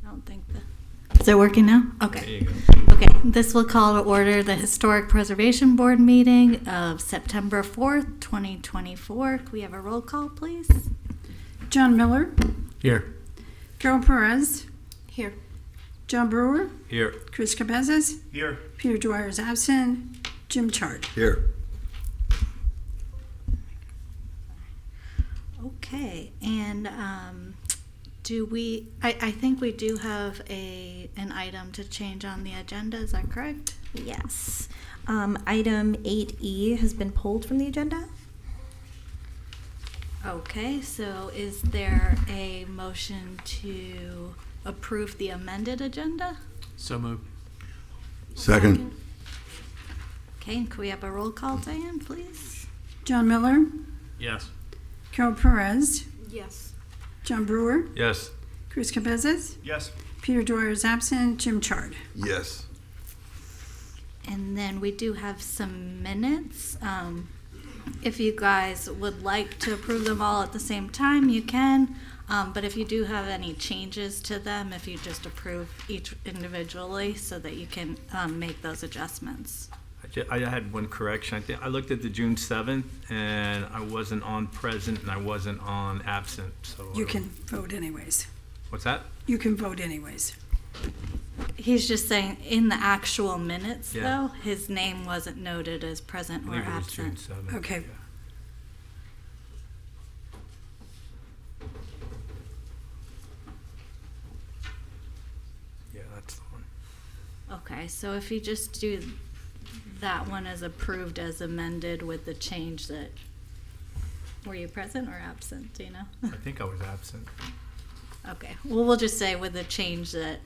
I don't think is it working now? Okay. There you go. Okay, this will call to order the Historic Preservation Board meeting of September 4th, 2024. Can we have a roll call, please? John Miller, Here. Carol Perez, Here. John Brewer, Here. Chris Cabezas, Here. Peter Dwyer is absent, Jim Chard. Here. Okay, and I think we do have an item to change on the agenda, is that correct? Yes. Item 8E has been pulled from the agenda. Okay, so is there a motion to approve the amended agenda? So moved. Second. Okay, and can we have a roll call, Diane, please? John Miller, Yes. Carol Perez, Yes. John Brewer, Yes. Chris Cabezas, Yes. Peter Dwyer is absent, Jim Chard. Yes. And then we do have some minutes. If you guys would like to approve them all at the same time, you can. But if you do have any changes to them, if you just approve each individually so that you can make those adjustments. I had one correction. I looked at the June 7th, and I wasn't on present, and I wasn't on absent. So You can vote anyways. What's that? You can vote anyways. He's just saying in the actual minutes, Yeah. though, his name wasn't noted as present I or believe it was June absent. 7th. Okay. Yeah, that's the one. Okay, so if you just do that one as approved as amended with the change that, were you present or absent, do you know? I think I was absent. Okay, well, we'll just say with the change that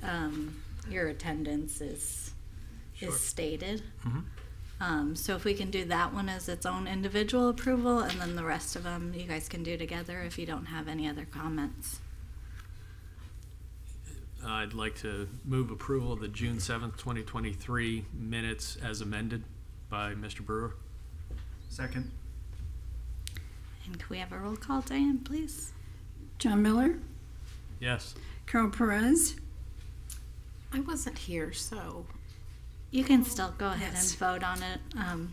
your attendance Sure. is stated. Mhm. So if we can do that one as its own individual approval, and then the rest of them you guys can do together if you don't have any other comments. I'd like to move approval of the June 7th, 2023 minutes as amended by Mr. Brewer. Second. And can we have a roll call, Diane, please? John Miller, Yes. Carol Perez, I wasn't here, so You can still go ahead Yes. and vote on it,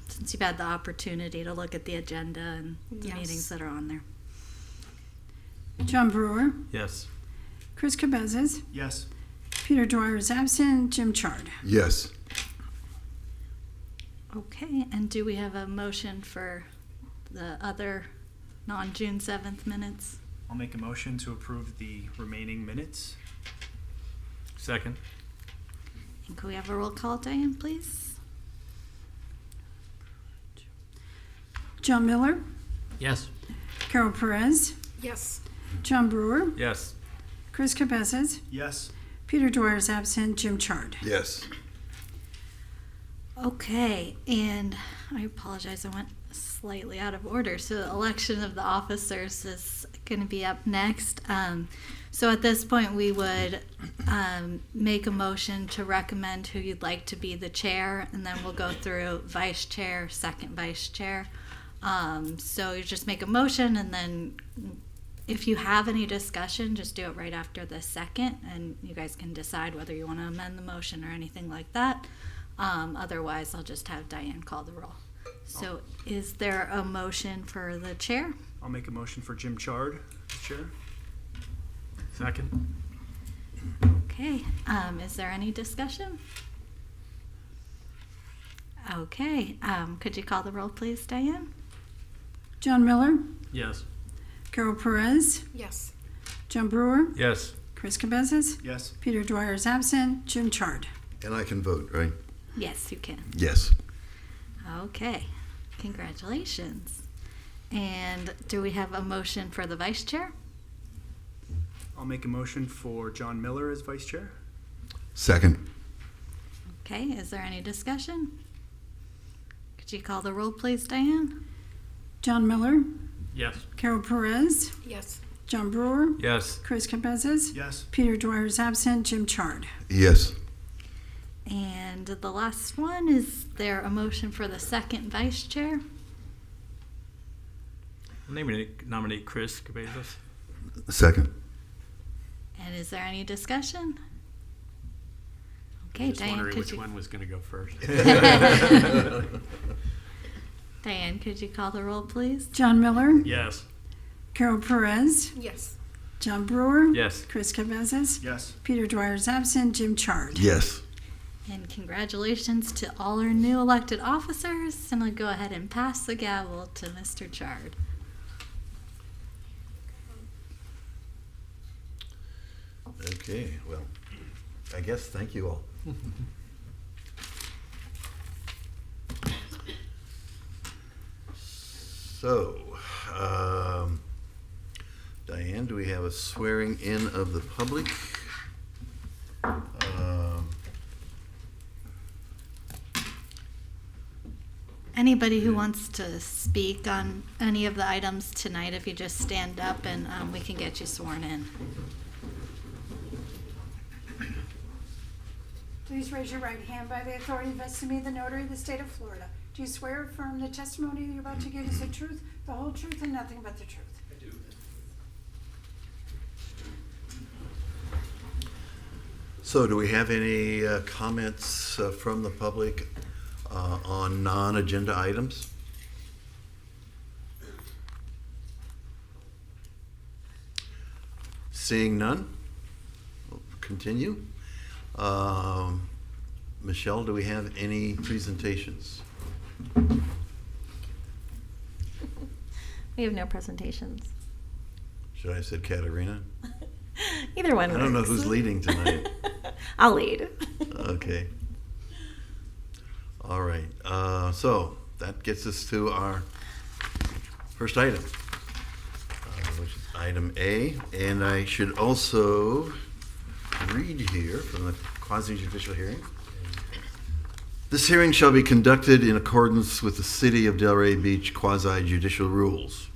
since you've had the opportunity to look at the agenda and the Yes. meetings that are on there. John Brewer, Yes. Chris Cabezas, Yes. Peter Dwyer is absent, Jim Chard. Yes. Okay, and do we have a motion for the other non-June 7th minutes? I'll make a motion to approve the remaining minutes. Second. And can we have a roll call, Diane, please? John Miller, Yes. Carol Perez, yes. John Brewer, Yes. Chris Cabezas, Yes. Peter Dwyer is absent, Jim Chard. Yes. Okay, and I apologize, I went slightly out of order. So election of the officers is going to be up next. So at this point, we would make a motion to recommend who you'd like to be the chair, and then we'll go through vice chair, second vice chair. So you just make a motion, and then if you have any discussion, just do it right after the second, and you guys can decide whether you want to amend the motion or anything like that. Otherwise, I'll just have Diane call the roll. So is there a motion for the chair? I'll make a motion for Jim Chard as chair. Second. Okay, is there any discussion? Okay, could you call the roll, please, Diane? John Miller, Yes. Carol Perez, Yes. John Brewer, Yes. Chris Cabezas, Yes. Peter Dwyer is absent, Jim Chard. And I can vote, right? Yes, you can. Yes. Okay, congratulations. And do we have a motion for the vice chair? I'll make a motion for John Miller as vice chair. Second. Okay, is there any discussion? Could you call the roll, please, Diane? John Miller, Yes. Carol Perez, Yes. John Brewer, Yes. Chris Cabezas, Yes. Peter Dwyer is absent, Jim Chard. Yes. And the last one, is there a motion for the second vice chair? Nominate Chris Cabezas. Second. And is there any discussion? Okay, Just Diane, wondering could which you, one was going to go first. Diane, could you call the roll, please? John Miller, Yes. Carol Perez, Yes. John Brewer, Yes. Chris Cabezzas, Yes. Peter Dwyer is absent, Jim Chard. Yes. And congratulations to all our new elected officers. And I'll go ahead and pass the gavel to Mr. Chard. Okay, well, I guess thank you all. So, Diane, do we have a swearing in of the public? Anybody who wants to speak on any of the items tonight, if you just stand up and we can get you sworn in. Please raise your right hand. By the authority vested in me, the notary of the state of Florida, do you swear or affirm the testimony you're about to give is the truth, the whole truth, and nothing but the truth? I do. So do we have any comments from the public on non-agenda items? Seeing none, we'll continue. Michelle, do we have any presentations? We have no presentations. Should I have said Katerina? Either one I don't know works. who's leading tonight. I'll lead. Okay. All right. So that gets us to our first item, which is item A. And I should also read here from the quasi-judicial hearing. This hearing shall be conducted in accordance with the City of Delray Beach quasi-judicial rules.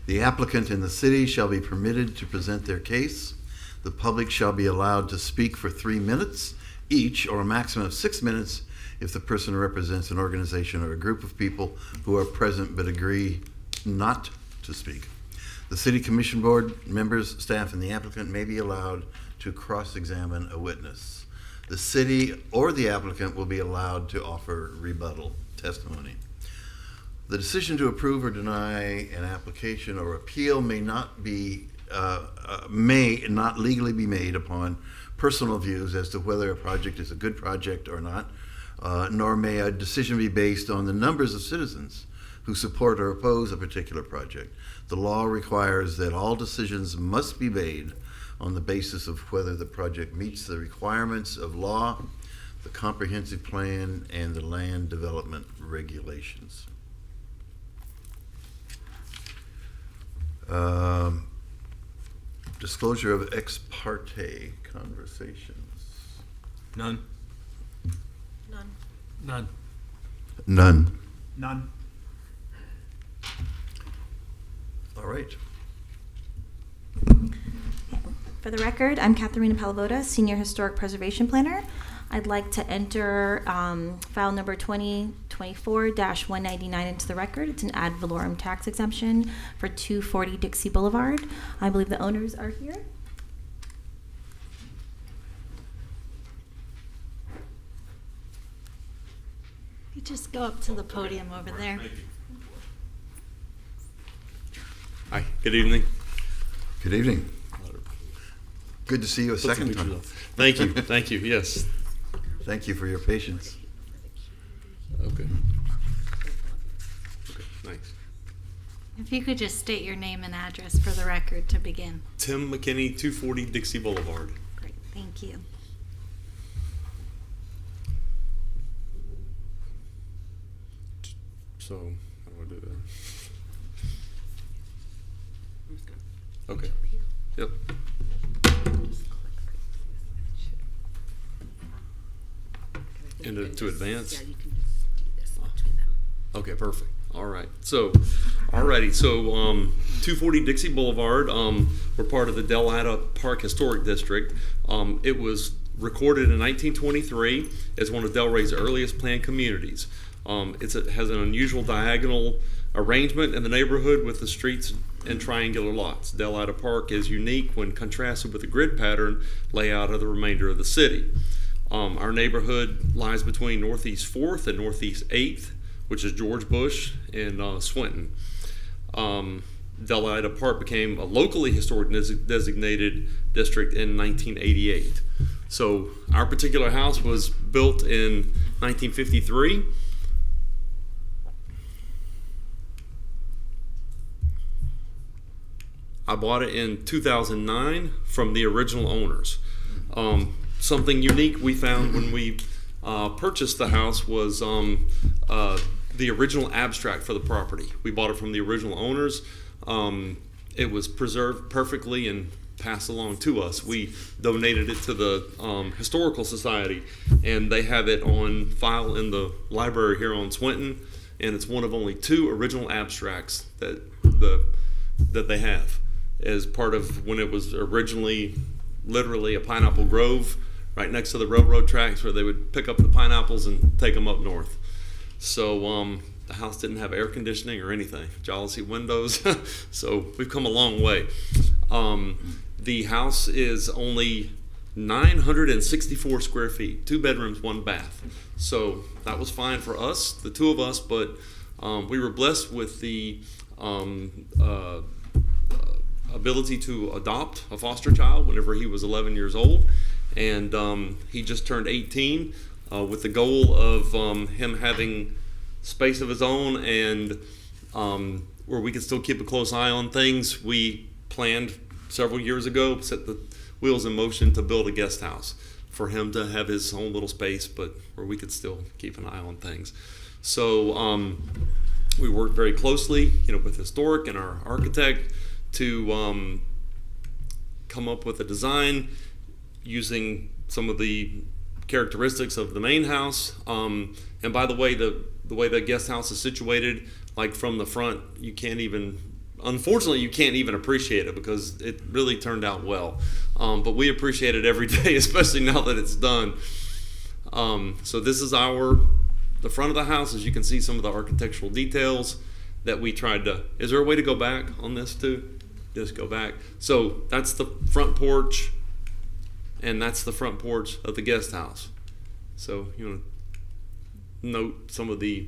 The applicant and the city shall be permitted to present their case. The public shall be allowed to speak for 3 minutes each, or a maximum of 6 minutes if the person represents an organization or a group of people who are present but agree not to speak. The City Commission Board members, staff, and the applicant may be allowed to cross-examine a witness. The city or the applicant will be allowed to offer rebuttal testimony. The decision to approve or deny an application or appeal may not legally be made upon personal views as to whether a project is a good project or not, nor may a decision be based on the numbers of citizens who support or oppose a particular project. The law requires that all decisions must be made on the basis of whether the project meets the requirements of law, the comprehensive plan, and the land development regulations. Disclosure of ex parte conversations. None? None. None. None. All right. For the record, I'm Katharina Palavoda, Senior Historic Preservation Planner. I'd like to enter file number 2024-199 into the record. It's an ad valorem tax exemption for 240 Dixie Boulevard. I believe the owners are here. You just go up to the podium over there. Hi, good evening. Good evening. Good to see you a second time. Thank you, yes. Thank you for your patience. Okay. Okay, thanks. If you could just state your name and address for the record to begin. Tim McKinney, 240 Dixie Boulevard. Great, thank you. So, how do I do that? Okay. Yep. And to advance? Yeah, you can just do this between them. Okay, perfect. All right. So, alrighty. So, 240 Dixie Boulevard. We're part of the Delata Park Historic District. It was recorded in 1923 as one of Delray's earliest planned communities. It has an unusual diagonal arrangement in the neighborhood with the streets and triangular lots. Delata Park is unique when contrasted with the grid pattern layout of the remainder of the city. Our neighborhood lies between Northeast 4th and Northeast 8th, which is George Bush and Swinton. Delta Park became a locally historic designated district in 1988. So our particular house was built in 1953. I bought it in 2009 from the original owners. Something unique we found when we purchased the house was the original abstract for the property. We bought it from the original owners. It was preserved perfectly and passed along to us. We donated it to the Historical Society, and they have it on file in the library here on Swinton, and it's one of only 2 original abstracts that they have as part of when it was originally literally a pineapple grove right next to the railroad tracks where they would pick up the pineapples and take them up north. So the house didn't have air conditioning or anything, jalousie windows. So we've come a long way. The house is only 964 square feet, 2 bedrooms, 1 bath. So that was fine for us, the 2 of us, but we were blessed with the ability to adopt a foster child whenever he was 11 years old. And he just turned 18 with the goal of him having space of his own and where we could still keep a close eye on things. We planned several years ago, set the wheels in motion to build a guest house for him to have his own little space, but where we could still keep an eye on things. So we worked very closely, with Historic and our architect to come up with a design using some of the characteristics of the main house. And by the way, the way the guest house is situated, like from the front, unfortunately, you can't even appreciate it because it really turned out well. But we appreciate it every day, especially now that it's done. So this is the front of the house. As you can see, some of the architectural details that we tried to. Is there a way to go back on this too? Just go back. So that's the front porch, and that's the front porch of the guest house. So you want to note some of the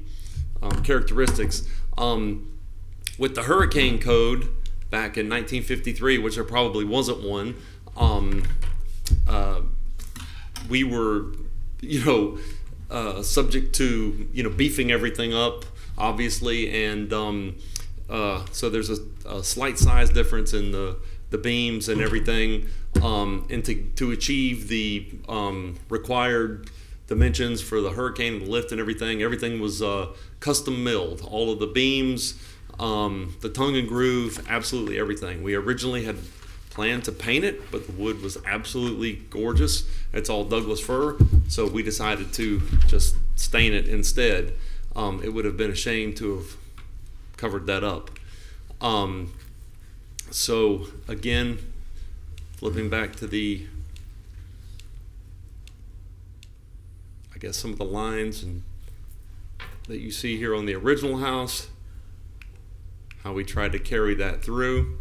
characteristics. With the hurricane code back in 1953, which there probably wasn't one, we were, subject to, beefing everything up, obviously, and so there's a slight size difference in the beams and everything, and to achieve the required dimensions for the hurricane, the lift and everything was custom milled. All of the beams, the tongue and groove, absolutely everything. We originally had planned to paint it, but the wood was absolutely gorgeous. It's all Douglas fir, so we decided to just stain it instead. It would have been a shame to have covered that up. So again, flipping back to some of the lines that you see here on the original house, how we tried to carry that through.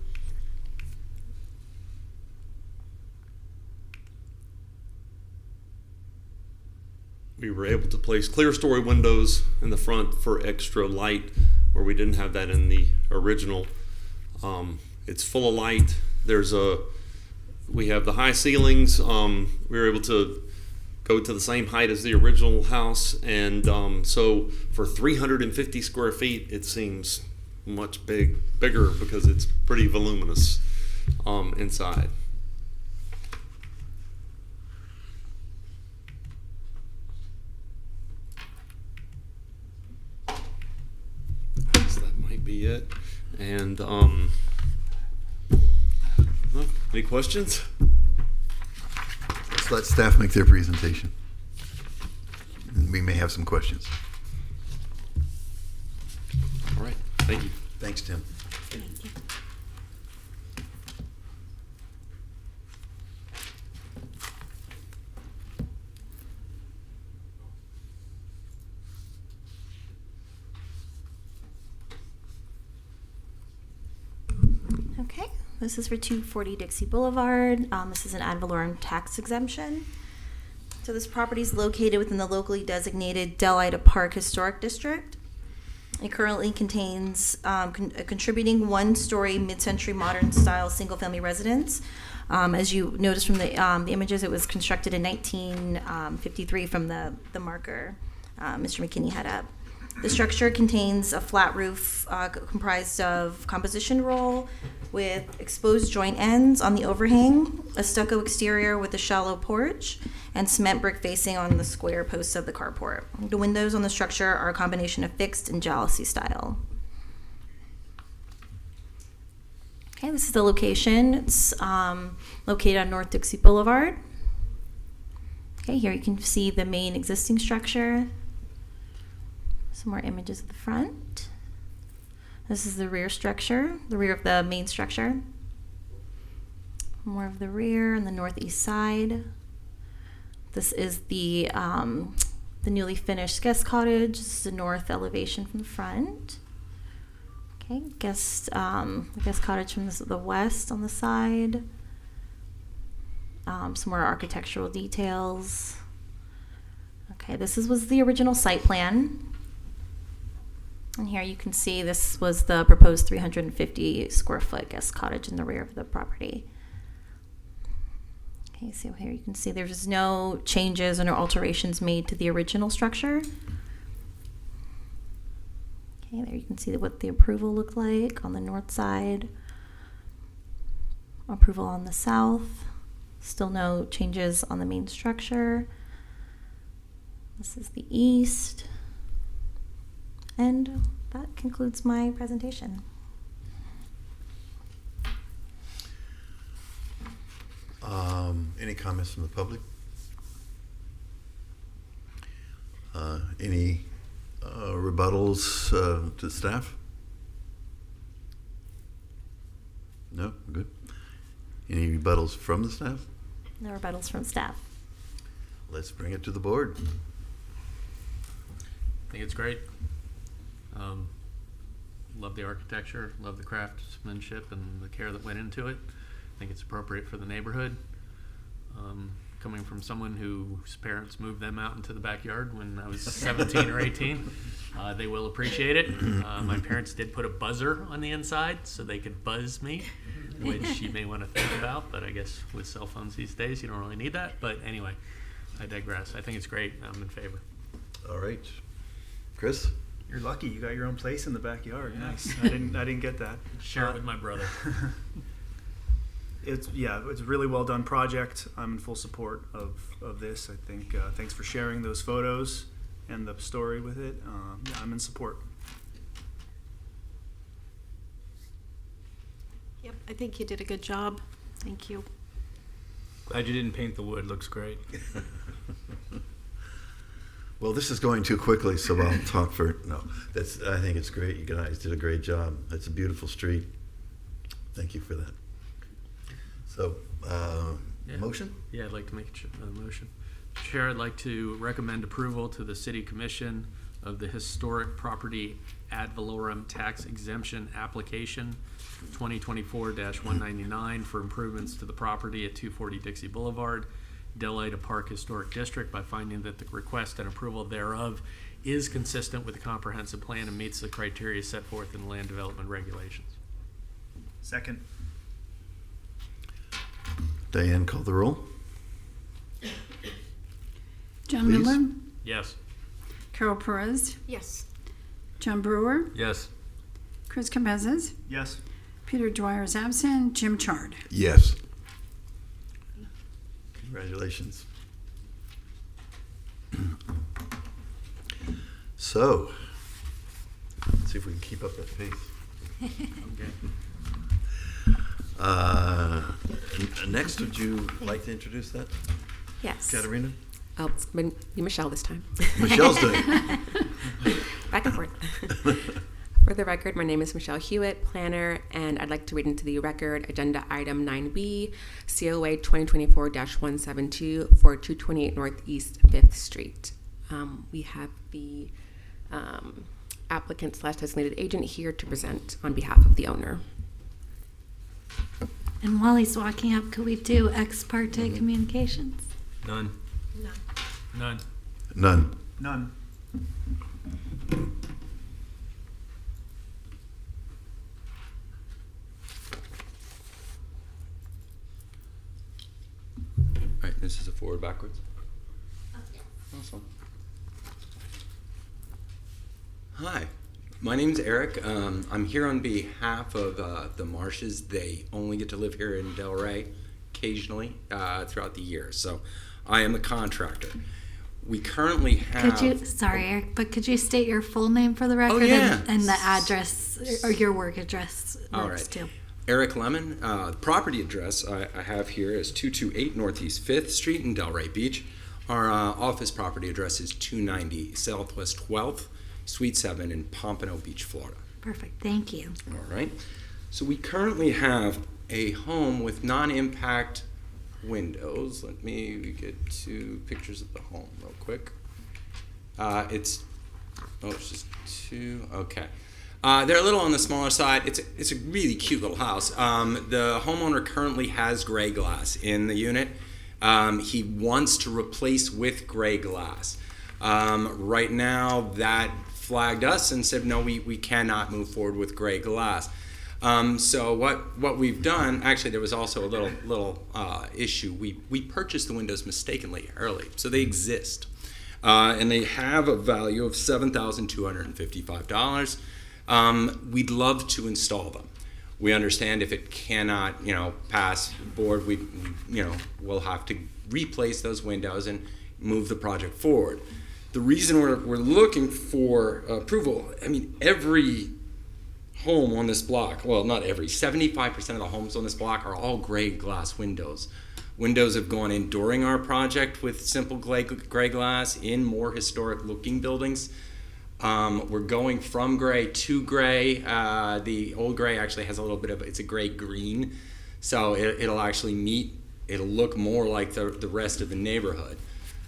We were able to place clear story windows in the front for extra light where we didn't have that in the original. It's full of light. We have the high ceilings. We were able to go to the same height as the original house, and so for 350 square feet, it seems much bigger because it's pretty voluminous inside. So that might be it. And any questions? Let's let staff make their presentation. And we may have some questions. All right. Thank you. Thanks, Tim. Okay, this is for 240 Dixie Boulevard. This is an ad valorem tax exemption. So this property is located within the locally designated Delida Park Historic District. It currently contains a contributing one-story mid-century modern style single-family residence. As you notice from the images, it was constructed in 1953 from the marker Mr. McKinney had up. The structure contains a flat roof comprised of composition roll with exposed joint ends on the overhang, a stucco exterior with a shallow porch, and cement brick facing on the square posts of the carport. The windows on the structure are a combination of fixed and jalousie style. Okay, this is the location. It's located on North Dixie Boulevard. Okay, here you can see the main existing structure. Some more images of the front. This is the rear structure, the rear of the main structure. More of the rear and the northeast side. This is the newly finished guest cottage. This is the north elevation from the front. Okay, the guest cottage from the west on the side. Some more architectural details. Okay, this was the original site plan. And here you can see this was the proposed 350 square foot guest cottage in the rear of the property. Okay, so here you can see there's no changes or no alterations made to the original structure. Okay, there you can see what the approval looked like on the north side. Approval on the south. Still no changes on the main structure. This is the east. And that concludes my presentation. Any comments from the public? Any rebuttals to staff? No? Good. Any rebuttals from the staff? No rebuttals from staff. Let's bring it to the board. I think it's great. Love the architecture, love the craftsmanship and the care that went into it. I think it's appropriate for the neighborhood. Coming from someone whose parents moved them out into the backyard when I was 17 or 18, they will appreciate it. My parents did put a buzzer on the inside so they could buzz me, which you may want to think about, but I guess with cell phones these days, you don't really need that. But anyway, I digress. I think it's great. I'm in favor. All right. Chris? You're lucky. You got your own place in the backyard. Yeah. Nice. I didn't get that. Share it with my brother. It's a really well done project. I'm in full support of this. I think thanks for sharing those photos and the story with it. Yeah, I'm in support. Yep, I think you did a good job. Thank you. Glad you didn't paint the wood. Looks great. Well, this is going too quickly, so I'll talk for no. I think it's great. You guys did a great job. It's a beautiful street. Thank you for that. So, Yeah. motion? Yeah, I'd like to make a motion. Chair, I'd like to recommend approval to the City Commission of the Historic Property Ad Valorem Tax Exemption Application 2024-199 for improvements to the property at 240 Dixie Boulevard, Delita Park Historic District, by finding that the request and approval thereof is consistent with the comprehensive plan and meets the criteria set forth in the land development regulations. Second. Diane, call the roll. John Please. Miller, Yes. Carol Perez, Yes. John Brewer, Yes. Chris Cabezas, Yes. Peter Dwyer is absent, Jim Chard. Yes. Congratulations. So, let's see if we can keep up that pace. Okay. Next, would you like to introduce that, Yes. Katerina? Oh, it's been Michelle this time. Michelle's doing it. Back and forth. For the record, my name is Michelle Hewitt, planner, and I'd like to read into the record Agenda Item 9B, COA 2024-172 for 228 Northeast 5th Street. We have the applicant/designated agent here to present on behalf of the owner. And while he's walking up, could we do ex parte communications? None. No. None. None. None. All right, this is a forward backwards. Awesome. Hi, my name's Eric. I'm here on behalf of the Marshes. They only get to live here in Delray occasionally throughout the year. So I am a contractor. We currently have... Sorry, Eric, but could you state your full name for the record? yeah. And the address, or your work address All works right. too. Eric Lemon. The property address I have here is 228 Northeast 5th Street in Delray Beach. Our office property address is 290 Southwest 12th, Suite 7 in Pompano Beach, Florida. Perfect, thank you. All right. So we currently have a home with non-impact windows. Let me get two pictures of the home real quick. It's just two. Okay. They're a little on the smaller side. It's a really cute little house. The homeowner currently has gray glass in the unit. He wants to replace with gray glass. Right now, that flagged us and said, no, we cannot move forward with gray glass. So what we've done, actually, there was also a little issue. We purchased the windows mistakenly early, so they exist. And they have a value of $7,255. We'd love to install them. We understand if it cannot, pass board, we'll have to replace those windows and move the project forward. The reason we're looking for approval, every home on this block, well, not every, 75% of the homes on this block are all gray glass windows. Windows have gone in during our project with simple gray glass in more historic looking buildings. We're going from gray to gray. The old gray actually has a little bit of, it's a gray green. So it'll actually it'll look more like the rest of the neighborhood.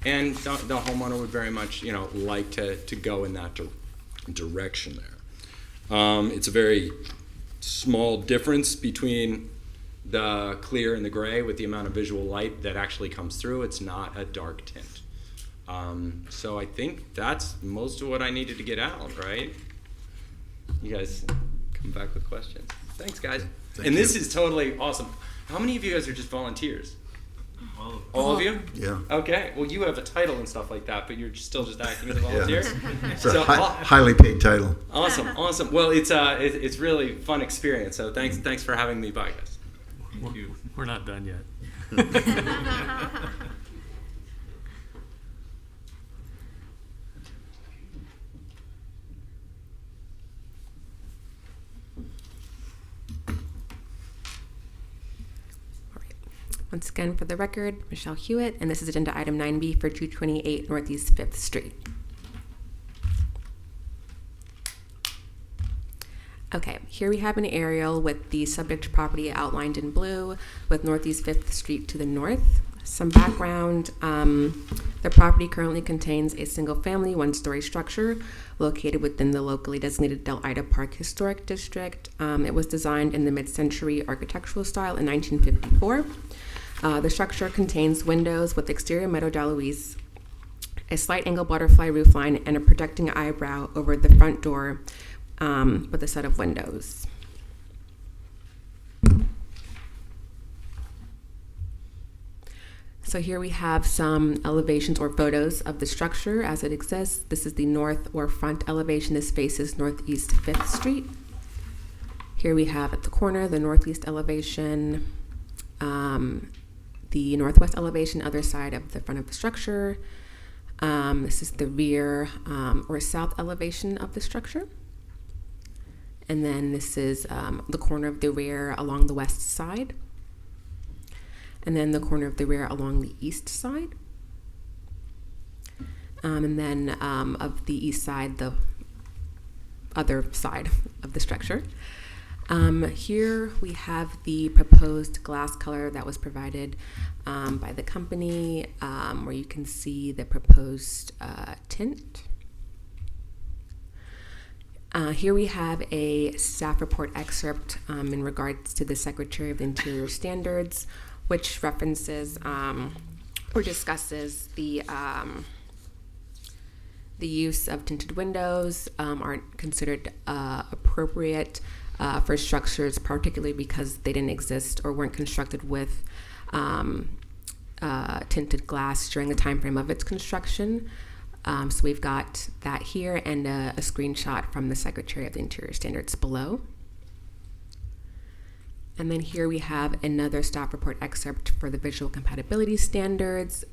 And the homeowner would very much, like to go in that direction there. It's a very small difference between the clear and the gray with the amount of visual light that actually comes through. It's not a dark tint. So I think that's most of what I needed to get out, right? You guys come back with questions. Thanks, guys. Thank and this you. is totally awesome. How many of you guys are just volunteers? All of you? Yeah. Okay. Well, you have a title and stuff like that, but you're still just acting as a volunteer. It's a highly paid title. Awesome. Well, it's really fun experience. So thanks for having me by, guys. We're not done yet. Once again, for the record, Michelle Hewitt, and this is agenda item 9B for 228 Northeast 5th Street. Okay, here we have an aerial with the subject property outlined in blue with Northeast 5th Street to the north. Some background, the property currently contains a single-family, one-story structure located within the locally designated Del Ida Park Historic District. It was designed in the mid-century architectural style in 1954. The structure contains windows with exterior meadow daloise, a slight angle butterfly roofline, and a projecting eyebrow over the front door with a set of windows. So here we have some elevations or photos of the structure as it exists. This is the north or front elevation. This faces Northeast 5th Street. Here we have at the corner the northeast elevation, the northwest elevation, other side of the front of the structure. This is the rear or south elevation of the structure. And then this is the corner of the rear along the west side. And then the corner of the rear along the east side. And then of the east side, the other side of the structure. Here we have the proposed glass color that was provided by the company, where you can see the proposed tint. Here we have a staff report excerpt in regards to the Secretary of the Interior Standards, which references or discusses the The use of tinted windows aren't considered appropriate for structures, particularly because they didn't exist or weren't constructed with tinted glass during the time frame of its construction. So we've got that here and a screenshot from the Secretary of the Interior Standards below. And then here we have another staff report excerpt for the visual compatibility standards.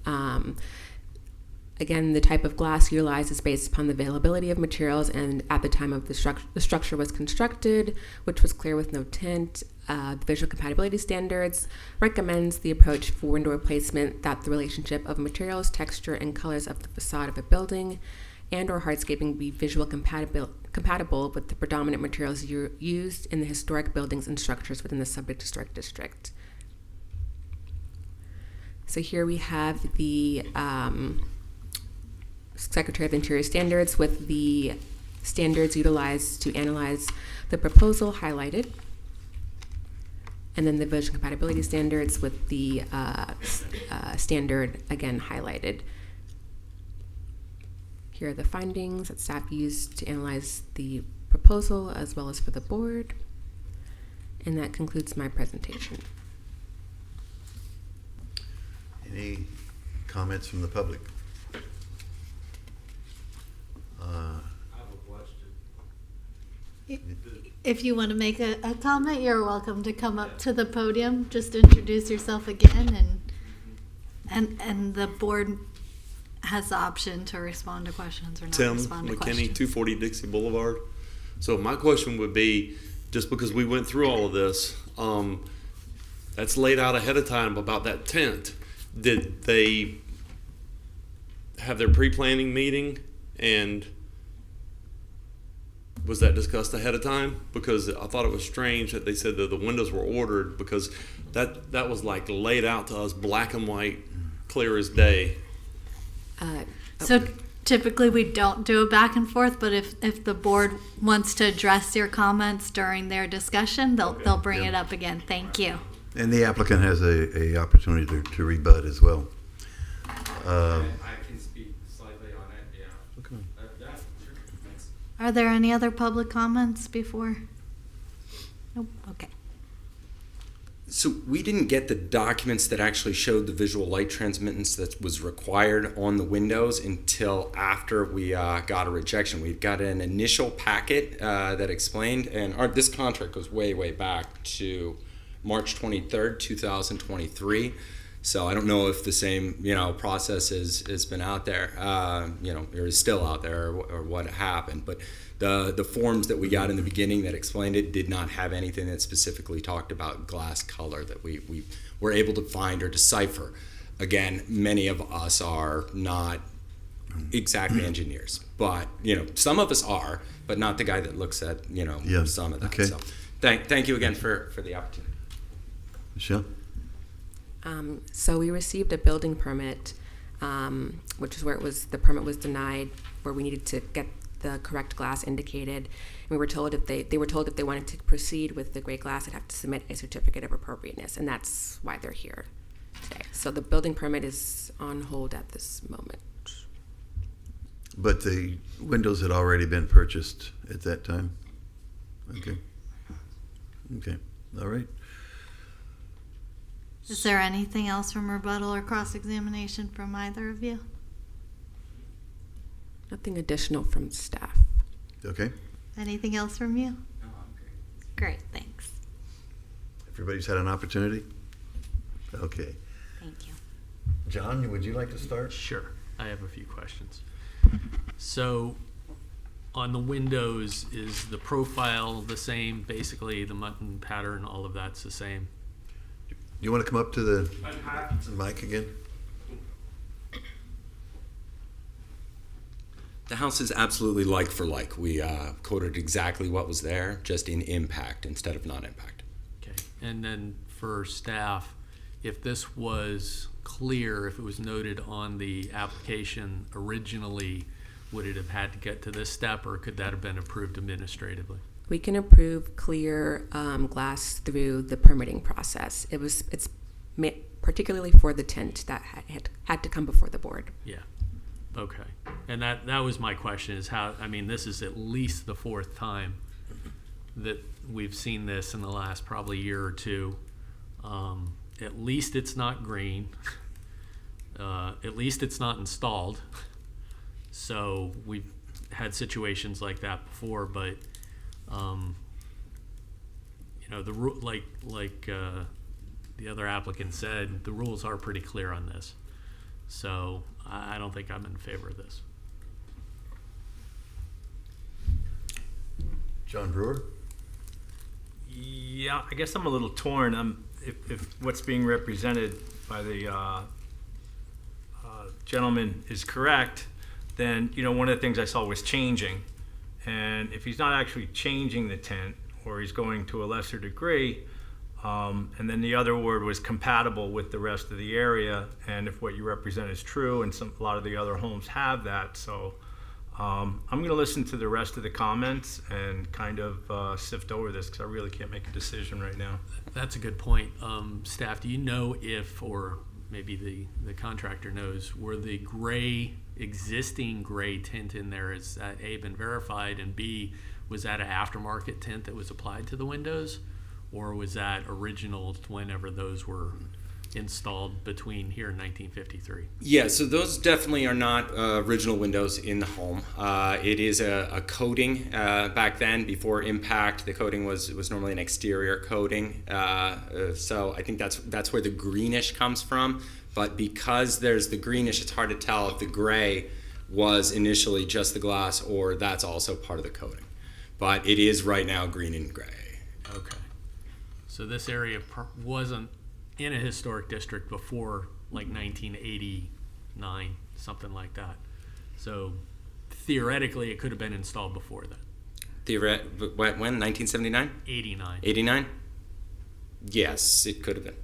Again, the type of glass utilized is based upon the availability of materials and at the time of the structure was constructed, which was clear with no tint. The visual compatibility standards recommends the approach for window replacement that the relationship of materials, texture, and colors of the facade of a building and or hardscaping be visual compatible with the predominant materials used in the historic buildings and structures within the subject historic district. So here we have the Secretary of the Interior Standards with the standards utilized to analyze the proposal highlighted, and then the visual compatibility standards with the standard again highlighted. Here are the findings that staff used to analyze the proposal as well as for the board, and that concludes my presentation. Any comments from the public? If you want to make a comment, you're welcome to come up to the podium. Just introduce yourself again, and the board has the option to respond to questions or not Tim respond to McKinney, questions. 240 Dixie Boulevard. So my question would be, just because we went through all of this, that's laid out ahead of time about that tent. Did they have their pre-planning meeting, and was that discussed ahead of time? Because I thought it was strange that they said that the windows were ordered, because that was like laid out to us black and white, clear as day. So typically we don't do a back and forth, but if the board wants to address your comments during their discussion, they'll bring it up again. Thank you. And the applicant has a opportunity to rebut as well. I can speak slightly on it, yeah. Okay. Yeah, sure. Thanks. Are there any other public comments before? Nope. Okay. So we didn't get the documents that actually showed the visual light transmittance that was required on the windows until after we got a rejection. We got an initial packet that explained, and this contract goes way, way back to March 23rd, 2023. So I don't know if the same, process has been out there, or is still out there, or what happened. But the forms that we got in the beginning that explained it did not have anything that specifically talked about glass color that we were able to find or decipher. Again, many of us are not exactly engineers, but some of us are, but not the guy that looks at some of that. Okay. So thank you again for the opportunity. Michelle? So we received a building permit, which is where the permit was denied, where we needed to get the correct glass indicated. And we were told if they wanted to proceed with the gray glass, they'd have to submit a certificate of appropriateness, and that's why they're here today. So the building permit is on hold at this moment. But the windows had already been purchased at that time? Okay. All right. Is there anything else from rebuttal or cross-examination from either of you? Nothing additional from staff. Okay. Anything else from you? No, I'm great. Great, thanks. Everybody's had an opportunity? Okay. Thank you. John, would you like to start? Sure. I have a few questions. So on the windows, is the profile the same? Basically, the mutton pattern, all of that's the same? You want to come up to the mic again? The house is absolutely like for like. We coded exactly what was there, just in impact instead of non-impact. Okay. And then for staff, if this was clear, if it was noted on the application originally, would it have had to get to this step, or could that have been approved administratively? We can approve clear glass through the permitting process. It's particularly for the tint that had to come before the board. Yeah. Okay. And that was my question, is how, I mean, this is at least the fourth time that we've seen this in the last probably year or two. At least it's not green. At least it's not installed. So we've had situations like that before, but you know, like the other applicant said, the rules are pretty clear on this. So I don't think I'm in favor of this. John Brewer? Yeah, I guess I'm a little torn. If what's being represented by the gentleman is correct, then, you know, one of the things I saw was changing. And if he's not actually changing the tent, or he's going to a lesser degree, and then the other word was compatible with the rest of the area, and if what you represent is true, and a lot of the other homes have that, so I'm going to listen to the rest of the comments and kind of sift over this, because I really can't make a decision right now. That's a good point. Staff, do you know if, or maybe the contractor knows, were the existing gray tint in there, is that A, been verified, and B, was that an aftermarket tint that was applied to the windows, or was that original whenever those were installed between here in 1953? Yeah, so those definitely are not original windows in the home. It is a coating back then. Before impact, the coating was normally an exterior coating. So I think that's where the greenish comes from. But because there's the greenish, it's hard to tell if the gray was initially just the glass or that's also part of the coating. But it is right now green and gray. Okay. So this area wasn't in a historic district before like 1989, something like that. So theoretically, it could have been installed before that. When? 1979? 89. 89? Yes, it could have been.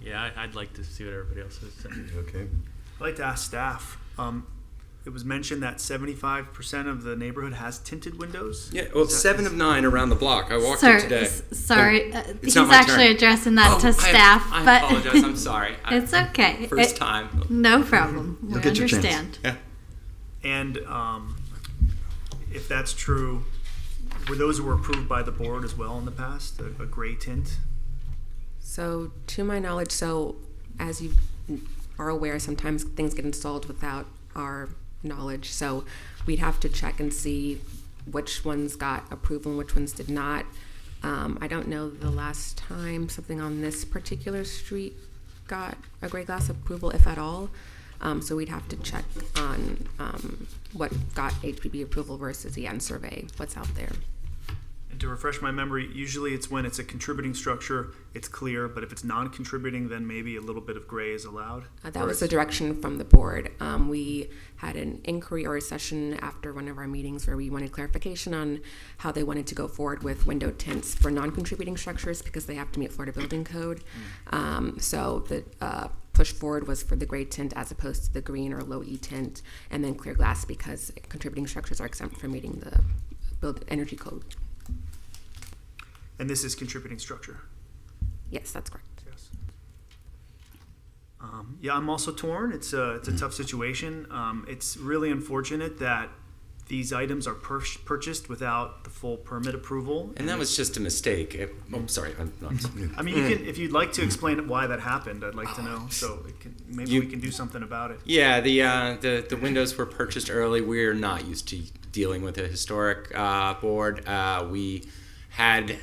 Yeah, I'd like to see what everybody else has said. Okay. I'd like to ask staff. It was mentioned that 75% of the neighborhood has tinted windows. Yeah, well, 7 of 9 around the block. I walked Sir, it today. sorry, It's he's not my actually turn. addressing that to I staff, but apologize. I'm sorry. it's okay. First time. No problem. We You'll get your chance. understand. Yeah. And if that's true, were those who were approved by the board as well in the past, a gray tint? So, to my knowledge, as you are aware, sometimes things get installed without our knowledge. So, we'd have to check and see which ones got approval and which ones did not. I don't know the last time something on this particular street got a gray glass approval, if at all. So, we'd have to check on what got HPB approval versus the end survey, what's out there. And to refresh my memory, usually it's when it's a contributing structure, it's clear, but if it's non-contributing, then maybe a little bit of gray is allowed. That was the direction from the board. We had an inquiry or a session after one of our meetings where we wanted clarification on how they wanted to go forward with window tints for non-contributing structures because they have to meet Florida Building Code. So the push forward was for the gray tint as opposed to the green or low E tint, and then clear glass because contributing structures are exempt from meeting the energy code. And this is contributing structure. Yes, that's correct. Yes. Yeah, I'm also torn. It's a tough situation. It's really unfortunate that these items are purchased without the full permit approval. And that was just a mistake. I'm sorry. I mean, you can, if you'd like to explain why that happened, I'd like to know. So maybe we can do something about it. Yeah, the windows were purchased early. We're not used to dealing with a historic board. We had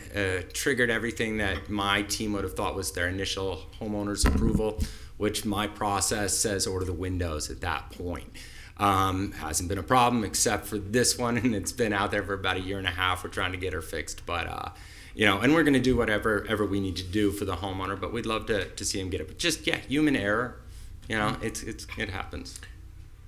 triggered everything that my team would have thought was their initial homeowner's approval, which my process says order the windows at that point. Hasn't been a problem except for this one, and it's been out there for about a year and a half. We're trying to get her fixed, but and we're going to do whatever we need to do for the homeowner. But we'd love to see him get it. But just human error. It happens.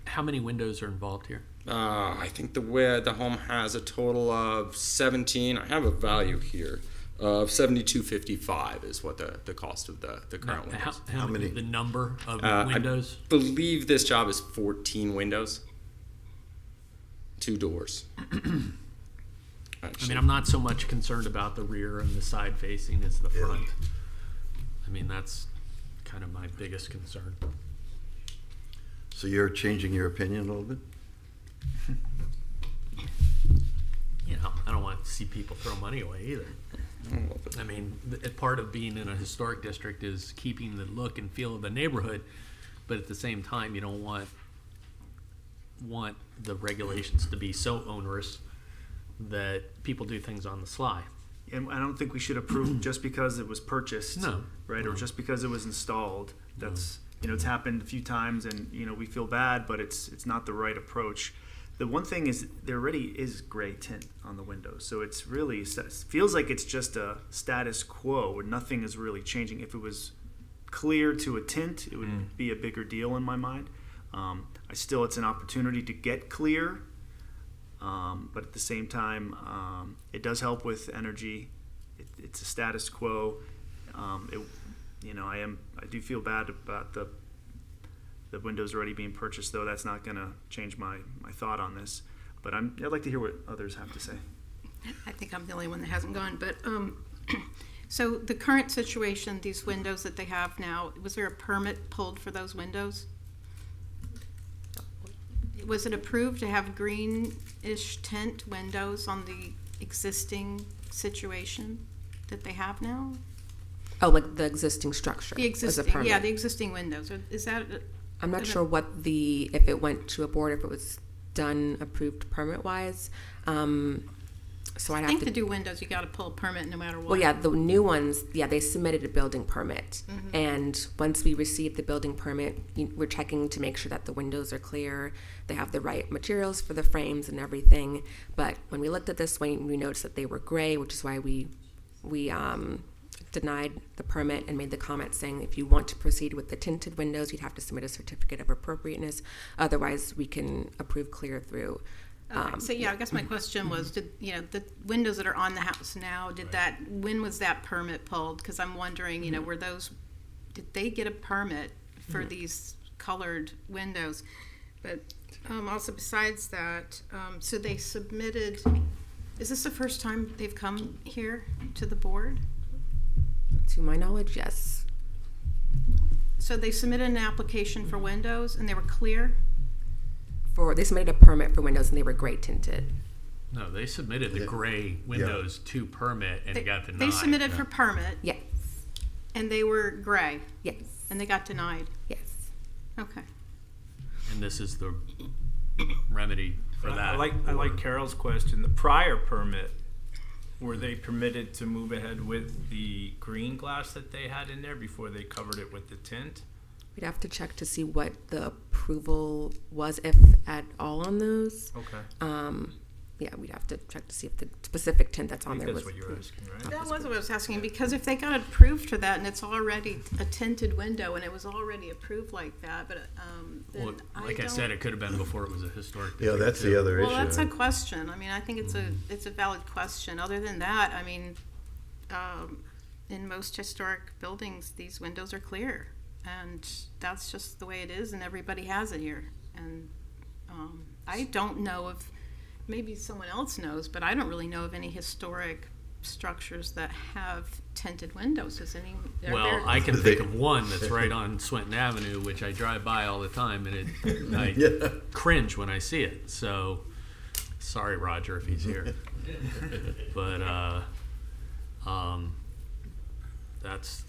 How many windows are involved here? I think the home has a total of 17. I have a value here of $72.55 is what the cost of the current windows. How many? The number of windows? I believe this job is 14 windows, 2 doors. I mean, I'm not so much concerned about the rear and the side facing as the front. I mean, that's kind of my biggest concern. So you're changing your opinion a little bit? You know, I don't want to see people throw money away either. I mean, part of being in a historic district is keeping the look and feel of the neighborhood, but at the same time, you don't want the regulations to be so onerous that people do things on the sly. And I don't think we should approve just because it was purchased, No. right? Or just because it was installed. That's, you know, it's happened a few times, and you know we feel bad, but it's not the right approach. The one thing is there already is gray tint on the windows, so it's really feels like it's just a status quo where nothing is really changing. If it was clear to a tint, it would be a bigger deal in my mind. It's an opportunity to get clear, but at the same time, it does help with energy. It's a status quo. I do feel bad about the windows already being purchased, though. That's not going to change my thought on this. But I'd like to hear what others have to say. I think I'm the only one that hasn't gone, but so the current situation, these windows that they have now, was there a permit pulled for those windows? Was it approved to have greenish tint windows on the existing situation that they have now? Oh, like the existing structure. The as a existing, permit. yeah, the existing windows. Is that? I'm not sure if it went to a board, if it was done approved permit wise. So I'd I have think to to do windows, you got to pull a permit no matter what. Well, yeah, the new ones, they submitted a building permit. Mm-hmm. And once we receive the building permit, we're checking to make sure that the windows are clear, they have the right materials for the frames and everything. But when we looked at this one, we noticed that they were gray, which is why we denied the permit and made the comment saying if you want to proceed with the tinted windows, you'd have to submit a certificate of appropriateness. Otherwise, we can approve clear through. Okay. So yeah, I guess my question was, did the windows that are on the house now? When was that permit pulled? Because I'm wondering, did they get a permit for these colored windows? But also besides that, so they submitted. Is this the first time they've come here to the board? To my knowledge, yes. So they submitted an application for windows, and they were clear. They submitted a permit for windows and they were gray tinted. No, they submitted the gray windows to permit and it got denied. They submitted for permit, Yes. and they were gray, Yes. and they got denied. Yes. Okay. And this is the remedy for that. I like Carol's question. The prior permit, were they permitted to move ahead with the green glass that they had in there before they covered it with the tint? We'd have to check to see what the approval was, if at all, on those. Okay. We'd have to check to see if the specific tint that's on there That's was what you were asking, right? That was what I was asking, because if they got approved for that and it's already a tinted window and it was already approved like that, but then Well, like I said, it could have been before it was a historic Yeah, district, that's too. the other issue. well, that's a question. I mean, I think it's a valid question. Other than that, I mean, in most historic buildings, these windows are clear, and that's just the way it is, and everybody has it here. And I don't know if maybe someone else knows, but I don't really know of any historic structures that have tinted windows. Is any? Well, I can think of one that's right on Swinton Avenue, which I drive by all the time, and I Yeah. cringe when I see it. So, sorry, Roger, if he's here. But that's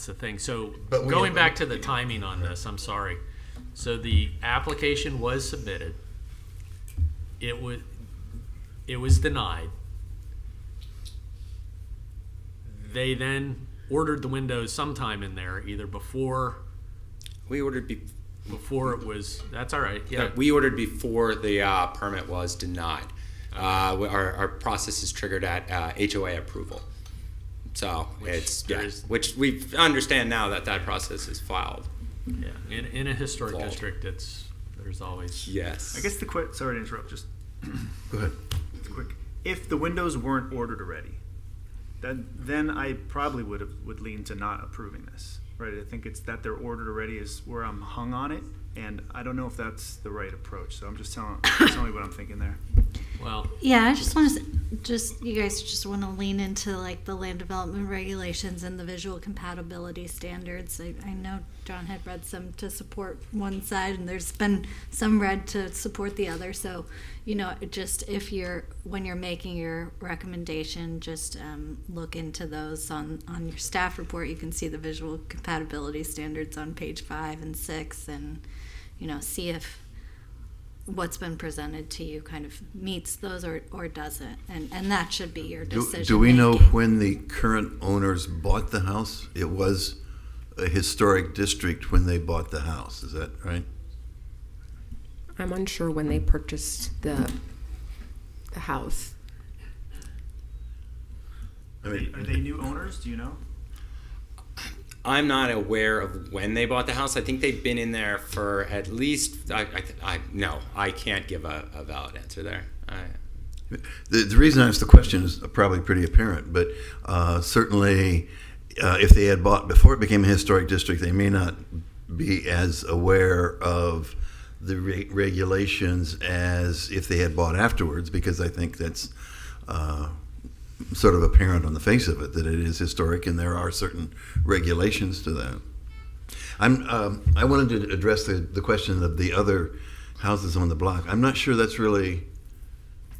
the thing. So, But going back to the timing on this, I'm sorry. So the application was submitted. It was denied. They then ordered the windows sometime in there, either before We ordered it was. That's all right. Yeah. we ordered before the permit was denied. Our process is triggered at HOA approval. So which we understand now that process is filed. Yeah. In a historic Flawed. district, there's always. Yes. I guess sorry to interrupt, just Go ahead. quick. If the windows weren't ordered already, then I probably would lean to not approving this. Right? I think it's that they're ordered already is where I'm hung on it, and I don't know if that's the right approach. So I'm just telling you what I'm thinking there. Well, Yeah, I just want to, you guys just want to lean into like the land development regulations and the visual compatibility standards. I know John had read some to support one side and there's been some read to support the other. So, just when you're making your recommendation, just look into those on your staff report. You can see the visual compatibility standards on page 5 and 6 and, see if what's been presented to you kind of meets those or doesn't, and that should be your decision. Do we know making. when the current owners bought the house? It was a historic district when they bought the house, is that right? I'm unsure when they purchased the house. I mean, Are they new owners? Do you know? I'm not aware of when they bought the house. I think they've been in there for at least. No, I can't give a valid answer there. the reason I asked the question is probably pretty apparent, but certainly if they had bought before it became a historic district, they may not be as aware of the regulations as if they had bought afterwards, because I think that's sort of apparent on the face of it that it is historic and there are certain regulations to that. I wanted to address the question of the other houses on the block. I'm not sure that's really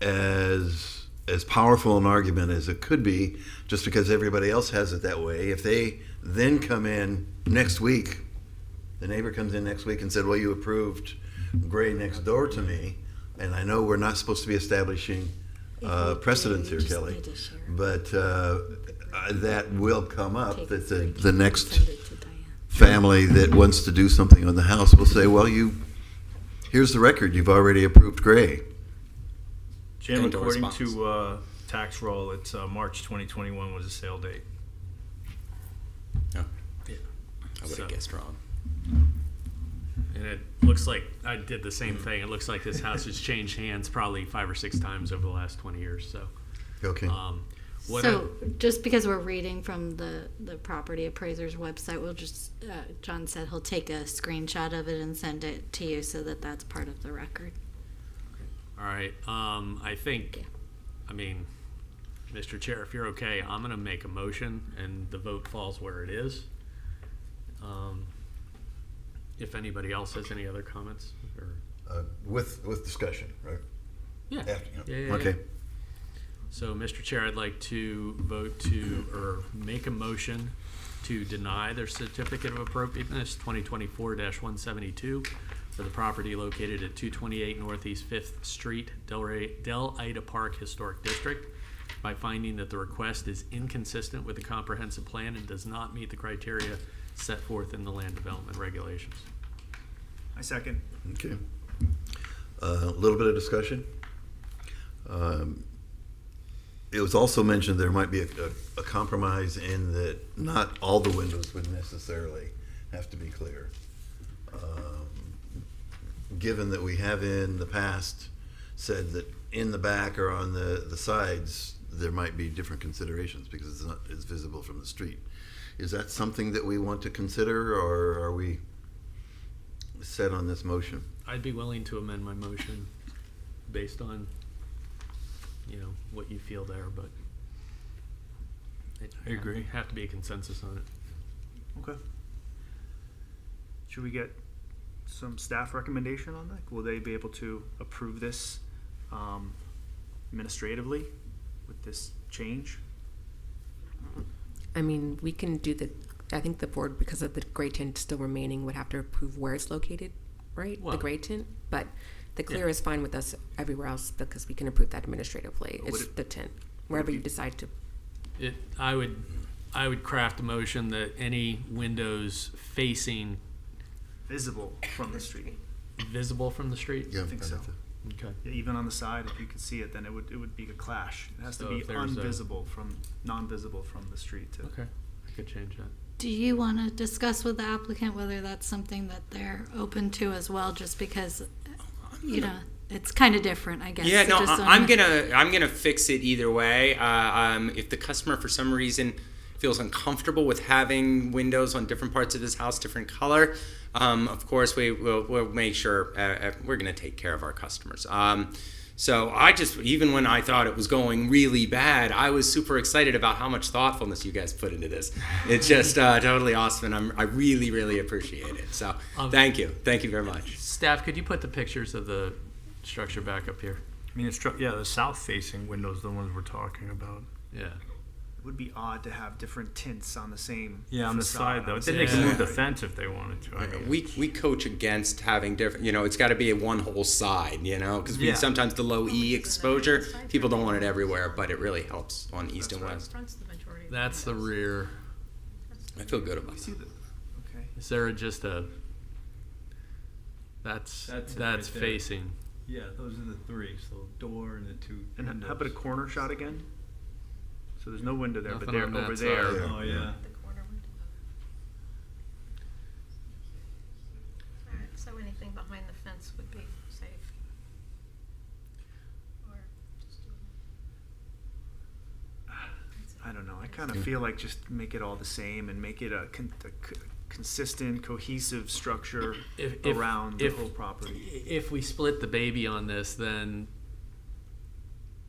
as powerful an argument as it could be, just because everybody else has it that way. If they then come in next week, the neighbor comes in next week and said, well, you approved gray next door to me, and I know we're not supposed to be establishing precedence here, Kelly, but that will come up, that the next family that wants to do something on the house will say, well, here's the record, you've already approved gray. Jim, Indoor according response. to tax roll, it's March 2021 was the sale date. No, Yeah. I would So- have guessed wrong. and it looks like I did the same thing. It looks like this house has changed hands probably 5 or 6 times over the last 20 years. So, Okay. So just because we're reading from the property appraiser's website, we'll just, John said he'll take a screenshot of it and send it to you so that that's part of the record. all right. I think, Mr. Chair, if you're okay, I'm going to make a motion, and the vote falls where it is. If anybody else has any other comments, or With discussion, right? yeah, After, yeah. Okay. So, Mr. Chair, I'd like to make a motion to deny their certificate of appropriateness 2024-172 for the property located at 228 Northeast 5th Street, Del Ida Park Historic District, by finding that the request is inconsistent with the comprehensive plan and does not meet the criteria set forth in the land development regulations. I second. Okay. A little bit of discussion. It was also mentioned there might be a compromise in that not all the windows would necessarily have to be clear. Given that we have in the past said that in the back or on the sides, there might be different considerations because it's not as visible from the street. Is that something that we want to consider, or are we set on this motion? I'd be willing to amend my motion based on, what you feel there, but I agree. Have to be a consensus on it. Okay. Should we get some staff recommendation on that? Will they be able to approve this administratively with this change? We can do I think the board, because of the gray tint still remaining, would have to approve where it's located, right? Well, the gray tint, but the clear yeah. is fine with us everywhere else because we can approve that administratively. Would It's it- the tint, wherever you decide to. I would craft a motion that any windows facing Visible from the street. visible from the street. Yeah, I think so. Okay. Yeah, even on the side, if you could see it, then it would be a clash. It has So to be if there's non-visible from the street too. Okay. I could change that. Do you want to discuss with the applicant whether that's something that they're open to as well, just because, it's kind of different, I guess. Yeah, So no, just on I'm the- gonna fix it either way. If the customer for some reason feels uncomfortable with having windows on different parts of his house, different color, of course we'll make sure we're gonna take care of our customers. So I just, even when I thought it was going really bad, I was super excited about how much thoughtfulness you guys put into this. It's just totally awesome, and I really, really appreciate it. So thank you very much. Staff, could you put the pictures of the structure back up here? I mean, the south-facing windows, the ones we're talking about. Yeah. It would be odd to have different tints on the same. Yeah, on the facade, side I though. would Then say. they can move the Yeah. fence if they wanted to. I mean, We coach against having different, it's got to be a one whole side, because Yeah. sometimes the low E exposure, people don't want it everywhere, but it really helps on east and west. Front's the majority. That's the rear. I feel good about See it. the, okay. Is there just a? That's That's it right there. facing. yeah, those are the three. So door and the two. And how about a corner shot again? So there's no window there, but Nothing they're on that over side. there. Oh yeah. The corner window. Alright, so anything behind the fence would be safe. Or just do I don't know. I kind of feel like just make it all the same and make it a consistent, cohesive structure around the whole property. If we split the baby on this, then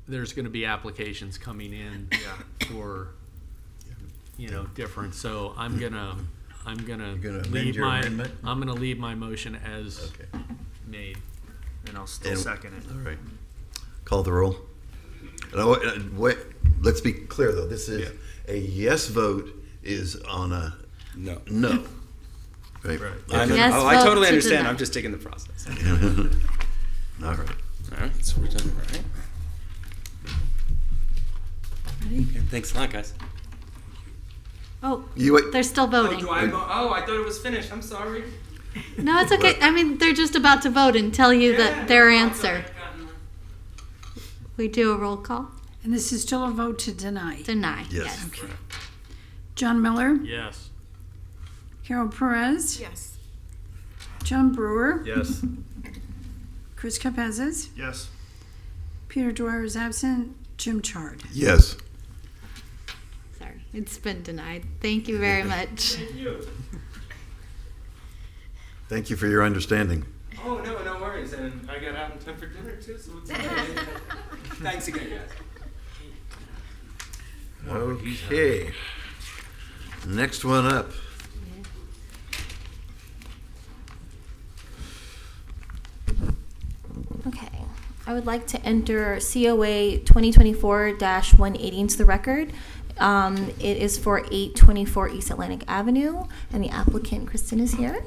there's going to be applications coming in for different. So I'm gonna amend leave your my amendment? I'm gonna leave my motion as Okay. made. And I'll still And- second it. All right. Call the roll. Wait, let's be clear, though. This is a yes vote is on a No. no. Right. Yes I vote totally to understand. deny. I'm just taking the process. All right. All right, so we're done, right? Ready? Okay, thanks a lot, guys. Oh, You wait. they're still voting. I thought it was finished. I'm sorry. No, it's okay. I mean, they're just about to vote and tell you that their answer. We do a roll call. And this is still a vote to deny. Deny. Yes. Okay. John Miller, Yes. Carol Perez, Yes. John Brewer, Yes. Chris Capezas, Yes. Peter Dwyer is absent, Jim Chard. Yes. Sorry, it's been denied. Thank you very much. Thank you for your understanding. Oh, no worries. And I got out in time for dinner, too, so it's thanks again, guys. Okay. Next one up. Okay. I would like to enter COA 2024-180 into the record. It is for 824 East Atlantic Avenue, and the applicant, Kristen, is here.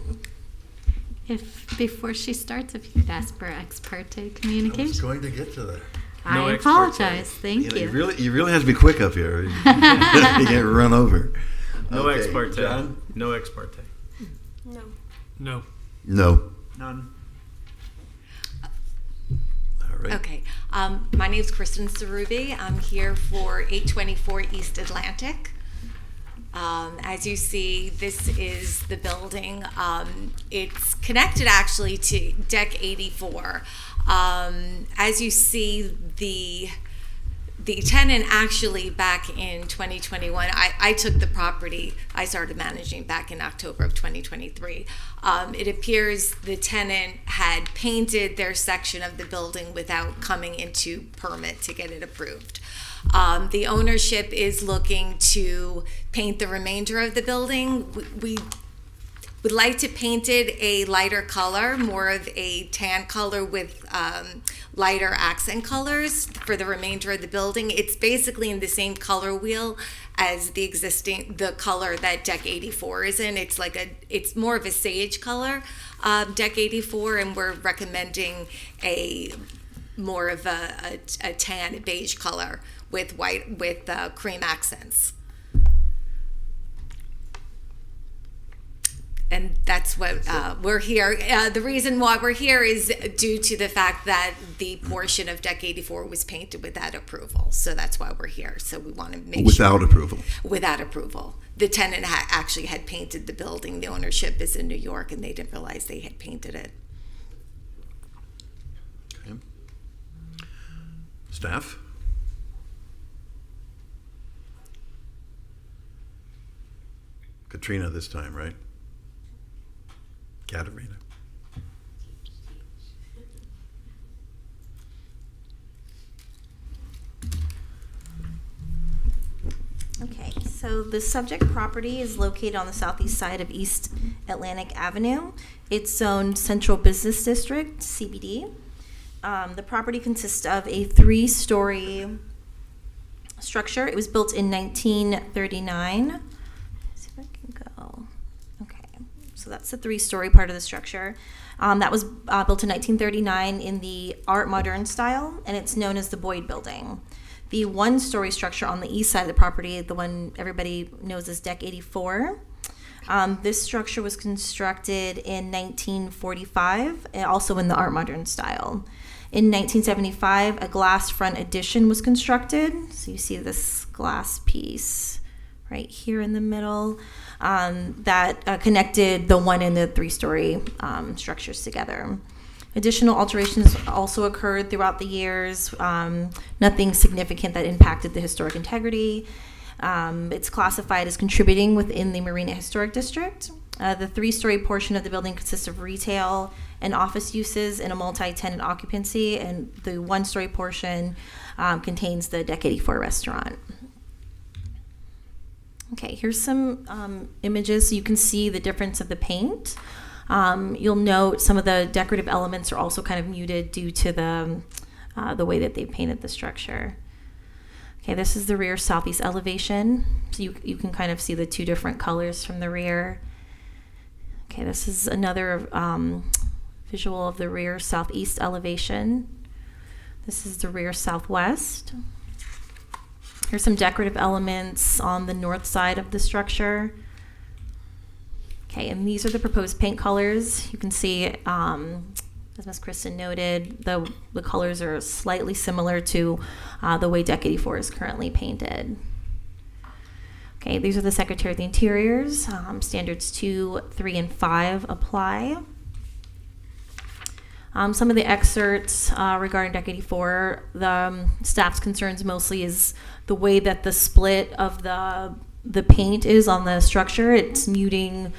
If before she starts, if you could ask for ex parte I was communication. going to get to that. No I ex parte. apologize. Thank You you. really have to be quick up here. You can't run over. No Okay, ex parte. John? No ex parte. No. No. No. None. All right. Okay, my name is Kristen Sarubi. I'm here for 824 East Atlantic. As you see, this is the building. It's connected actually to deck 84. As you see, the tenant actually back in 2021, I took the property, I started managing back in October of 2023. It appears the tenant had painted their section of the building without coming into permit to get it approved. The ownership is looking to paint the remainder of the building. We would like to paint it a lighter color, more of a tan color with lighter accent colors for the remainder of the building. It's basically in the same color wheel as the color that deck 84 is in. It's more of a sage color, deck 84, and we're recommending more of a tan beige color with cream accents. And that's what we're here. The reason why we're here is due to the fact that the portion of deck 84 was painted without approval. So that's why we're here. So we want to make Without approval. Without approval. The tenant actually had painted the building. The ownership is in New York, and they didn't realize they had painted it. Okay. Staff? Katrina this time, right? Katerina. So the subject property is located on the southeast side of East Atlantic Avenue. It's zoned Central Business District, CBD. The property consists of a 3-story structure. It was built in 1939. Let's see if I can go. Okay, so that's the 3-story part of the structure. That was built in 1939 in the Art Moderne style, and it's known as the Boyd Building. The 1-story structure on the east side of the property, the one everybody knows as Deck 84, this structure was constructed in 1945, and also in the Art Moderne style. In 1975, a glass front addition was constructed. So you see this glass piece right here in the middle that connected the 1 and the 3-story structures together. Additional alterations also occurred throughout the years, nothing significant that impacted the historic integrity. It's classified as contributing within the Marina Historic District. The 3-story portion of the building consists of retail and office uses in a multi-tenant occupancy, and the 1-story portion contains the Deck 84 restaurant. Okay, here's some images so you can see the difference of the paint. You'll note some of the decorative elements are also kind of muted due to the way that they painted the structure. Okay, this is the rear southeast elevation. So you can kind of see the 2 different colors from the rear. Okay, this is another visual of the rear southeast elevation. This is the rear southwest. Here's some decorative elements on the north side of the structure. Okay, and these are the proposed paint colors. You can see, as Ms. Kristen noted, the colors are slightly similar to the way Deck 84 is currently painted. Okay, these are the Secretary of the Interior's. Standards 2, 3, and 5 apply. Some of the excerpts regarding Deck 84, the staff's concerns mostly is the way that the split of the paint is on the structure. It's muting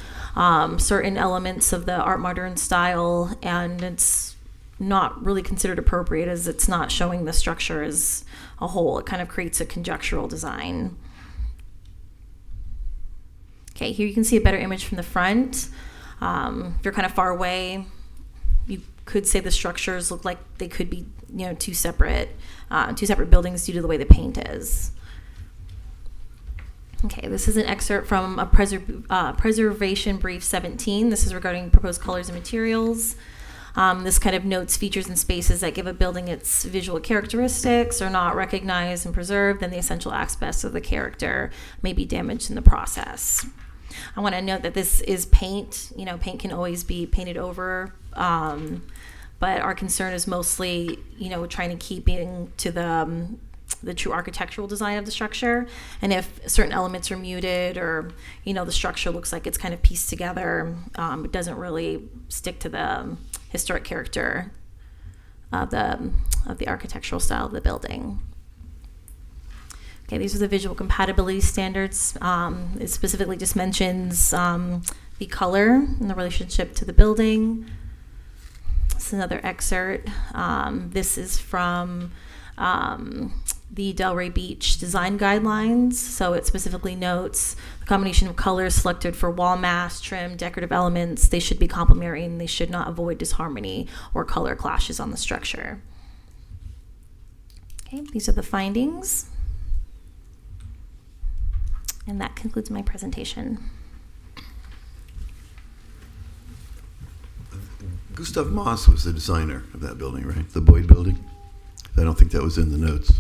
certain elements of the Art Moderne style, and it's not really considered appropriate as it's not showing the structure as a whole. It kind of creates a conjectural design. Okay, here you can see a better image from the front. If you're kind of far away, you could say the structures look like they could be, two separate buildings due to the way the paint is. Okay, this is an excerpt from a preservation brief 17. This is regarding proposed colors and materials. This kind of notes features and spaces that give a building its visual characteristics are not recognized and preserved, then the essential aspects of the character may be damaged in the process. I want to note that this is paint. Paint can always be painted over, but our concern is mostly, trying to keep to the true architectural design of the structure. And if certain elements are muted or, the structure looks like it's kind of pieced together, it doesn't really stick to the historic character of the architectural style of the building. Okay, these are the visual compatibility standards. It specifically just mentions the color and the relationship to the building. This is another excerpt. This is from the Delray Beach design guidelines. So it specifically notes the combination of colors selected for wall mass, trim, decorative elements. They should be complementary and they should not avoid disharmony or color clashes on the structure. Okay, these are the findings. And that concludes my presentation. Gustav Moss was the designer of that building, right? The Boyd Building? I don't think that was in the notes.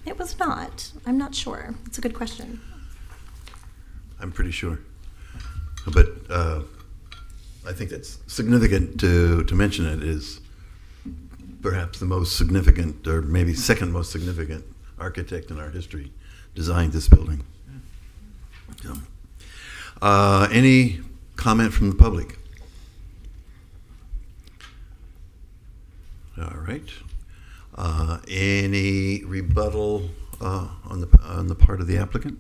It was not. I'm not sure. It's a good question. I'm pretty sure. But I think that's significant to mention. It is perhaps the most significant, or maybe second most significant architect in our history designed this building. So, any comment from the public? All right. Any rebuttal on the part of the applicant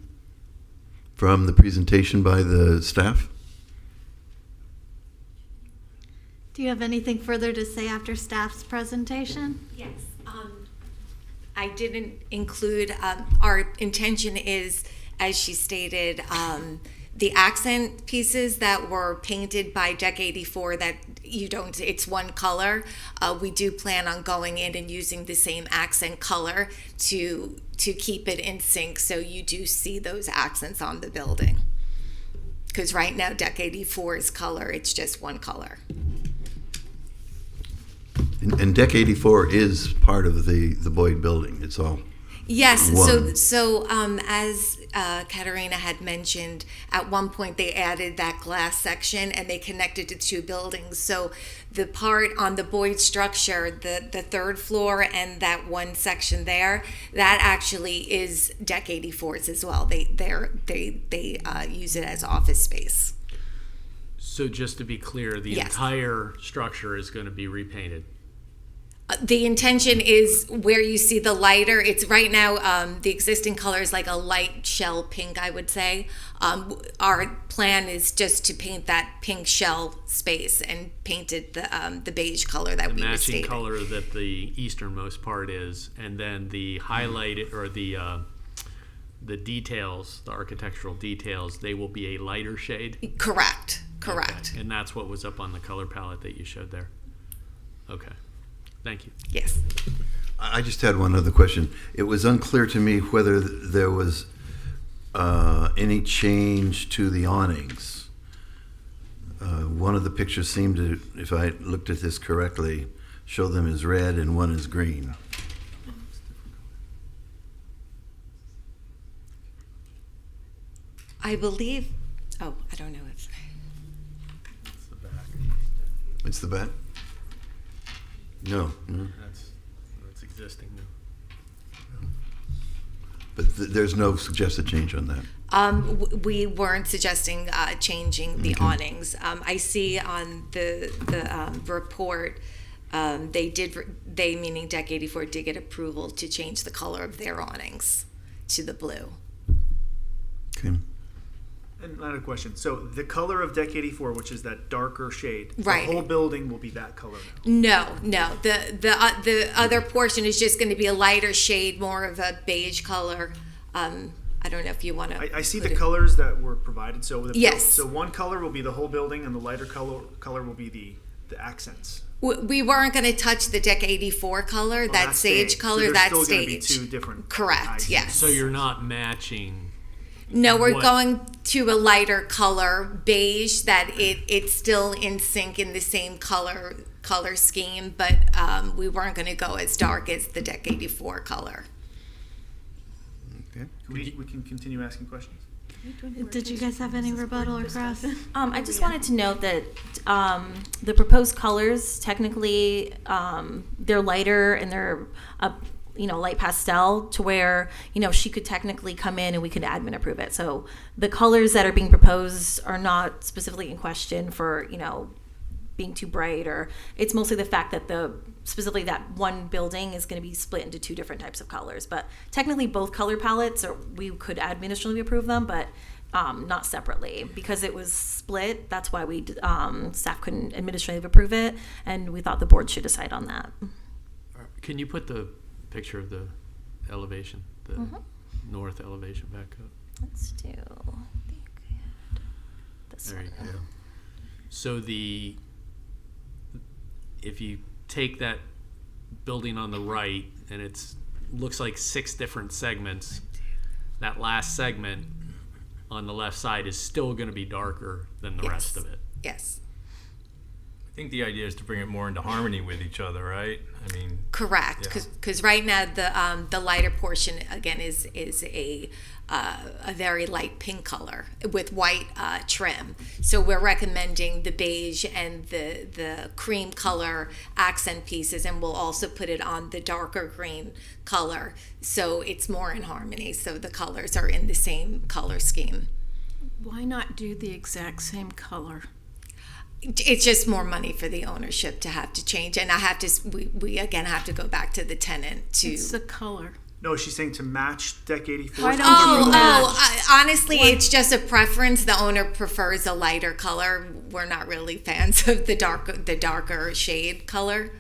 from the presentation by the staff? Do you have anything further to say after staff's presentation? Yes. I didn't include, our intention is as she stated, the accent pieces that were painted by Deck 84 that it's one color, we do plan on going in and using the same accent color to keep it in sync, so you do see those accents on the building. Because right now, Deck 84's color, it's just one color. And Deck 84 is part of the Boyd building. It's all Yes, one. so as Katerina had mentioned, at one point they added that glass section and they connected the two buildings. So the part on the Boyd structure, the third floor and that one section there, that actually is Deck 84's as well. They use it as office space. So just to be clear, the Yes. entire structure is going to be repainted. The intention is where you see the lighter. It's right now, the existing color is like a light shell pink, I would say. Our plan is just to paint that pink shell space and painted the beige color that The we were matching stating. color that the easternmost part is, and then the highlighted or the details, the architectural details, they will be a lighter shade. Correct. Okay. And that's what was up on the color palette that you showed there. Okay. Thank you. Yes. I just had one other question. It was unclear to me whether there was any change to the awnings. One of the pictures seemed to, if I looked at this correctly, show them as red and one as green. I believe, I don't know if, That's the back. It's the back? No. That's existing now. But there's no suggested change on that. we weren't suggesting changing the Okay. awnings. I see on the report, they meaning Deck 84 did get approval to change the color of their awnings to the blue. Okay. And another question. So the color of Deck 84, which is that darker shade, Right. the whole building will be that color now. No. The other portion is just going to be a lighter shade, more of a beige color. I don't know if you want to. I see the colors that were provided. So Yes. So one color will be the whole building, and the lighter color will be the accents. We weren't going to touch the Deck 84 color, Well, that that's sage staying. color, So there's that still gonna be stage. two different. Correct. eyes. Yes. So you're not matching. No, we're What- going to a lighter color, beige, that it's still in sync in the same color scheme, but we weren't going to go as dark as the Deck 84 color. Okay. We can continue asking questions. Did you guys have any rebuttal or cross? I just wanted to note that the proposed colors, technically, they're lighter and they're light pastel, to where she could technically come in and we could admin approve it. So the colors that are being proposed are not specifically in question for being too bright, or it's mostly the fact that specifically that one building is going to be split into two different types of colors. But technically both color palettes, or we could administratively approve them, but not separately, because it was split. That's why staff couldn't administratively approve it, and we thought the board should decide on that. Can you put the picture of the elevation, the north elevation back up? Let's do this There you one. go. So if you take that building on the right, and looks like 6 different segments, that last segment on the left side is still going to be darker than the rest of it. Yes. I think the idea is to bring it more into harmony with each other, right? I mean, Correct, Yeah. because right now the lighter portion again is a very light pink color with white trim. So we're recommending the beige and the cream color accent pieces, and we'll also put it on the darker green color, so it's more in harmony. So the colors are in the same color scheme. Why not do the exact same color? It's just more money for the ownership to have to change, and we again have to go back to the tenant to. It's the color. No, she's saying to match Deck 84. Why don't Honestly, it's just a preference. The owner prefers a lighter color. We're not really fans of the darker shade color.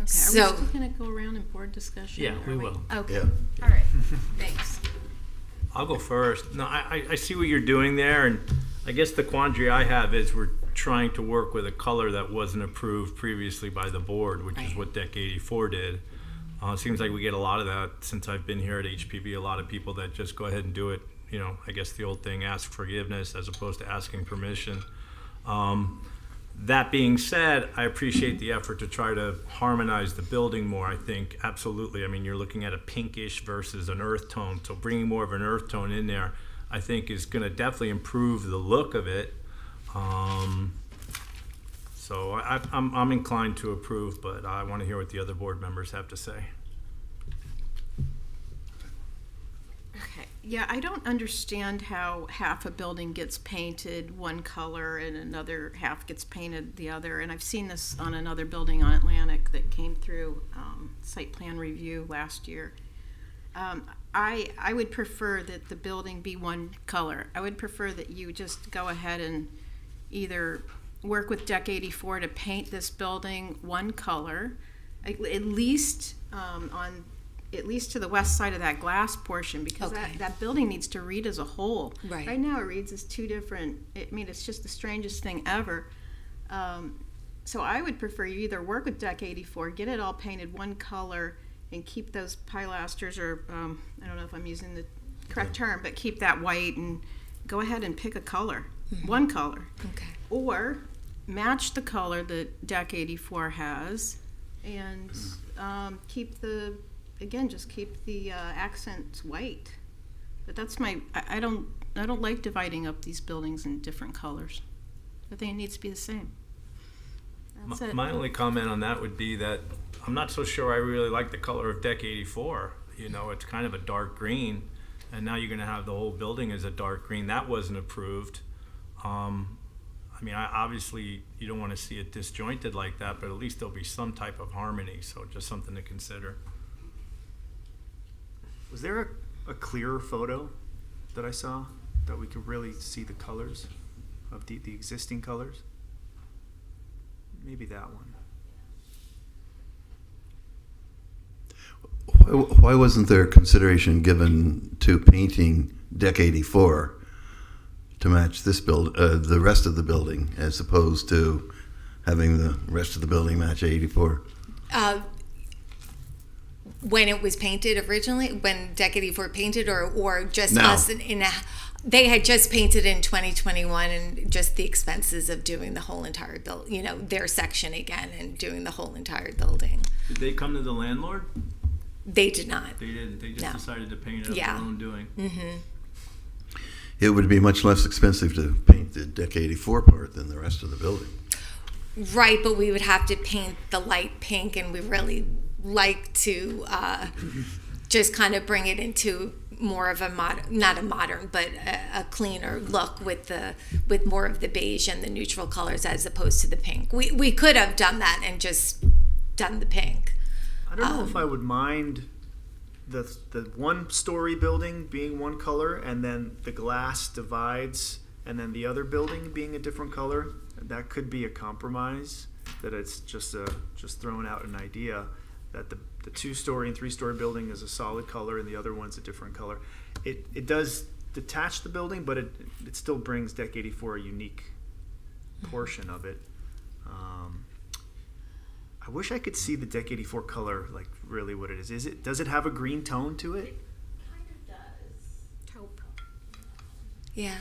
Okay, So- are we still going to go around in board discussion? Yeah, or we are will. Okay. Yeah. All right. Thanks. I'll go first. No, I see what you're doing there, and I guess the quandary I have is we're trying to work with a color that wasn't approved previously by the board, which is Right. what Deck 84 did. It seems like we get a lot of that since I've been here at HPB, a lot of people that just go ahead and do it. You know, I guess the old thing, ask forgiveness as opposed to asking permission. That being said, I appreciate the effort to try to harmonize the building more. I think absolutely. I mean, you're looking at a pinkish versus an earth tone, so bringing more of an earth tone in there, I think, is going to definitely improve the look of it. So I'm inclined to approve, but I want to hear what the other board members have to say. Okay, yeah, I don't understand how half a building gets painted one color and another half gets painted the other. And I've seen this on another building on Atlantic that came through site plan review last year. I would prefer that the building be one color. I would prefer that you just go ahead and either work with Deck 84 to paint this building one color, at least at least to the west side of that glass portion, because Okay. that building needs to read as a whole. Right. Right now it reads as two different, I mean, it's just the strangest thing ever. So I would prefer you either work with Deck 84, get it all painted one color, and keep those pilasters, or I don't know if I'm using the correct term, but keep that white and go ahead and pick a color, one color. Okay. Or match the color that Deck 84 has and keep the, again, just keep the accents white. But that's I don't like dividing up these buildings in different colors. I think it needs to be the same. That's it. My only comment on that would be that I'm not so sure I really like the color of Deck 84. You know, it's kind of a dark green, and now you're going to have the whole building as a dark green. That wasn't approved. I mean, obviously you don't want to see it disjointed like that, but at least there'll be some type of harmony, so just something to consider. Was there a clearer photo that I saw that we could really see the colors of the existing colors? Maybe that one. Why wasn't there consideration given to painting Deck 84 to match this the rest of the building, as opposed to having the rest of the building match 84? When it was painted originally, when Deck 84 painted, or just No. us they had just painted in 2021, and just the expenses of doing the whole entire build, their section again and doing the whole entire building. Did they come to the landlord? They did not. They didn't. They just No. decided to paint it of Yeah. their own doing. It would be much less expensive to paint the Deck 84 part than the rest of the building. Right, but we would have to paint the light pink, and we really like to just kind of bring it into more of a not a modern, but a cleaner look with more of the beige and the neutral colors as opposed to the pink. We could have done that and just done the pink. I don't know if I would mind the one-story building being one color, and then the glass divides, and then the other building being a different color. That could be a compromise. That it's just throwing out an idea that the two-story and three-story building is a solid color, and the other one's a different color. It does detach the building, but it still brings Deck 84 a unique portion of it. I wish I could see the Deck 84 color, like really what it is. Does it have a green tone to it? Kind of does. Taupe. Yeah.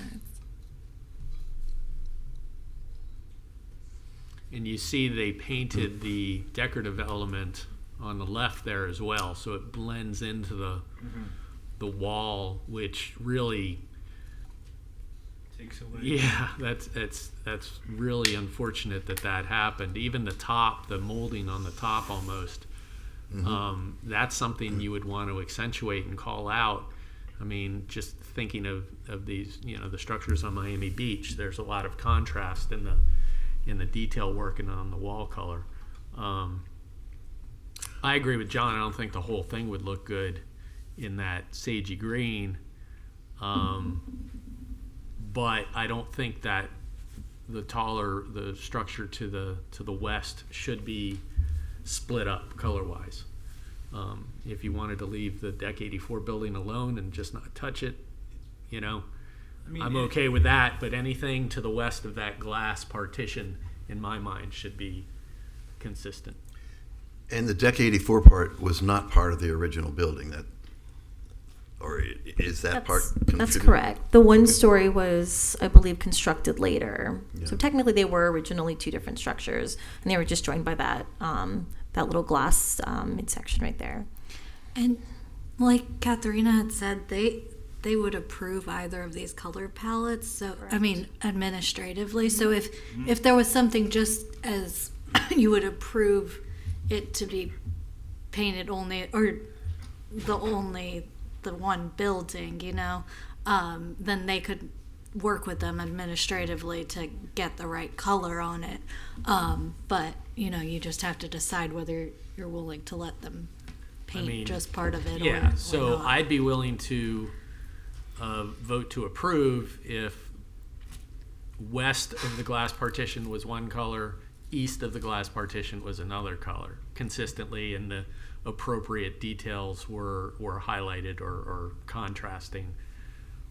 And you see they painted the decorative element on the left there as well, so it blends into the wall, which really, Takes away. yeah, that's really unfortunate that happened. Even the top, the molding on the top almost, that's something you would want to accentuate and call out. I mean, just thinking of these, the structures on Miami Beach, there's a lot of contrast in the detail work and on the wall color. I agree with John. I don't think the whole thing would look good in that sagey green. But I don't think that the structure to the west should be split up color-wise. If you wanted to leave the Deck 84 building alone and just not touch it, you know. I mean, I'm okay with that, but anything to the west of that glass partition, in my mind, should be consistent. And the Deck 84 part was not part of the original building, that, or is that part That's contributed? correct. The one story was, I believe, constructed later. Yeah. So technically, they were originally two different structures, and they were just joined by that that little glass midsection right there. And like Katharina had said, they would approve either of these color palettes. So I mean, administratively. So if there was something just as you would approve it to be painted only, or the one building, you know, then they could work with them administratively to get the right color on it. But you know, you just have to decide whether you're willing to let them paint just part of it. Yeah, or so not. I'd be willing to vote to approve if west of the glass partition was one color, east of the glass partition was another color, consistently, and the appropriate details were highlighted or contrasting.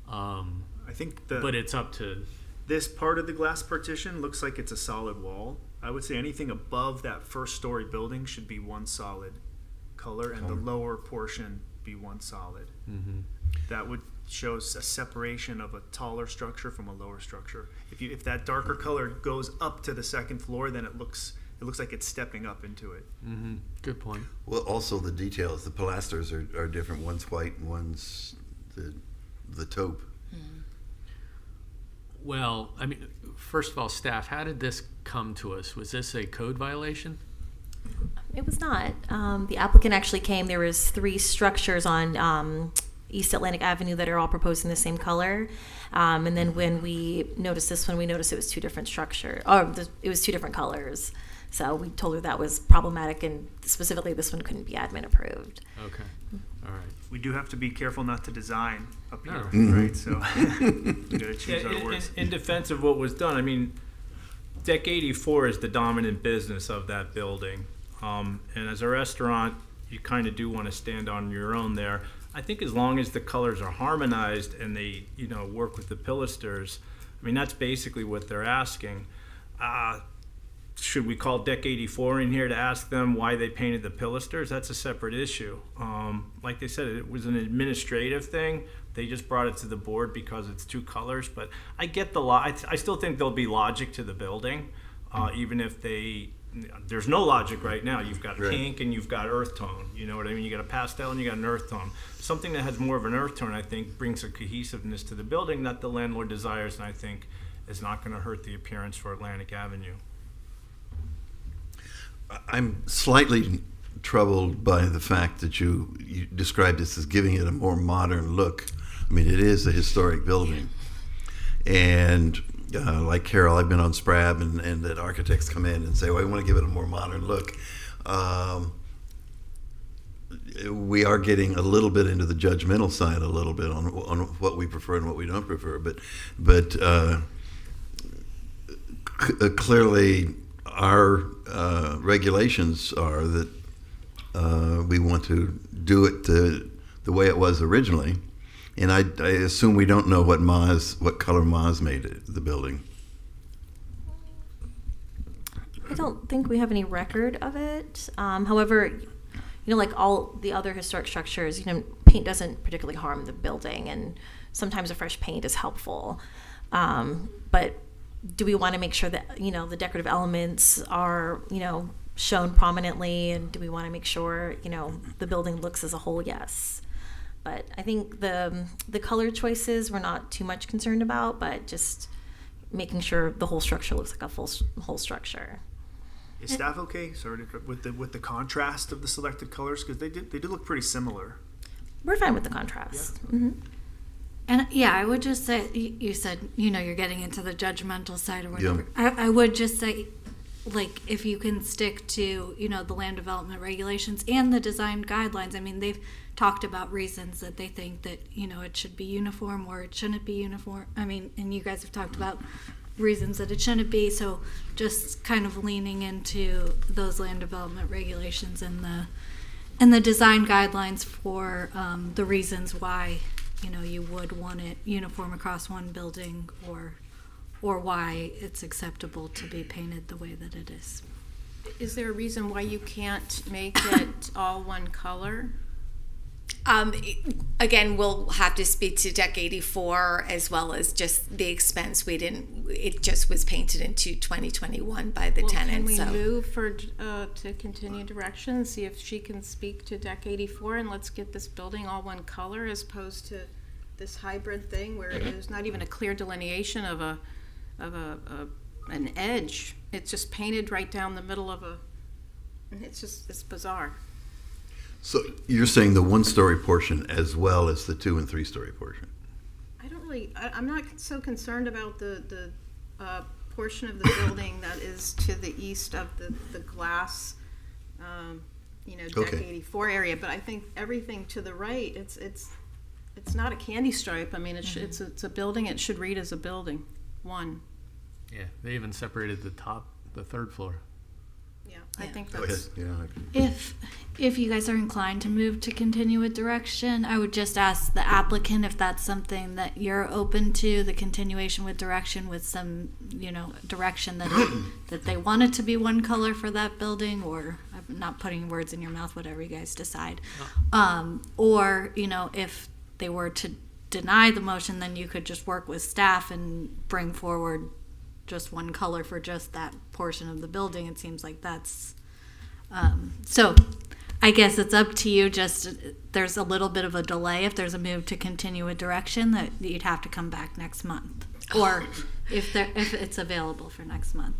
I think But it's up to, this part of the glass partition looks like it's a solid wall. I would say anything above that first story building should be one solid color, and the lower portion be one solid. That would show a separation of a taller structure from a lower structure. If that darker color goes up to the second floor, then it looks like it's stepping up into it. good point. Well, also the details, the pilasters are different. One's white and one's the taupe. Well, I mean, first of all, staff, how did this come to us? Was this a code violation? It was not. The applicant actually came. There was 3 structures on East Atlantic Avenue that are all proposed in the same color. And then when we noticed this one, we noticed it was 2 different structures. It was 2 different colors. So we told her that was problematic, and specifically this one couldn't be admin approved. Okay, all right. We do have to be careful not to design up here, No. right? So we gotta choose our words. in defense of what was done, I mean, Deck 84 is the dominant business of that building. And as a restaurant, you kind of do want to stand on your own there. I think as long as the colors are harmonized and they, you know, work with the pilasters, I mean, that's basically what they're asking. Should we call Deck 84 in here to ask them why they painted the pilasters? That's a separate issue. Like they said, it was an administrative thing. They just brought it to the board because it's 2 colors. But I get the I still think there'll be logic to the building, even if there's no logic right now. You've got pink and you've got earth tone. You know what I mean? You got a pastel and you got an earth tone. Something that has more of an earth tone, I think, brings a cohesiveness to the building that the landlord desires, and I think is not going to hurt the appearance for Atlantic Avenue. I'm slightly troubled by the fact that you described this as giving it a more modern look. I mean, it is a historic building. And like Carol, I've been on SPRAB, and that architects come in and say, well, I want to give it a more modern look. We are getting a little bit into the judgmental side a little bit on what we prefer and what we don't prefer. But clearly our regulations are that we want to do it the way it was originally. And I assume we don't know what color Maz made it, the building. I don't think we have any record of it. However, you know, like all the other historic structures, you know, paint doesn't particularly harm the building, and sometimes a fresh paint is helpful. But do we want to make sure that, you know, the decorative elements are, you know, shown prominently, and do we want to make sure, you know, the building looks as a whole? Yes. But I think the color choices we're not too much concerned about, but just making sure the whole structure looks like a whole structure. Is staff okay? Sorry to interrupt, with the contrast of the selected colors, because they do look pretty similar. We're fine with the contrast. Yeah. Mm-hmm. And yeah, I would just say, you said, you know, you're getting into the judgmental side or whatever. Yeah. I would just say, like, if you can stick to, you know, the land development regulations and the design guidelines. I mean, they've talked about reasons that they think that, you know, it should be uniform or it shouldn't be uniform. I mean, and you guys have talked about reasons that it shouldn't be. So just kind of leaning into those land development regulations and the design guidelines for the reasons why you know, you would want it uniform across one building, or why it's acceptable to be painted the way that it is. Is there a reason why you can't make it all one color? Again, we'll have to speak to Deck 84 as well as just the expense. It just was painted into 2021 by the tenant. Can we so move for, to continue direction, see if she can speak to Deck 84, and let's get this building all one color as opposed to this hybrid thing where there's not even a clear delineation of an edge. It's just painted right down the middle of it's bizarre. So you're saying the one-story portion as well as the 2- and 3-story portion? I'm not so concerned about the portion of the building that is to the east of the glass, Deck Okay. 84 area, but I think everything to the right, it's not a candy stripe. I mean, it's a building. It should read as a building. One. Yeah, they even separated the third floor. Yeah, I think Go ahead. that's. Yeah. If you guys are inclined to move to continue with direction, I would just ask the applicant if that's something that you're open to, the continuation with direction with some, direction that they want it to be one color for that building, or I'm not putting words in your mouth, whatever you guys decide. Or, if they were to deny the motion, then you could just work with staff and bring forward just one color for just that portion of the building. It seems like that's so I guess it's up to you. Just there's a little bit of a delay if there's a move to continue a direction that you'd have to come back next month, or if it's available for next month.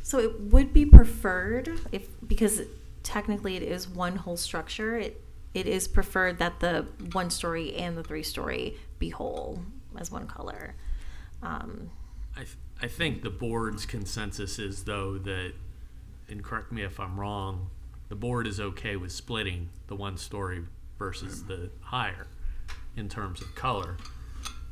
So it would be preferred because technically it is one whole structure. It is preferred that the 1-story and the 3-story be whole as one color. I think the board's consensus is, though, that, and correct me if I'm wrong, the board is okay with splitting the 1-story versus the higher in terms of color.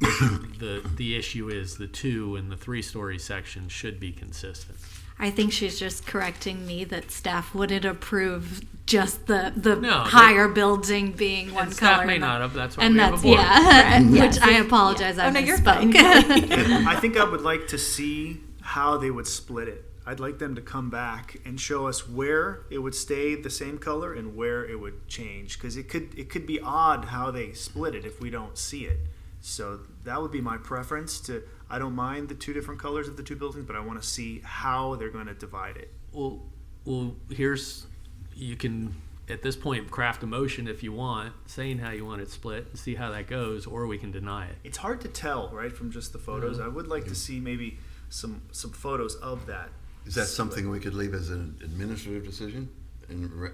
The issue is the 2 and the 3-story section should be consistent. I think she's just correcting me that staff wouldn't approve just the No, higher building being one And color. staff may not have, that's why and we have a that's board. which I apologize. I Oh, no, you're misspoke. I think I would like to see how they would split it. I'd like them to come back and show us where it would stay the same color and where it would change, because it could be odd how they split it if we don't see it. So that would be my preference. I don't mind the 2 different colors of the 2 buildings, but I want to see how they're going to divide it. Well, you can, at this point, craft a motion if you want, saying how you want it split and see how that goes, or we can deny it. It's hard to tell, right, from just the photos. I would like to see maybe some photos of that. Is that something we could leave as an administrative decision,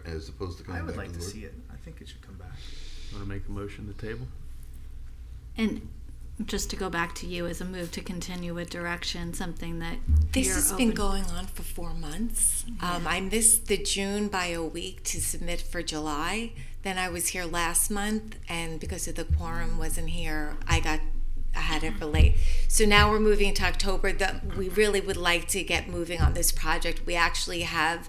as opposed to coming I would back like to to the board? see it. I think it should come back. Want to make a motion to table? And just to go back to you, as a move to continue with direction, something that this you're has been open- going on for 4 months. I missed the June by a week to submit for July. Then I was here last month, and because of the quorum wasn't here, I had it for late. So now we're moving to October. We really would like to get moving on this project. We actually have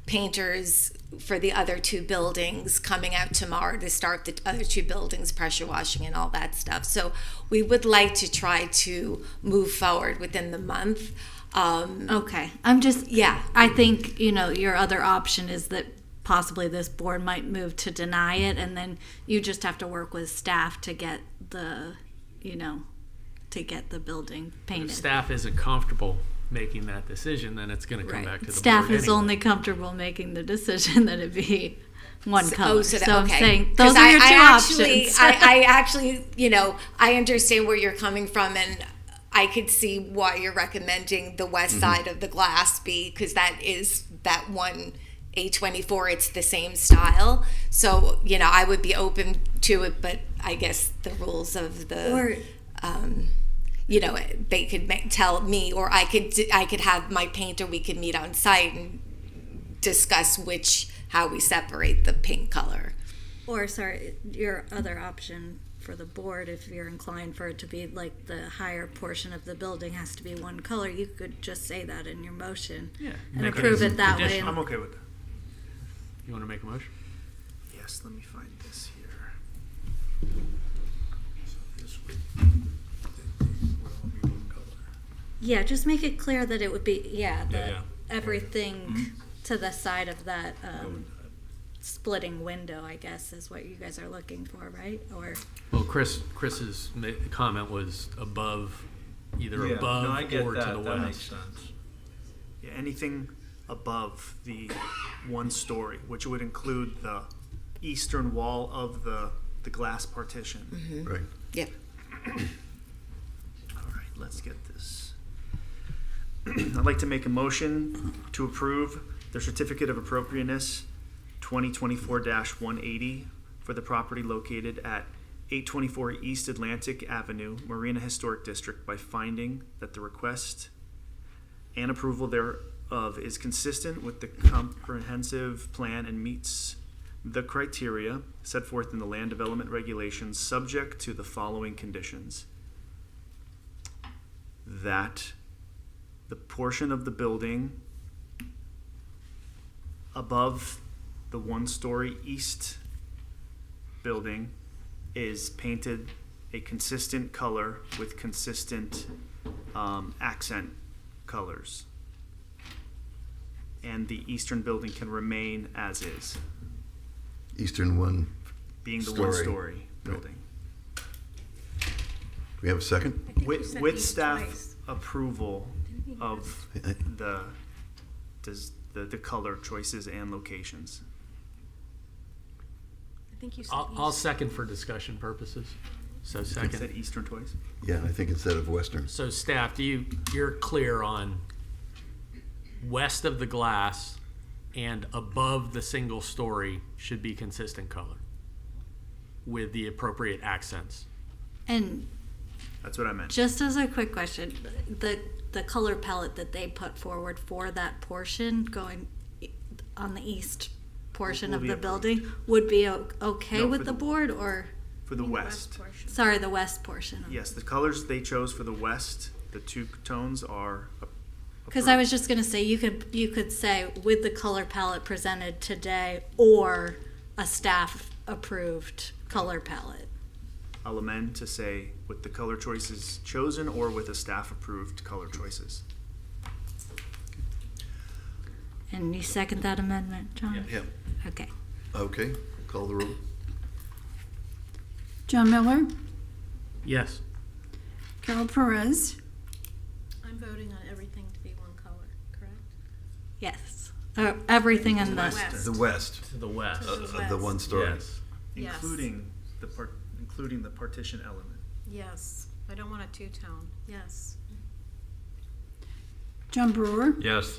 painters for the other 2 buildings coming out tomorrow to start the other 2 buildings, pressure washing and all that stuff. So we would like to try to move forward within the month. Okay. I think, your other option is that possibly this board might move to deny it, and then you just have to work with staff to get the building painted. If staff isn't comfortable making that decision, then it's going to come back to the Staff board is anyway. only comfortable making the decision that it be one color. I'm I'm saying 'Cause those are your 2 actually, options. I actually, I understand where you're coming from, and I could see why you're recommending the west side of the glass because that is that one A24. It's the same style. So, I would be open to it, but I guess the rules of the... they could tell me, or I could have my painter. We could meet on site and discuss how we separate the paint color. Or, sorry, your other option for the board, if you're inclined for it to be like the higher portion of the building has to be one color, you could just say that in your motion and Make it approve as it that way. conditional. I'm okay with that. You want to make a motion? Yes, let me find this here. Yeah, just make it clear that it would be, Yeah. everything to the side of that splitting window, I guess, is what you guys are looking for, right? Or Well, Chris's comment was above, either above no, I get or that. to the That west. makes sense. Yeah, anything above the 1 story, which would include the eastern wall of the glass partition. Right. Yep. All right, let's get this. I'd like to make a motion to approve the certificate of appropriateness 2024-180 for the property located at 824 East Atlantic Avenue, Marina Historic District, by finding that the request and approval thereof is consistent with the comprehensive plan and meets the criteria set forth in the land development regulations, subject to the following conditions: that the portion of the building above the 1-story east building is painted a consistent color with consistent accent colors, and the eastern building can remain as is, Eastern one. being the Story. 1-story building. Do we have a second? With staff approval of the color choices and locations. I think you said I'll second for discussion purposes. So Is second. that eastern twice? Yeah, I think instead of Western. So staff, you're clear on west of the glass and above the single story should be consistent color with the appropriate accents. and That's what I meant. just as a quick question, the color palette that they put forward for that portion going on the east portion Will of be the approved. building would be okay No, with for the the- board, or For the west. sorry, the west portion? Yes, the colors they chose for the west, the 2 tones are. Because I was just gonna say you could say with the color palette presented today or a staff approved color palette. I'll amend to say with the color choices chosen or with a staff approved color choices. And you second that amendment, John? Yeah. Okay. Okay, call the roll. John Miller, Yes. Carol Perez, I'm voting on everything to be one color, correct? Yes. Everything in the West. The west To the west. To the of the 1-story. Yes. Yes. Including the partition element. Yes. I don't want a two-tone. Yes. John Brewer, Yes.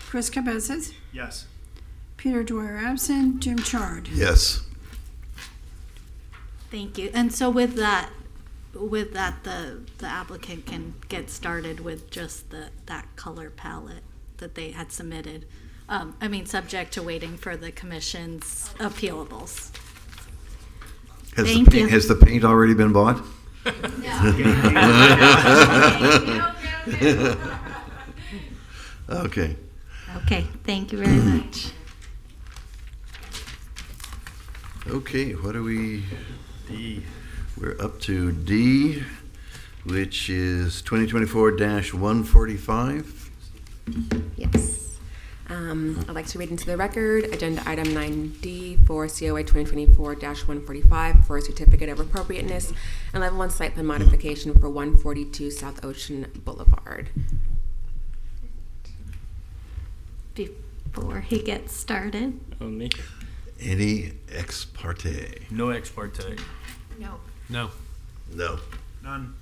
Chris Cabezas, Yes. Peter Dwyer absent, Jim Chard. Yes. Thank you. And so with that, the applicant can get started with just that color palette that they had submitted. Subject to waiting for the commission's appealables. Thank you. Has the paint already been bought? Okay. Okay, thank you very much. Okay, what are we? D. We're up to D, which is 2024-145. Yes. I'd like to read into the record agenda item 9D for COA 2024-145 for a certificate of appropriateness and level 1 site plan modification for 142 South Ocean Boulevard. Before he gets started, Any ex parte? No ex parte. No. No. No. None.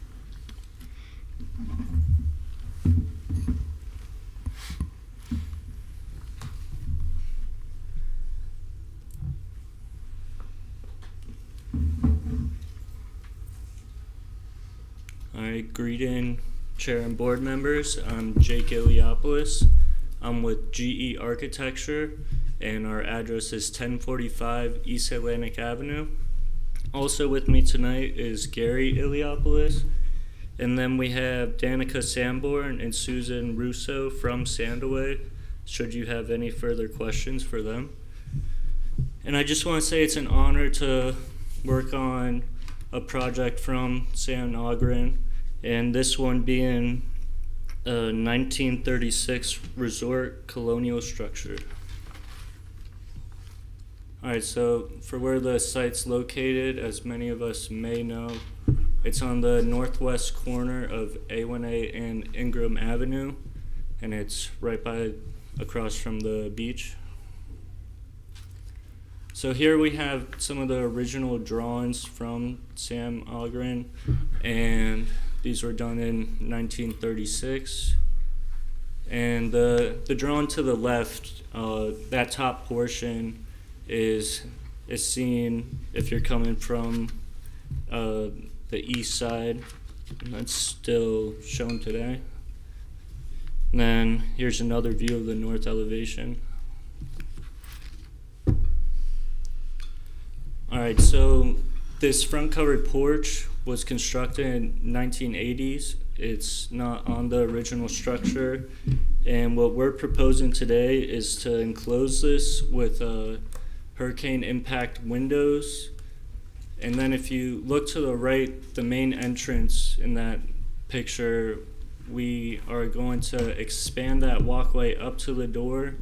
All right, greeting chair and board members. I'm Jake Iliopoulos. I'm with GE Architecture, and our address is 1045 East Atlantic Avenue. Also with me tonight is Gary Iliopoulos, and then we have Danica Sanborn and Susan Russo from Sandaway, should you have any further questions for them. And I just want to say it's an honor to work on a project from San Ogren, and this one being a 1936 resort colonial structure. Alright, so for where the site's located, as many of us may know, it's on the northwest corner of A1A and Ingram Avenue, and it's right across from the beach. So here we have some of the original drawings from Sam Ogren, and these were done in 1936. And the drawing to the left, that top portion is seen if you're coming from the east side. And that's still shown today. And then here's another view of the north elevation. Alright, so this front covered porch was constructed in 1980s. It's not on the original structure. And what we're proposing today is to enclose this with hurricane impact windows. And then if you look to the right, the main entrance in that picture, we are going to expand that walkway up to the door,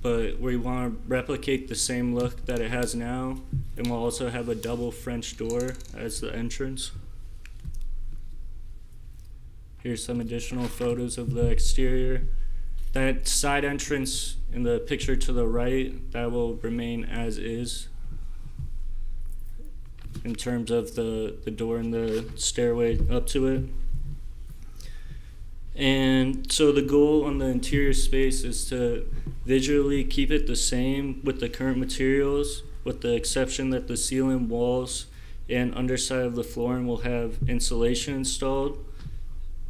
but we want to replicate the same look that it has now, and we'll also have a double French door as the entrance. Here's some additional photos of the exterior. That side entrance in the picture to the right, that will remain as is in terms of the door and the stairway up to it. And so the goal on the interior space is to visually keep it the same with the current materials, with the exception that the ceiling, walls, and underside of the flooring will have insulation installed,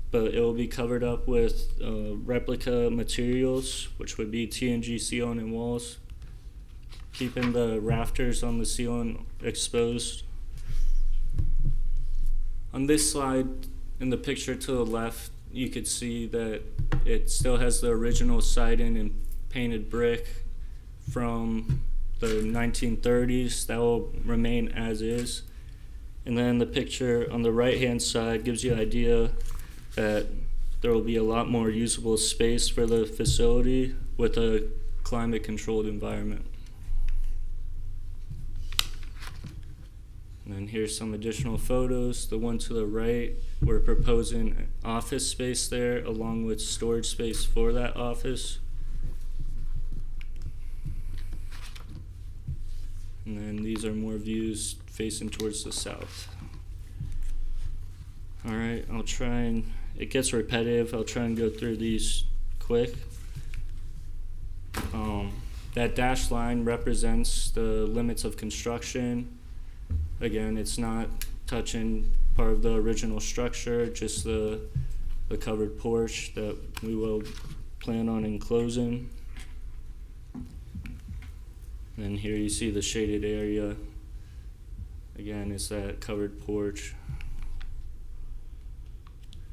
but it will be covered up with replica materials, which would be TNG ceiling and walls, keeping the rafters on the ceiling exposed. On this slide, in the picture to the left, you could see that it still has the original siding and painted brick from the 1930s. That will remain as is. And then the picture on the right-hand side gives you an idea that there will be a lot more usable space for the facility with a climate-controlled environment. And then here's some additional photos. The one to the right, we're proposing office space there along with storage space for that office. And then these are more views facing towards the south. All right, I'll try and, it gets repetitive. I'll try and go through these quick. That dashed line represents the limits of construction. Again, it's not touching part of the original structure, just the covered porch that we will plan on enclosing. And here you see the shaded area. Again, it's that covered porch.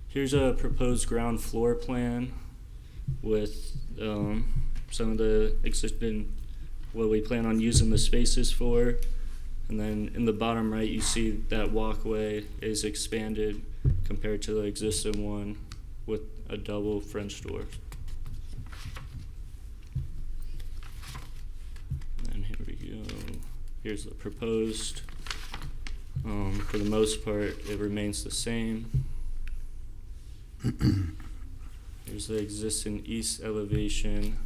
Here's a proposed ground floor plan with some of the existing, what we plan on using the spaces for. And then in the bottom right, you see that walkway is expanded compared to the existing one with a double French door. And here we go. Here's the proposed. For the most part, it remains the same. Here's the existing east elevation.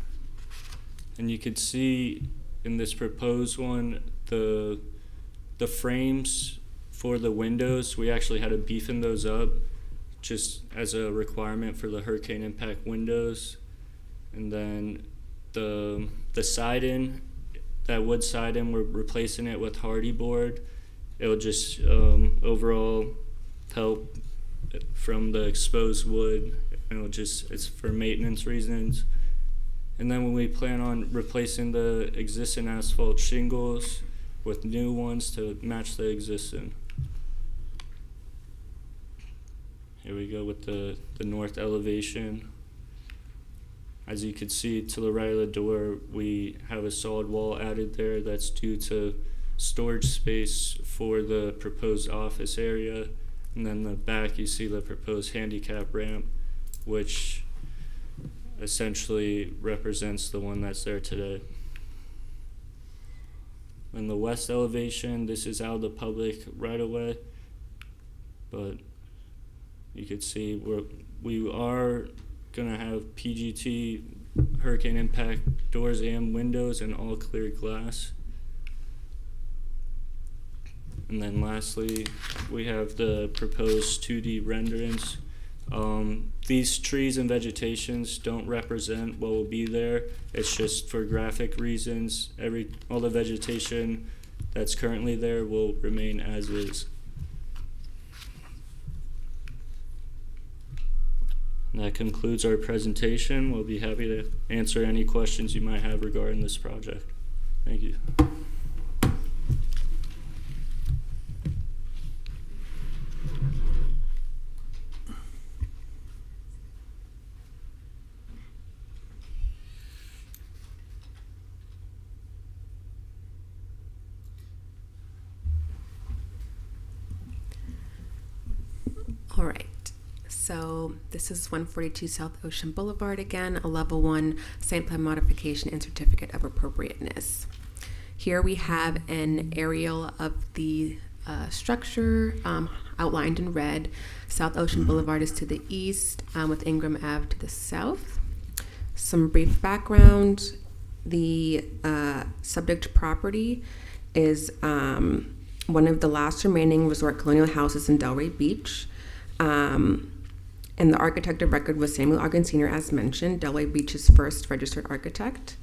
And you could see in this proposed one, the frames for the windows, we actually had to beefing those up just as a requirement for the hurricane impact windows. And then the siding, that wood siding, we're replacing it with hardy board. It will just overall help from the exposed wood. It's for maintenance reasons. And then when we plan on replacing the existing asphalt shingles with new ones to match the existing. Here we go with the north elevation. As you can see to the right of the door, we have a solid wall added there. That's due to storage space for the proposed office area. And then the back, you see the proposed handicap ramp which essentially represents the one that's there today. In the west elevation, this is out of the public right away, but you could see we are gonna have PGT hurricane impact doors and windows and all clear glass. And then lastly, we have the proposed 2D renderings. These trees and vegetations don't represent what will be there. It's just for graphic reasons. All the vegetation that's currently there will remain as is. And that concludes our presentation. We'll be happy to answer any questions you might have regarding this project. Thank you. All right, so this is 142 South Ocean Boulevard again, a level 1 site plan modification and certificate of appropriateness. Here we have an aerial of the structure outlined in red. South Ocean Boulevard is to the east, with Ingram Ave to the south. Some brief background: the subject property is one of the last remaining resort colonial houses in Delray Beach. And the architect of record was Samuel Ogden Sr., as mentioned, Delray Beach's first registered architect.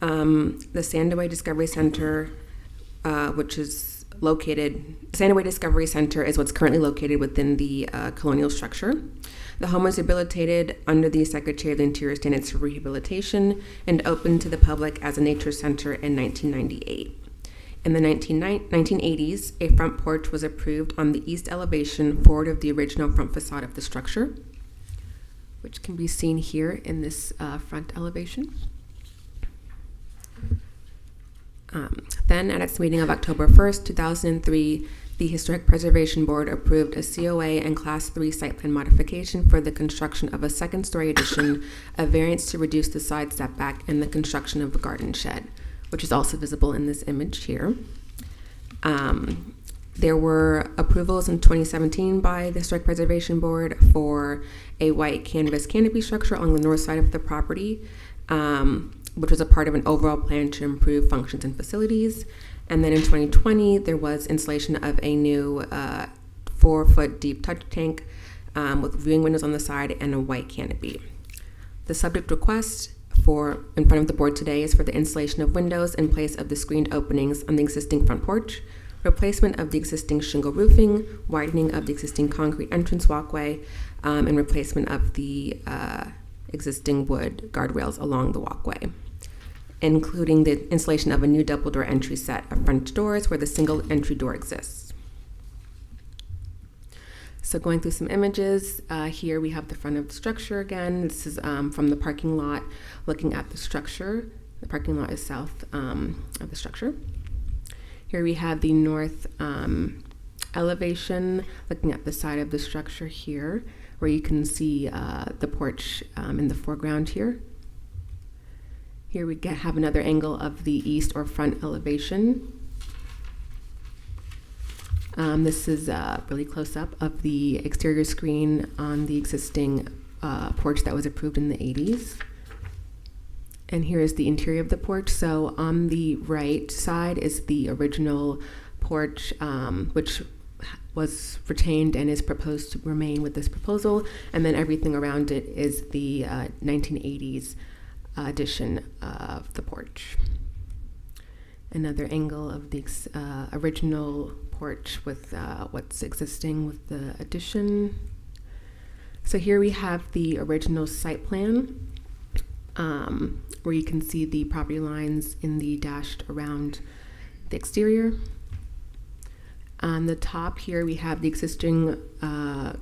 The Sandaway Discovery Center, Sandaway Discovery Center is what's currently located within the colonial structure. The home was rehabilitated under the Secretary of the Interior Standards for Rehabilitation and opened to the public as a nature center in 1998. In the 1980s, a front porch was approved on the east elevation forward of the original front facade of the structure, which can be seen here in this front elevation. Then, at its meeting of October 1st, 2003, the Historic Preservation Board approved a COA and Class 3 site plan modification for the construction of a second-story addition, a variance to reduce the side setback, and the construction of a garden shed, which is also visible in this image here. There were approvals in 2017 by the Historic Preservation Board for a white canvas canopy structure along the north side of the property, which was a part of an overall plan to improve functions and facilities. And then in 2020, there was installation of a new 4-foot deep touch tank with viewing windows on the side and a white canopy. The subject request in front of the board today is for the installation of windows in place of the screened openings on the existing front porch, replacement of the existing shingle roofing, widening of the existing concrete entrance walkway, and replacement of the existing wood guardrails along the walkway, including the installation of a new double door entry set of front doors where the single entry door exists. So going through some images, here we have the front of the structure again. This is from the parking lot looking at the structure. The parking lot is south of the structure. Here we have the north elevation looking at the side of the structure here, where you can see the porch in the foreground here. Here we have another angle of the east or front elevation. This is really close up of the exterior screen on the existing porch that was approved in the 80s. And here is the interior of the porch. So on the right side is the original porch, which was retained and is proposed to remain with this proposal. And then everything around it is the 1980s addition of the porch. Another angle of the original porch with what's existing with the addition. So here we have the original site plan, where you can see the property lines in the dashed around the exterior. On the top here we have the existing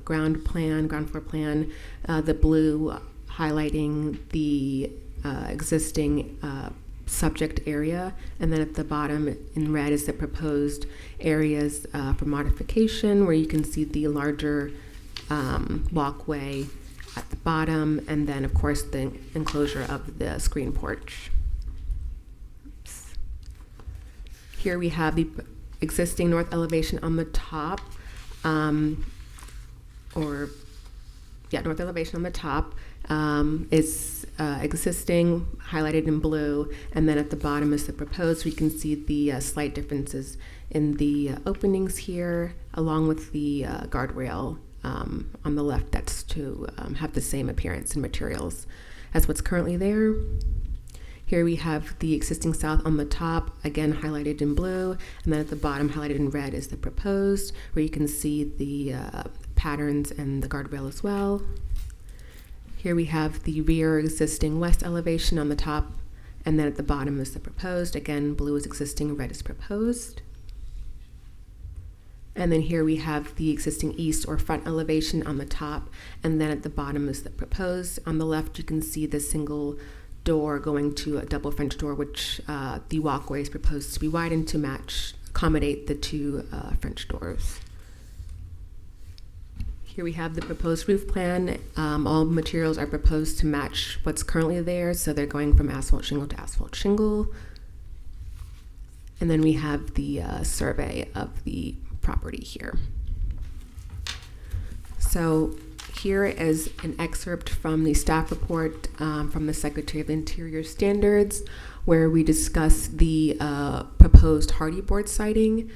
ground floor plan, the blue highlighting the existing subject area, and then at the bottom in red is the proposed areas for modification, where you can see the larger walkway at the bottom, and then of course the enclosure of the screen porch. Oops. Here we have the existing north elevation on the top, north elevation on the top is existing, highlighted in blue, and then at the bottom is the proposed. We can see the slight differences in the openings here, along with the guardrail on the left that's to have the same appearance and materials as what's currently there. Here we have the existing south on the top, again highlighted in blue, and then at the bottom highlighted in red is the proposed, where you can see the patterns and the guardrail as well. Here we have the rear existing west elevation on the top, and then at the bottom is the proposed. Again, blue is existing, red is proposed. And then here we have the existing east or front elevation on the top, and then at the bottom is the proposed. On the left, you can see the single door going to a double French door, which the walkway is proposed to be widened to accommodate the two French doors. Here we have the proposed roof plan. All materials are proposed to match what's currently there, so they're going from asphalt shingle to asphalt shingle. And then we have the survey of the property here. So here is an excerpt from the staff report from the Secretary of Interior Standards, where we discuss the proposed hardy board siding.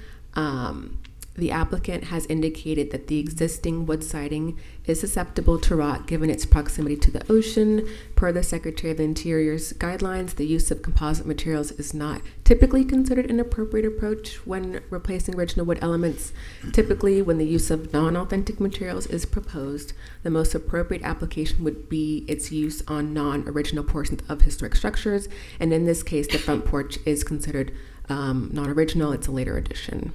The applicant has indicated that the existing wood siding is susceptible to rot given its proximity to the ocean. Per the Secretary of the Interior's guidelines, the use of composite materials is not typically considered an appropriate approach when replacing original wood elements. Typically, when the use of non-authentic materials is proposed, the most appropriate application would be its use on non-original portions of historic structures, and in this case, the front porch is considered non-original. It's a later addition.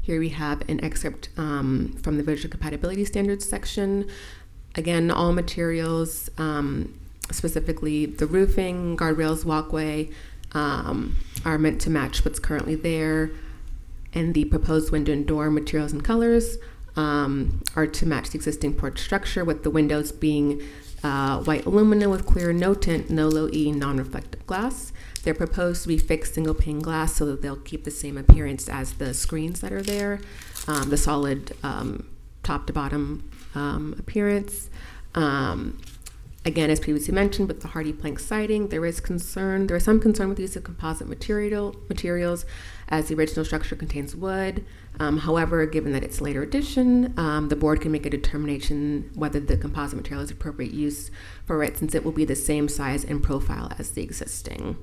Here we have an excerpt from the Visual Compatibility Standards section. Again, all materials, specifically the roofing, guardrails, walkway, are meant to match what's currently there. And the proposed window and door materials and colors are to match the existing porch structure, with the windows being white aluminum with clear no tint, no low E, non-reflective glass. They're proposed to be fixed single pane glass so that they'll keep the same appearance as the screens that are there, the solid top to bottom appearance. Again, as previously mentioned, with the hardy plank siding, there is some concern with the use of composite materials as the original structure contains wood. However, given that it's a later addition, the board can make a determination whether the composite material is appropriate use for it, since it will be the same size and profile as the existing.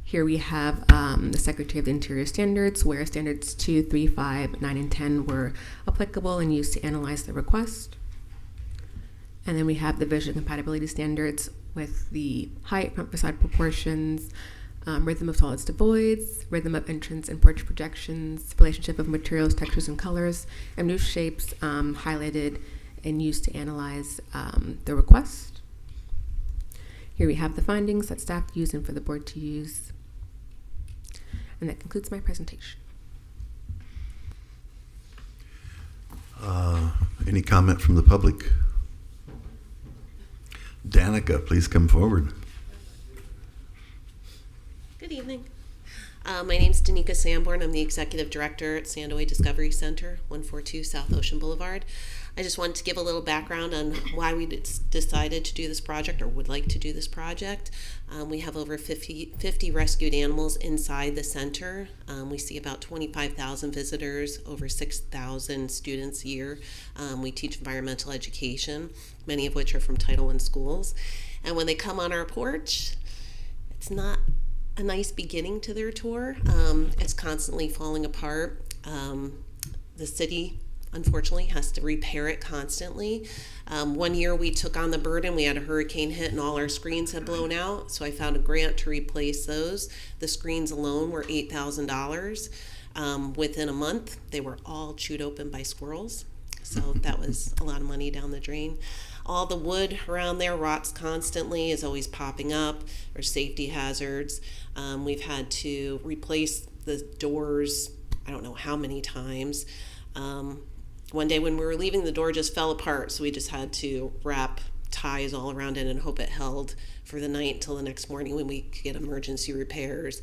Here we have the Secretary of the Interior Standards, where standards 2, 3, 5, 9, and 10 were applicable and used to analyze the request. And then we have the Visual Compatibility Standards with the height, front facade proportions, rhythm of solids to voids, rhythm of entrance and porch projections, relationship of materials, textures, and colors, and roof shapes highlighted and used to analyze the request. Here we have the findings that staff use and for the board to use. And that concludes my presentation. Any comment from the public? Danica, please come forward. Good evening. My name is Danica Sanborn. I'm the Executive Director at Sandaway Discovery Center, 142 South Ocean Boulevard. I just wanted to give a little background on why we decided to do this project, or would like to do this project. We have over 50 rescued animals inside the center. We see about 25,000 visitors, over 6,000 students a year. We teach environmental education, many of which are from Title I schools. And when they come on our porch, it's not a nice beginning to their tour. It's constantly falling apart. The city, unfortunately, has to repair it constantly. One year we took on the burden. We had a hurricane hit and all our screens had blown out, so I found a grant to replace those. The screens alone were $8,000. Within a month, they were all chewed open by squirrels, so that was a lot of money down the drain. All the wood around there rots constantly, is always popping up. There's safety hazards. We've had to replace the doors, I don't know how many times. one day when we were leaving, the door just fell apart, so we just had to wrap ties all around it and hope it held for the night until the next morning when we could get emergency repairs.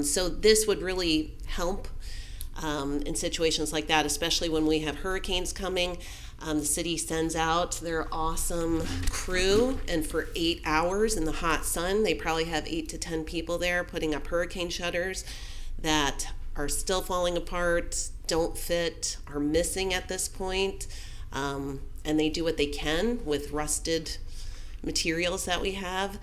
So this would really help in situations like that, especially when we have hurricanes coming. The city sends out their awesome crew, and for 8 hours in the hot sun, they probably have 8 to 10 people there putting up hurricane shutters that are still falling apart, don't fit, are missing at this point. And they do what they can with rusted materials that we have.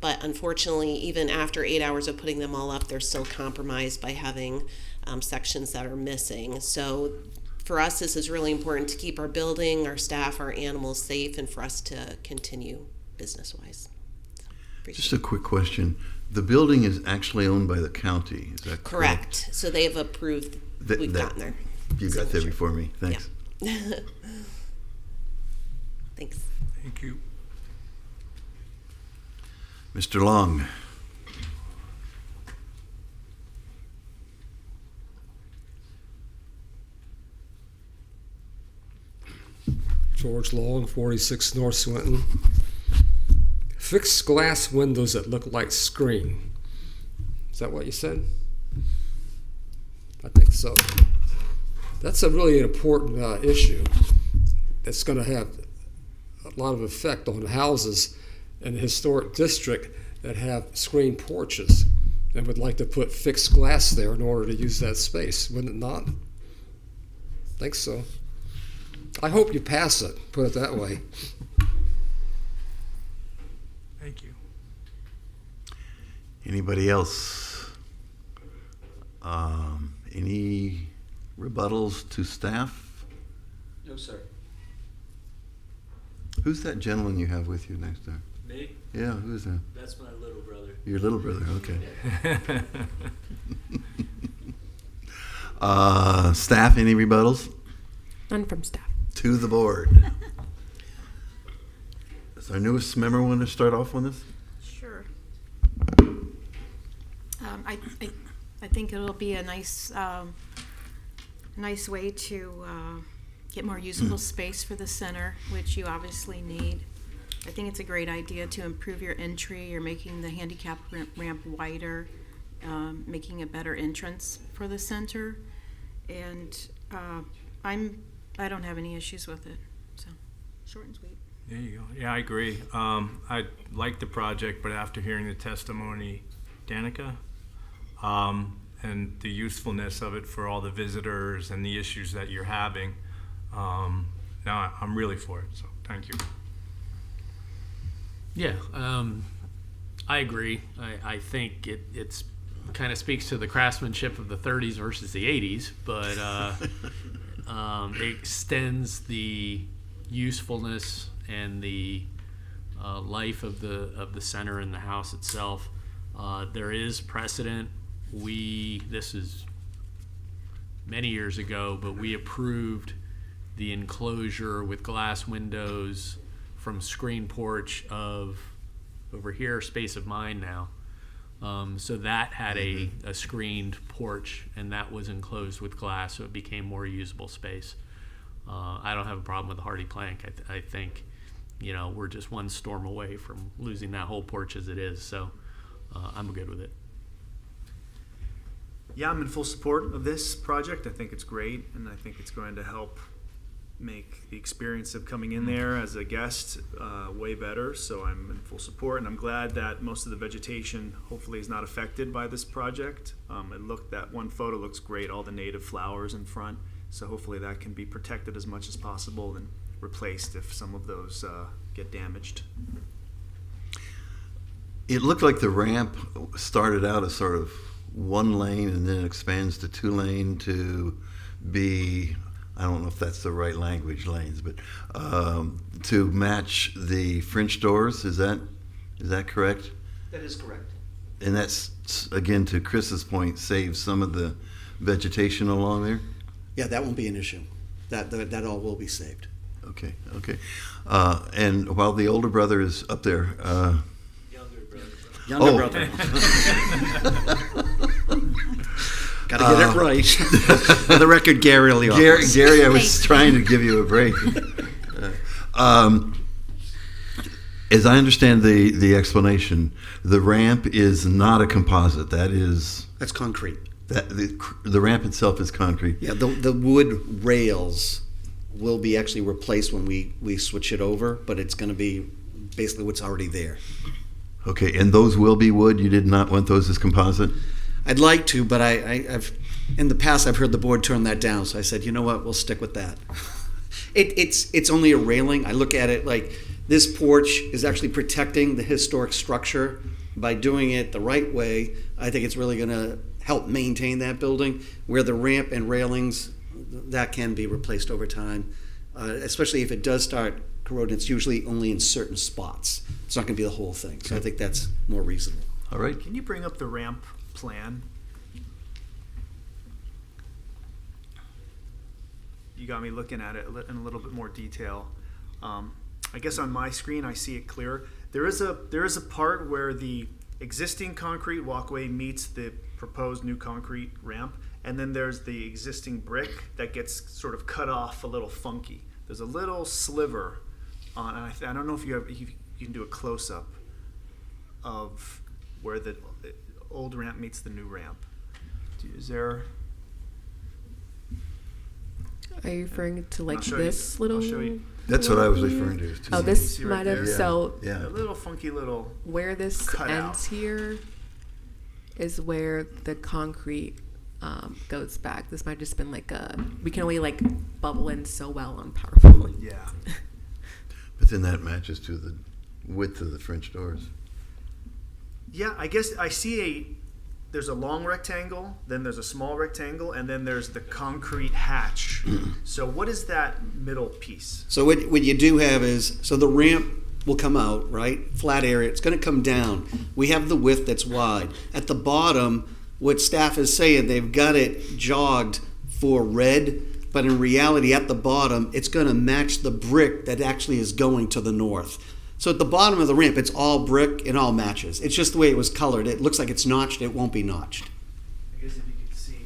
But unfortunately, even after 8 hours of putting them all up, they're still compromised by having sections that are missing. So for us, this is really important to keep our building, our staff, our animals safe, and for us to continue business-wise. So, Just a quick question. The building is actually owned by the county, is that correct? correct. So they have approved, we've gotten there. You got there before me, thanks. Thanks. Thank you. Mr. Long. George Long, 46 North Swinton. Fixed glass windows that look like screen. Is that what you said? I think so. That's a really important issue that's going to have a lot of effect on houses in the historic district that have screen porches and would like to put fixed glass there in order to use that space, wouldn't it not? I think so. I hope you pass it, put it that way. Thank you. Anybody else? Any rebuttals to staff? No, sir. Who's that gentleman you have with you next there? Me? Yeah, who's that? That's my little brother. Your little brother, okay. Staff, any rebuttals? None from staff. To the board. Does our newest member want to start off on this? Sure. I think it'll be a nice way to get more usable space for the center, which you obviously need. I think it's a great idea to improve your entry. You're making the handicap ramp wider, making a better entrance for the center, and I don't have any issues with it. So, short and sweet. There you go. Yeah, I agree. I like the project, but after hearing the testimony, Danica, and the usefulness of it for all the visitors and the issues that you're having, now I'm really for it. So, thank you. Yeah, I agree. I think it's kind of speaks to the craftsmanship of the 30s versus the 80s, but it extends the usefulness and the life of the center and the house itself. There is precedent. This is many years ago, but we approved the enclosure with glass windows from screen porch of over here, Space of Mind now. So that had a screened porch, and that was enclosed with glass, so it became more usable space. I don't have a problem with the hardy plank. I think, we're just one storm away from losing that whole porch as it is, so I'm good with it. Yeah, I'm in full support of this project. I think it's great, and I think it's going to help make the experience of coming in there as a guest way better. So I'm in full support, and I'm glad that most of the vegetation hopefully is not affected by this project. That one photo looks great, all the native flowers in front. So hopefully that can be protected as much as possible and replaced if some of those get damaged. It looked like the ramp started out as sort of one lane and then expands to 2 lane to be, I don't know if that's the right language, lanes, but to match the French doors. Is that correct? That is correct. And that's, again, to Chris's point, saves some of the vegetation along there? Yeah, that won't be an issue. That all will be saved. Okay. And while the older brother is up there, Younger brother. to get it right. For the record, Gary Leopoulos. Gary, I was trying to give you a break. As I understand the explanation, the ramp is not a composite. That's concrete. The ramp itself is concrete. Yeah, the wood rails will be actually replaced when we switch it over, but it's going to be basically what's already there. Okay, and those will be wood? You did not want those as composite? I'd like to, but I've in the past I've heard the board turn that down, so I said, you know what, we'll stick with that. It's only a railing. I look at it like this porch is actually protecting the historic structure. By doing it the right way, I think it's really going to help maintain that building, where the ramp and railings, that can be replaced over time, especially if it does start corroding. It's usually only in certain spots. It's not going to be the whole thing, so I think that's more reasonable. All right. Can you bring up the ramp plan? You got me looking at it in a little bit more detail. I guess on my screen I see it clear. There is a part where the existing concrete walkway meets the proposed new concrete ramp, and then there's the existing brick that gets sort of cut off a little funky. There's a little sliver on, and I don't know if you can do a close-up of where the old ramp meets the new ramp. Is there? Are you referring to like I'll show this you. little? I'll show you. That's what I was referring to. Oh, this might have. Yeah. So Yeah. A little funky little. where this cut ends out. here is where the concrete goes back. This might have just been like we can only like bubble in so well on PowerPoint. Yeah. But then that matches to the width of the French doors. Yeah, I guess I see there's a long rectangle, then there's a small rectangle, and then there's the concrete hatch. So what is that middle piece? So what you do have is, so the ramp will come out, right? Flat area, it's going to come down. We have the width that's wide. At the bottom, what staff is saying, they've got it jogged for red, but in reality, at the bottom, it's going to match the brick that actually is going to the north. So at the bottom of the ramp, it's all brick and all matches. It's just the way it was colored. It looks like it's notched. It won't be notched. I guess if you can see,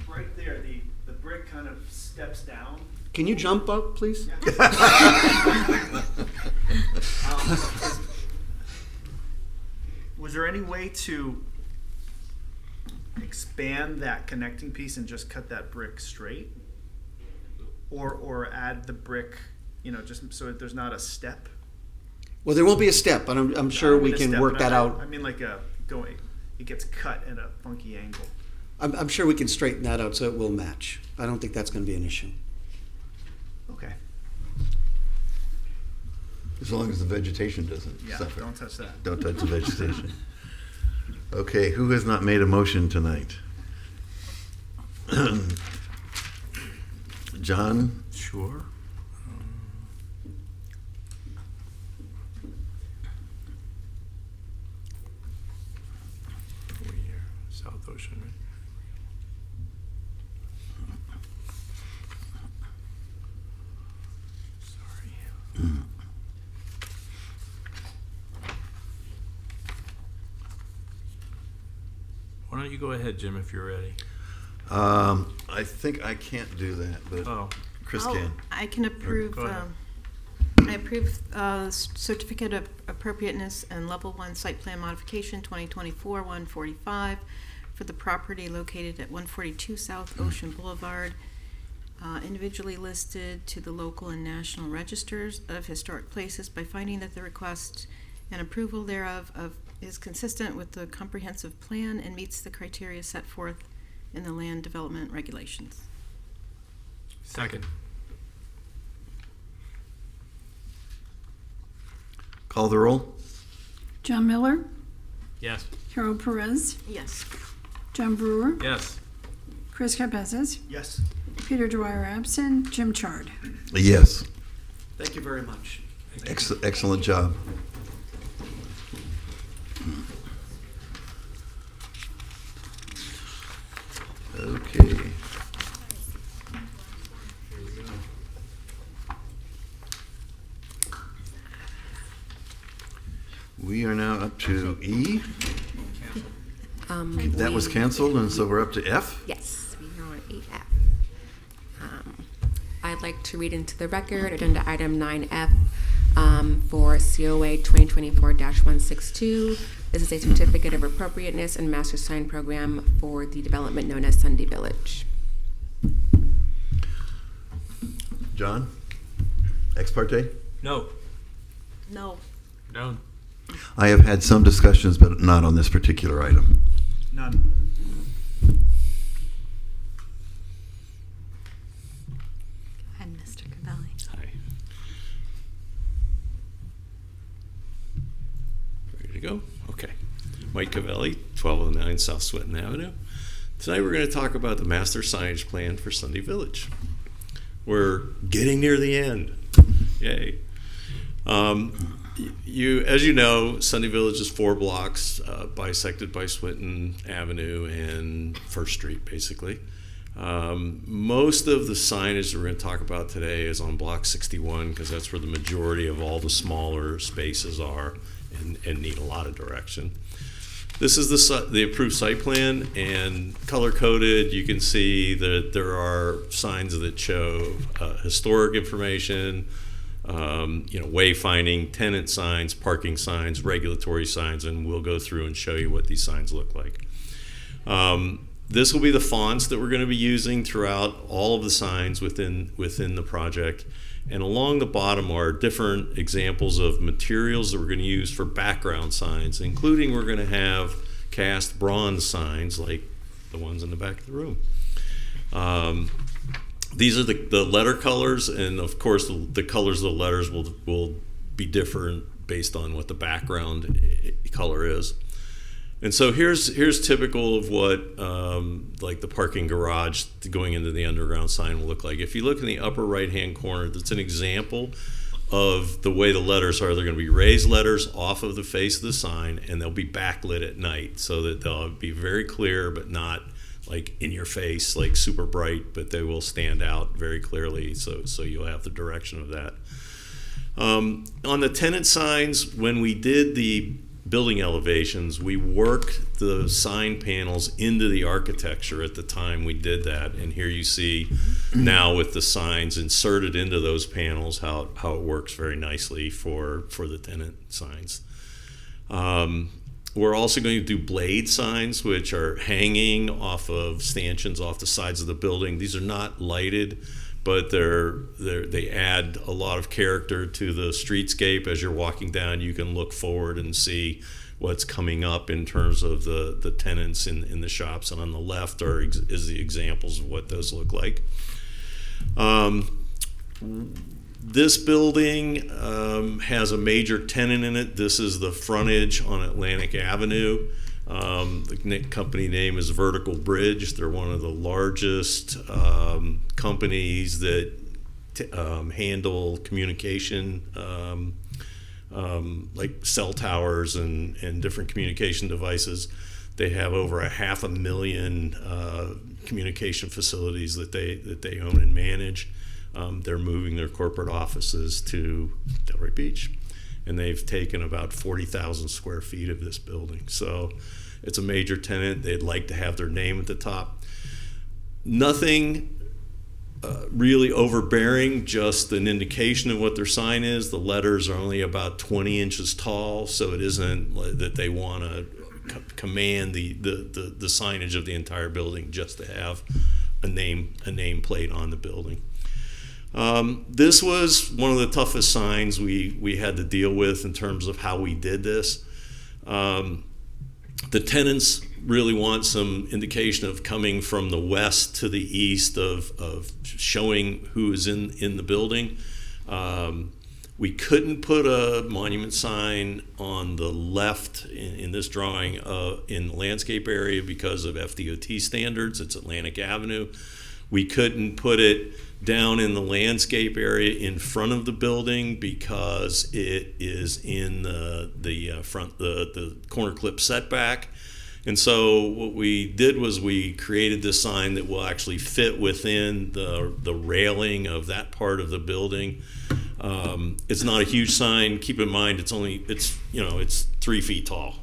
right there, the brick kind of steps down. Can you jump up, please? Was there any way to expand that connecting piece and just cut that brick straight? Or add the brick, just so that there's not a step? Well, there won't be a step, but I'm sure we can work that out. I mean, like it gets cut at a funky angle. I'm sure we can straighten that out so it will match. I don't think that's going to be an issue. Okay. As long as the vegetation doesn't Yeah, suffer. don't touch that. Don't touch the vegetation. Okay, who has not made a motion tonight? John? Sure. South Ocean, right? Sorry. Why don't you go ahead, Jim, if you're ready? I think I can't do that, but Chris can. I can approve. Go ahead. I approve certificate of appropriateness and level 1 site plan modification 2024-145 for the property located at 142 South Ocean Boulevard, individually listed to the local and national registers of historic places by finding that the request and approval thereof is consistent with the comprehensive plan and meets the criteria set forth in the land development regulations. Second. Call the roll. John Miller, Yes. Carol Perez, Yes. John Brewer, Yes. Chris Carpezas, Yes. Peter Dwyer absent, Jim Chard. Yes. Thank you very much. Excellent job. Okay. We are now up to E. That was canceled, and so we're up to F? Yes. I'd like to read into the record agenda item 9F for COA 2024-162. This is a certificate of appropriateness and master sign program for the development known as Sunday Village. John? Ex parte? No. No. No. I have had some discussions, but not on this particular item. None. And Mr. Cavelli. Hi. Ready to go? Okay. Mike Cavelli, 1209 South Swinton Avenue. Tonight we're going to talk about the master signage plan for Sunday Village. We're getting near the end. Yay. As you know, Sunday Village is 4 blocks bisected by Swinton Avenue and First Street, basically. Most of the signage that we're going to talk about today is on block 61 because that's where the majority of all the smaller spaces are and need a lot of direction. This is the approved site plan, and color-coded, you can see that there are signs that show historic information, wayfinding, tenant signs, parking signs, regulatory signs, and we'll go through and show you what these signs look like. This will be the fonts that we're going to be using throughout all of the signs within the project. And along the bottom are different examples of materials that we're going to use for background signs, including we're going to have cast bronze signs like the ones in the back of the room. These are the letter colors, and of course the colors of the letters will be different based on what the background color is. And so here's typical of what like the parking garage going into the underground sign will look like. If you look in the upper right-hand corner, that's an example of the way the letters are. They're going to be raised letters off of the face of the sign, and they'll be backlit at night so that they'll be very clear, but not like in your face, like super bright, but they will stand out very clearly, so you'll have the direction of that. On the tenant signs, when we did the building elevations, we worked the sign panels into the architecture at the time we did that, and here you see now with the signs inserted into those panels how it works very nicely for the tenant signs. We're also going to do blade signs, which are hanging off of stanchions off the sides of the building. These are not lighted, but they add a lot of character to the streetscape. As you're walking down, you can look forward and see what's coming up in terms of the tenants in the shops. And on the left is the examples of what those look like. This building has a major tenant in it. This is the frontage on Atlantic Avenue. The company name is Vertical Bridge. They're one of the largest companies that handle communication, like cell towers and different communication devices. They have over 500,000 communication facilities that they own and manage. They're moving their corporate offices to Delray Beach, and they've taken about 40,000 square feet of this building. So it's a major tenant. They'd like to have their name at the top. Nothing really overbearing, just an indication of what their sign is. The letters are only about 20 inches tall, so it isn't that they want to command the signage of the entire building, just to have a nameplate on the building. This was one of the toughest signs we had to deal with in terms of how we did this. The tenants really want some indication of coming from the west to the east of showing who is in the building. We couldn't put a monument sign on the left in this drawing in the landscape area because of FDOT standards. It's Atlantic Avenue. We couldn't put it down in the landscape area in front of the building because it is in the corner clip setback. And so what we did was we created this sign that will actually fit within the railing of that part of the building. It's not a huge sign. Keep in mind it's 3 feet tall,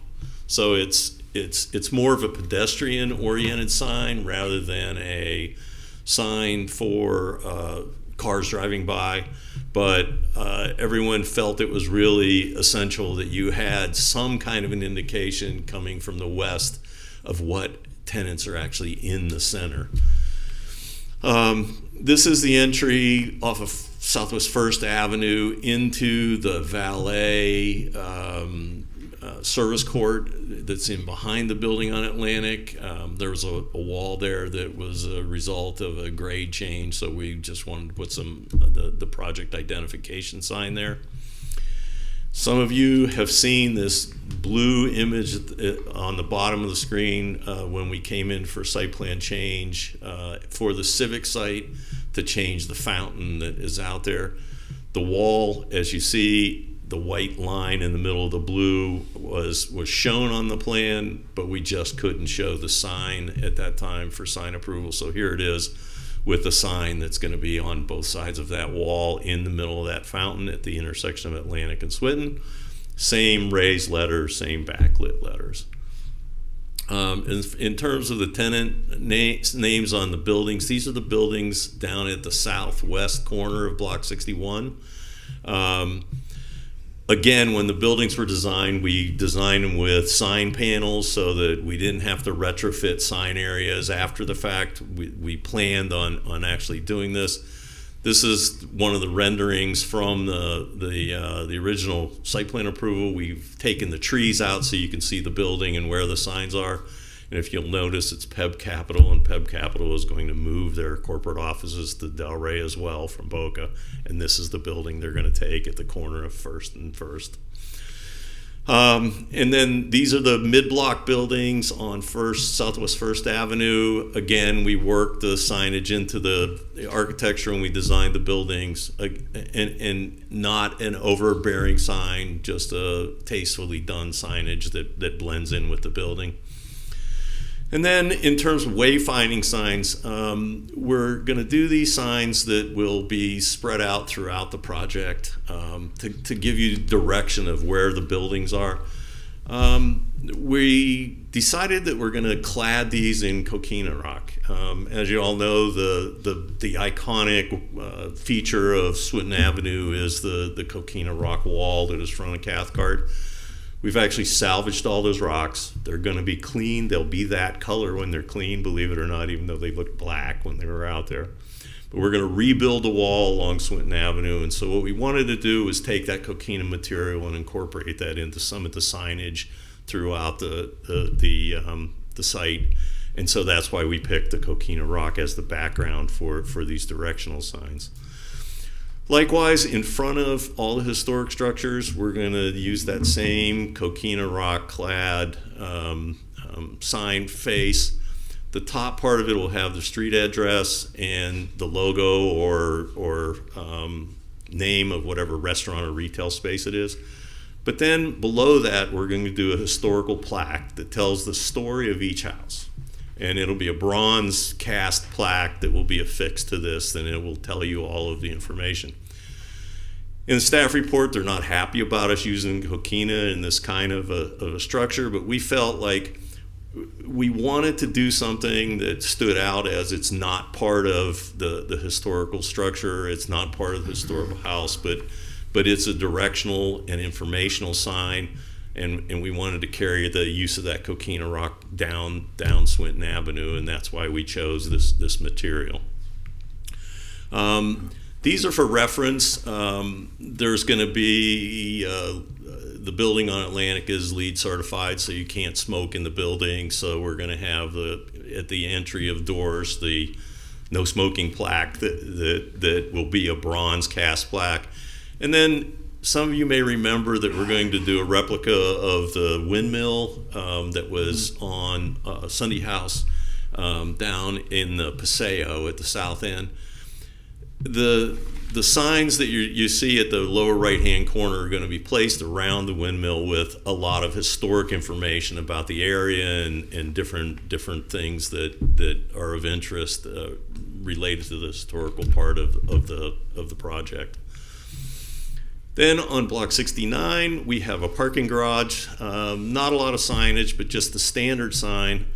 so it's more of a pedestrian oriented sign rather than a sign for cars driving by, but everyone felt it was really essential that you had some kind of an indication coming from the west of what tenants are actually in the center. This is the entry off of Southwest First Avenue into the valet service court that's in behind the building on Atlantic. There was a wall there that was a result of a grade change, so we just wanted to put the project identification sign there. Some of you have seen this blue image on the bottom of the screen when we came in for site plan change for the civic site to change the fountain that is out there. The wall, as you see, the white line in the middle of the blue was shown on the plan, but we just couldn't show the sign at that time for sign approval. So here it is with the sign that's going to be on both sides of that wall in the middle of that fountain at the intersection of Atlantic and Swinton. Same raised letters, same backlit letters. In terms of the tenant names on the buildings, these are the buildings down at the southwest corner of Block 61. Again, when the buildings were designed, we designed them with sign panels so that we didn't have to retrofit sign areas after the fact. We planned on actually doing this. This is one of the renderings from the original site plan approval. We've taken the trees out so you can see the building and where the signs are. And if you'll notice, it's PEB Capital, and PEB Capital is going to move their corporate offices to Delray as well from Boca. And this is the building they're going to take at the corner of First and First. And then these are the mid-block buildings on Southwest First Avenue. Again, we worked the signage into the architecture when we designed the buildings, and not an overbearing sign, just a tastefully done signage that blends in with the building. And then in terms of wayfinding signs, we're going to do these signs that will be spread out throughout the project to give you direction of where the buildings are. We decided that we're going to clad these in coquina rock. As you all know, the iconic feature of Swinton Avenue is the coquina rock wall that is front of Cathcart. We've actually salvaged all those rocks. They're going to be clean. They'll be that color when they're clean, believe it or not, even though they looked black when they were out there. But we're going to rebuild the wall along Swinton Avenue. And so what we wanted to do was take that coquina material and incorporate that into some of the signage throughout the site. And so that's why we picked the coquina rock as the background for these directional signs. Likewise, in front of all the historic structures, we're going to use that same coquina rock clad sign face. The top part of it will have the street address and the logo or name of whatever restaurant or retail space it is. But then below that, we're going to do a historical plaque that tells the story of each house. And it'll be a bronze cast plaque that will be affixed to this, and it will tell you all of the information. In the staff report, they're not happy about us using coquina in this kind of a structure, but we felt like we wanted to do something that stood out as it's not part of the historical structure, it's not part of the historical house, but it's a directional and informational sign. And we wanted to carry the use of that coquina rock down Swinton Avenue, and that's why we chose this material. These are for reference. There's going to be the building on Atlantic is LEED certified, so you can't smoke in the building. So we're going to have at the entry of doors the no smoking plaque that will be a bronze cast plaque, and then. Some of you may remember that we're going to do a replica of the windmill that was on Sunday House down in the Paseo at the south end. The signs that you see at the lower right-hand corner are going to be placed around the windmill with a lot of historic information about the area and different things that are of interest related to the historical part of the project. Then on Block 69, we have a parking garage. Not a lot of signage, but just the standard sign.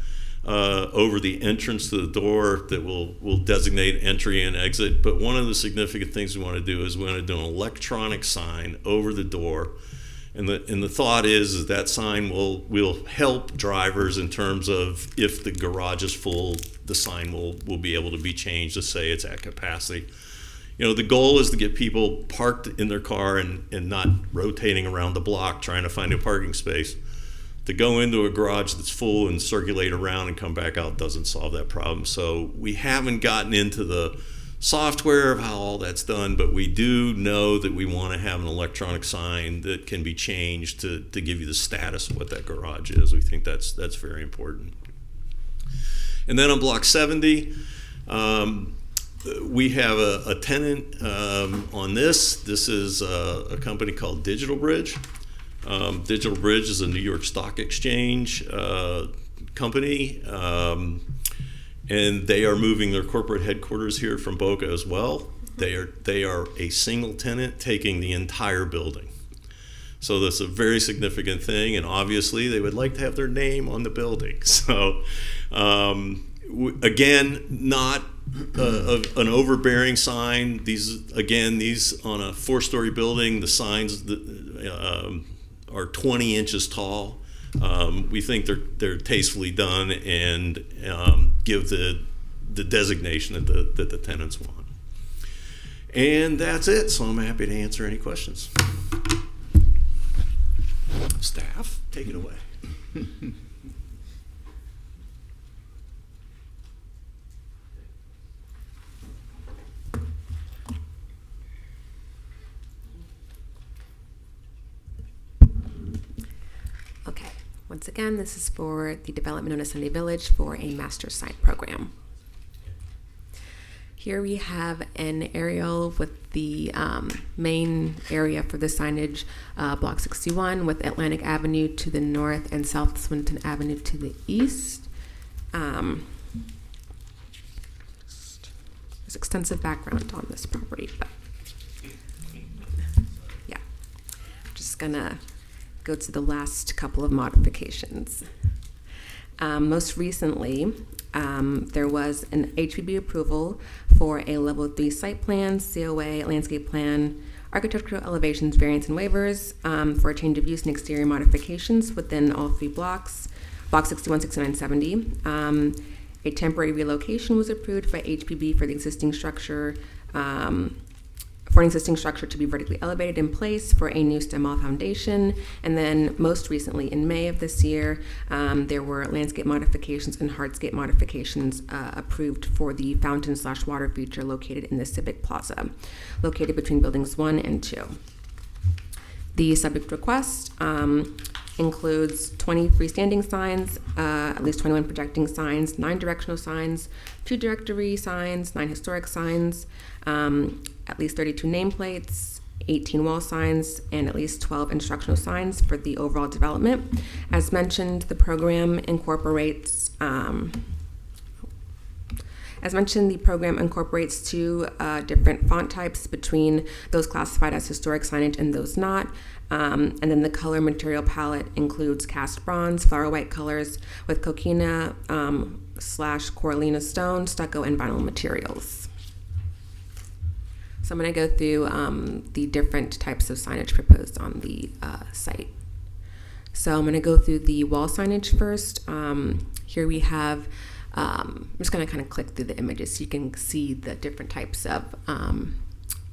over the entrance to the door that will designate entry and exit. But one of the significant things we want to do is we want to do an electronic sign over the door. And the thought is that sign will help drivers in terms of if the garage is full, the sign will be able to be changed to say it's at capacity. You know, the goal is to get people parked in their car and not rotating around the block trying to find a parking space. To go into a garage that's full and circulate around and come back out doesn't solve that problem. So we haven't gotten into the software of how all that's done, but we do know that we want to have an electronic sign that can be changed to give you the status of what that garage is. We think that's very important. And then on block 70, we have a tenant on this. This is a company called Digital Bridge. Digital Bridge is a New York Stock Exchange company. And they are moving their corporate headquarters here from Boca as well. They are a single tenant taking the entire building. So that's a very significant thing, and obviously they would like to have their name on the building. So again, not an overbearing sign. These on a 4-story building, the signs are 20 inches tall. We think they're tastefully done and give the designation that the tenants want. And that's it. So I'm happy to answer any questions. Staff, take it away. Okay, once again, this is for the development known as Sunday Village for a master sign program. Here we have an aerial with the main area for the signage, Block 61, with Atlantic Avenue to the north and South Swinton Avenue to the east. There's extensive background on this property, but yeah, I'm just gonna go to the last couple of modifications. Most recently, there was an HPB approval for a level 3 site plan, COA, landscape plan, architectural elevations, variance and waivers for a change of use and exterior modifications within all 3 blocks, block 61, 69, 70. A temporary relocation was approved by HPB for the existing structure, for an existing structure to be vertically elevated in place for a new stem wall foundation. And then most recently in May of this year, there were landscape modifications and hardscape modifications approved for the fountain/water feature located in the Civic Plaza, located between buildings 1 and 2. The subject request includes 20 freestanding signs, at least 21 projecting signs, 9 directional signs, 2 directory signs, 9 historic signs, at least 32 nameplates, 18 wall signs, and at least 12 instructional signs for the overall development. As mentioned, the program incorporates 2 different font types between those classified as historic signage and those not. And then the color material palette includes cast bronze, flower white colors with coquina / coralina stone, stucco, and vinyl materials. So I'm going to go through the different types of signage proposed on the site. So I'm going to go through the wall signage first. Here we have, I'm just going to kind of click through the images so you can see the different types of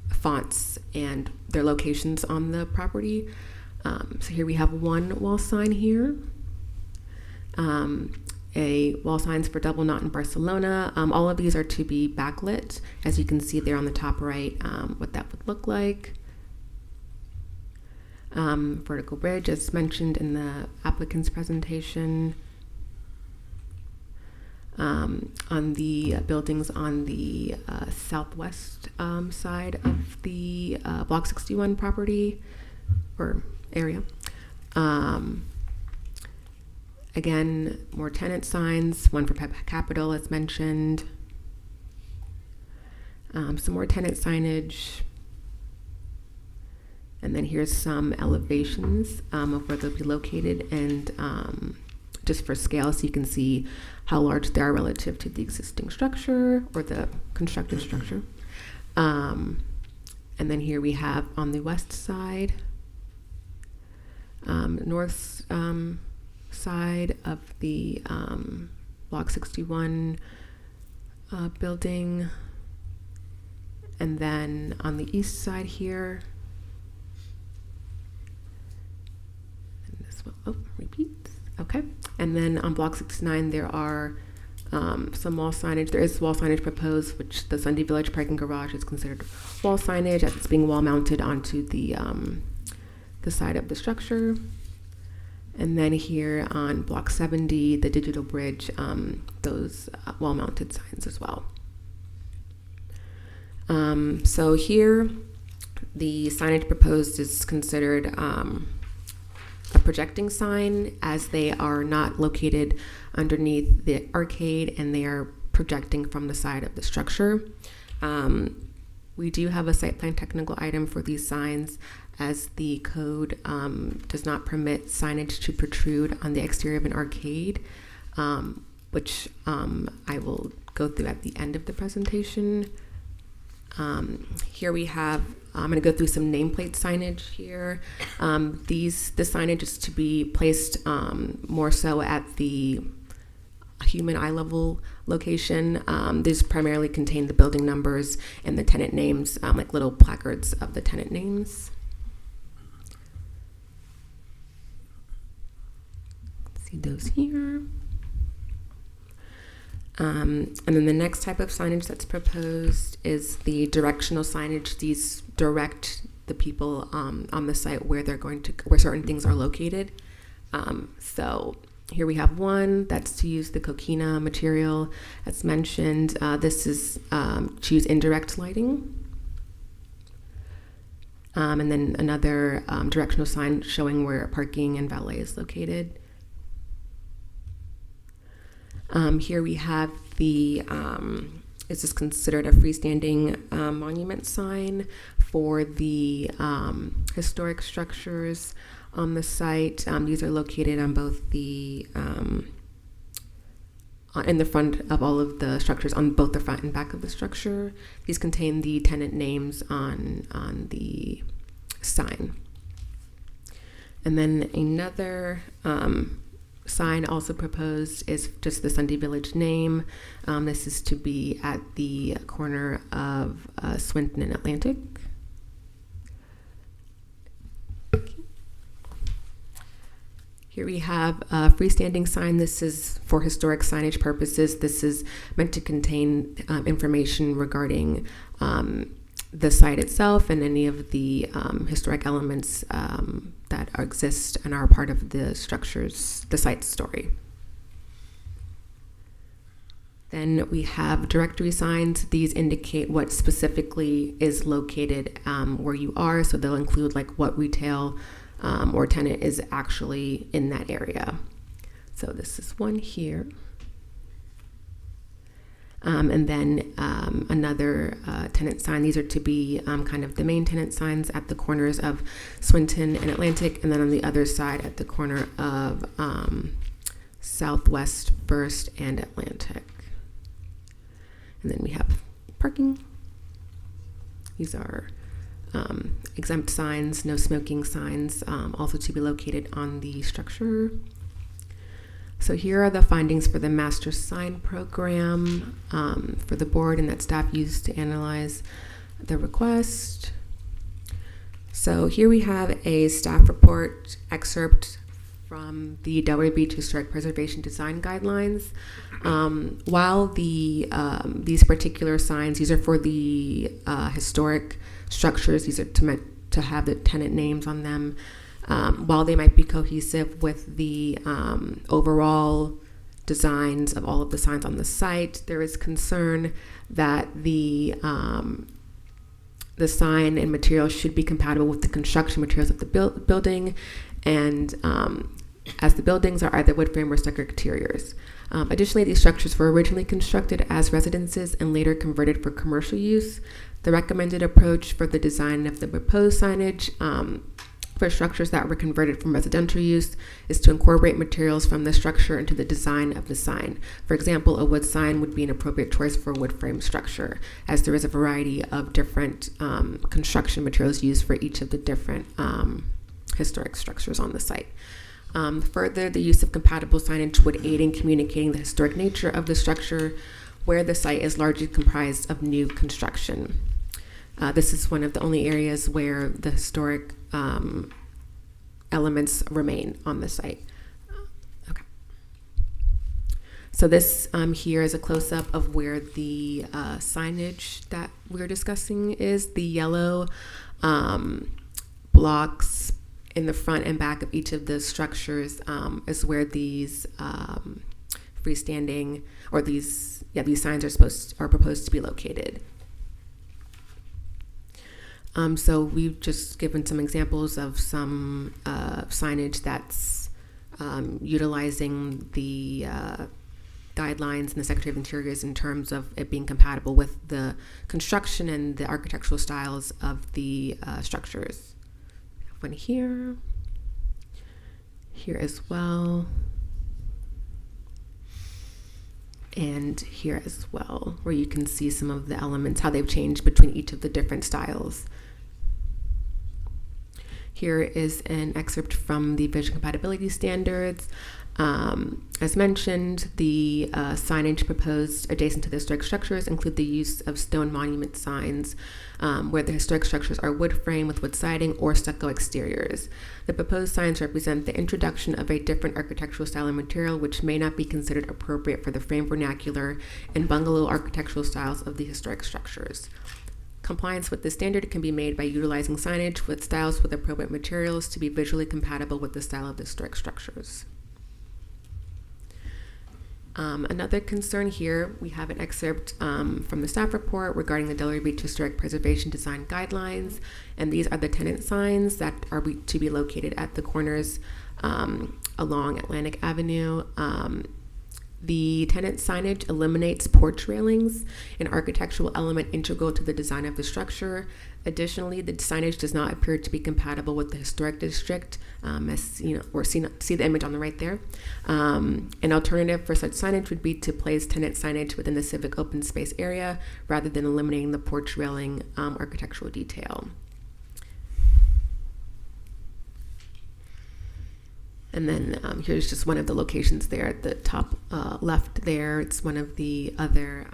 fonts and their locations on the property. So here we have one wall sign here. A wall signs for Double Knot in Barcelona. All of these are to be backlit, as you can see there on the top right, what that would look like. Vertical bridge, as mentioned in the applicant's presentation. On the buildings on the southwest side of the Block 61 property or area. Again, more tenant signs, one for Capital as mentioned. Some more tenant signage. And then here's some elevations of where they'll be located and just for scale, so you can see how large they are relative to the existing structure or the constructed structure. And then here we have on the west side, north side of the Block 61 building. And then on the east side here, and this one, repeats, okay. And then on Block 69, there are some wall signage. There is wall signage proposed, which the Sunday Village parking garage is considered wall signage, as it's being wall mounted onto the side of the structure. And then here on Block 70, the digital bridge, those wall mounted signs as well. So here, the signage proposed is considered a projecting sign, as they are not located underneath the arcade and they are projecting from the side of the structure. We do have a site plan technical item for these signs, as the code does not permit signage to protrude on the exterior of an arcade, which I will go through at the end of the presentation. Here we have, I'm going to go through some nameplate signage here. The signage is to be placed more so at the human eye level location. These primarily contain the building numbers and the tenant names, like little placards of the tenant names. See those here. And then the next type of signage that's proposed is the directional signage. These direct the people on the site where they're going to, where certain things are located. So here we have one that's to use the coquina material as mentioned. This is to use indirect lighting. And then another directional sign showing where parking and valet is located. Here we have the, this is considered a freestanding monument sign for the historic structures on the site. These are located on both the, in the front of all of the structures, on both the front and back of the structure. These contain the tenant names on the sign. And then another sign also proposed is just the Sunday Village name. This is to be at the corner of Swinton and Atlantic. Here we have a freestanding sign. This is for historic signage purposes. This is meant to contain information regarding the site itself and any of the historic elements that exist and are part of the structures, the site story. Then we have directory signs. These indicate what specifically is located where you are, so they'll include like what retail or tenant is actually in that area. So this is one here. And then another tenant sign. These are to be kind of the main tenant signs at the corners of Swinton and Atlantic, and then on the other side at the corner of Southwest First and Atlantic. And then we have parking. These are exempt signs, no smoking signs, also to be located on the structure. So here are the findings for the master sign program for the board and that staff used to analyze the request. So here we have a staff report excerpt from the Delray Beach Historic Preservation Design Guidelines. While these particular signs, these are for the historic structures, these are meant to have the tenant names on them. While they might be cohesive with the overall designs of all of the signs on the site, there is concern that the sign and material should be compatible with the construction materials of the building, and as the buildings are either wood frame or stucco exteriors. Additionally, these structures were originally constructed as residences and later converted for commercial use. The recommended approach for the design of the proposed signage for structures that were converted from residential use is to incorporate materials from the structure into the design of the sign. For example, a wood sign would be an appropriate choice for a wood frame structure, as there is a variety of different construction materials used for each of the different historic structures on the site. Further, the use of compatible signage would aid in communicating the historic nature of the structure where the site is largely comprised of new construction. This is one of the only areas where the historic elements remain on the site. Okay. So this here is a close-up of where the signage that we're discussing is. The yellow blocks in the front and back of each of the structures is where these freestanding, or these signs are proposed to be located. So we've just given some examples of some signage that's utilizing the guidelines and the Secretary of Interior's in terms of it being compatible with the construction and the architectural styles of the structures. One here as well, and here as well, where you can see some of the elements, how they've changed between each of the different styles. Here is an excerpt from the visual compatibility standards. As mentioned, the signage proposed adjacent to the historic structures include the use of stone monument signs where the historic structures are wood frame with wood siding or stucco exteriors. The proposed signs represent the introduction of a different architectural style and material which may not be considered appropriate for the frame vernacular and bungalow architectural styles of the historic structures. Compliance with this standard can be made by utilizing signage with styles with appropriate materials to be visually compatible with the style of the historic structures. Another concern here, we have an excerpt from the staff report regarding the Delaware Beach Historic Preservation Design Guidelines, and these are the tenant signs that are to be located at the corners along Atlantic Avenue. The tenant signage eliminates porch railings, an architectural element integral to the design of the structure. Additionally, the signage does not appear to be compatible with the historic district, as you know, or see the image on the right there. An alternative for such signage would be to place tenant signage within the civic open space area rather than eliminating the porch railing architectural detail. And then here's just one of the locations there at the top left there. It's one of the other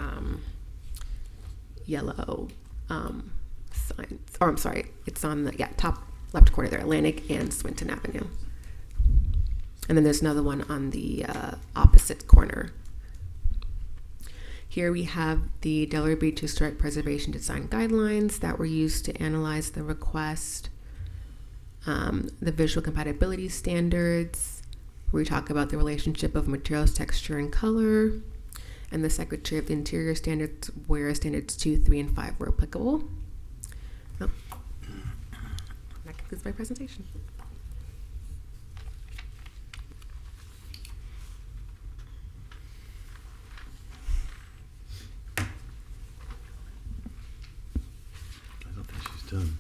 yellow signs. Or I'm sorry, it's on the top left corner there, Atlantic and Swinton Avenue. And then there's another one on the opposite corner. Here we have the Delaware Beach Historic Preservation Design Guidelines that were used to analyze the request. The visual compatibility standards, where we talk about the relationship of materials, texture, and color, and the Secretary of the Interior standards, where standards 2, 3, and 5 were applicable. Oh. That concludes my presentation. I don't think she's done.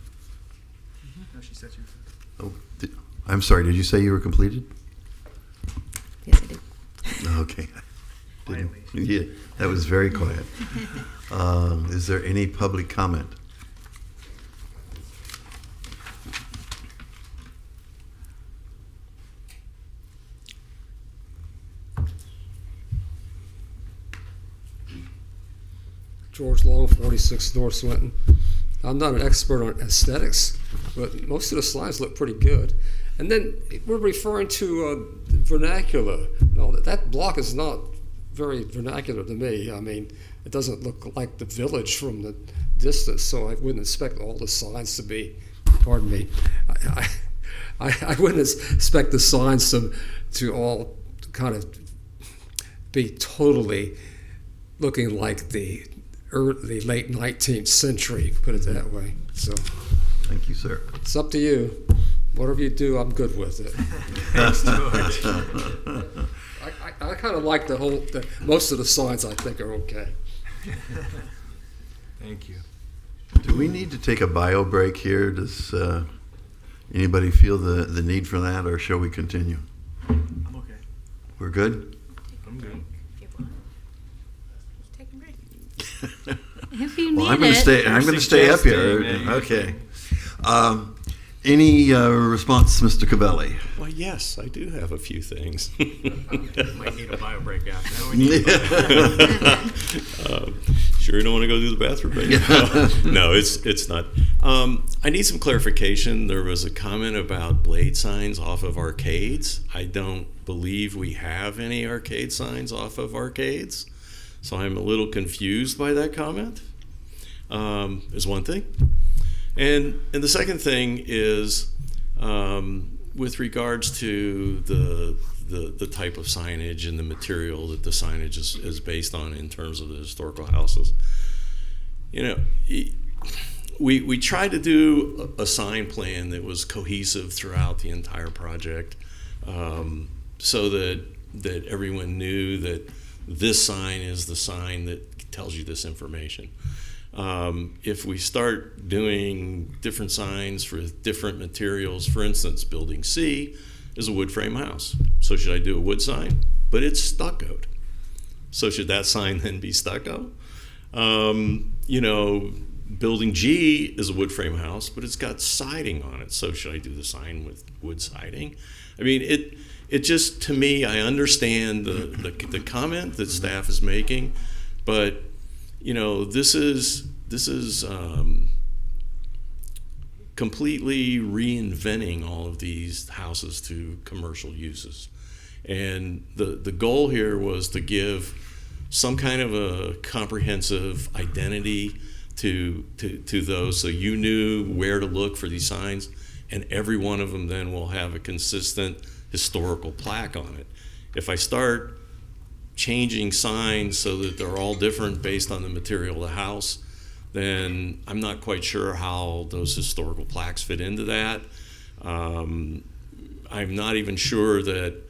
No, she said she was. Oh, I'm sorry, did you say you were completed? Yes, I did. Okay. Yeah, that was very quiet. Is there any public comment? George Long, 46 North Swinton. I'm not an expert on aesthetics, but most of the slides look pretty good. And then we're referring to vernacular. No, that block is not very vernacular to me. I mean, it doesn't look like the village from the distance, so I wouldn't expect all the signs to be, pardon me, I wouldn't expect the signs to all kind of be totally looking like the late 19th century, put it that way. So, thank you, sir. It's up to you. Whatever you do, I'm good with it. Thanks, George. I kind of like most of the signs. I think are okay. Thank you. Do we need to take a bio break here? Anybody feel the need for that, or shall we continue? I'm okay. We're good? I'm good. Take a break. If you need Well, I'm going to it. stay. I'm going to stay up here. Suggesting, Okay. Any response, Mr. Cavelli? Well, yes, I do have a few things. Might need a bio break after. Now we need Sure you don't want to go to the bathroom right now? No, it's not. I need some clarification. There was a comment about blade signs off of arcades. I don't believe we have any arcade signs off of arcades, so I'm a little confused by that comment, is one thing. And the second thing is with regards to the type of signage and the material that the signage is based on in terms of the historical houses. You know, we tried to do a sign plan that was cohesive throughout the entire project, so that everyone knew that this sign is the sign that tells you this information. If we start doing different signs for different materials, for instance, building C is a wood frame house. So should I do a wood sign? But it's stuccoed. So should that sign then be stucco? You know, building G is a wood frame house, but it's got siding on it. So should I do the sign with wood siding? I mean, it just, to me, I understand the comment that staff is making, but you know, this is completely reinventing all of these houses to commercial uses. And the goal here was to give some kind of a comprehensive identity to those, so you knew where to look for these signs, and every one of them then will have a consistent historical plaque on it. If I start changing signs so that they're all different based on the material of the house, then I'm not quite sure how those historical plaques fit into that. I'm not even sure that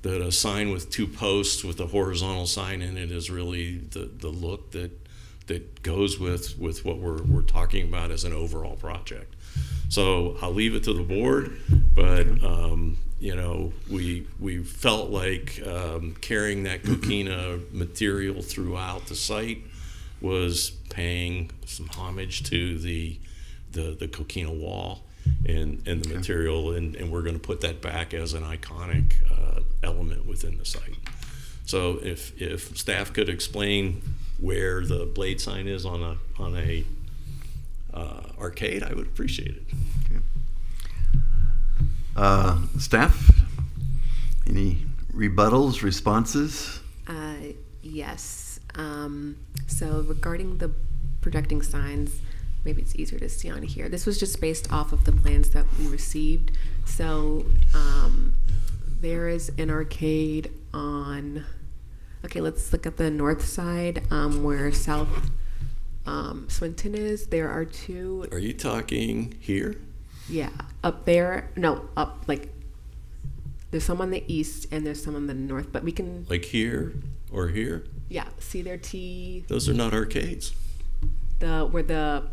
a sign with two posts with a horizontal sign in it is really the look that goes with what we're talking about as an overall project. So I'll leave it to the board, but you know, we felt like carrying that coquina material throughout the site was paying some homage to the coquina wall and the material, and we're going to put that back as an iconic element within the site. So if staff could explain where the blade sign is on a arcade, I would appreciate it. Okay. Staff, any rebuttals, responses? Yes. So regarding the projecting signs, maybe it's easier to see on here. This was just based off of the plans that we received. So there is an arcade on, okay, let's look at the north side where South Swinton is. There are two. Are you talking here? Yeah, up there. No, up like there's some on the east and there's some on the north, but we can. Like here or here? Yeah, see their T. Those are not arcades. Where the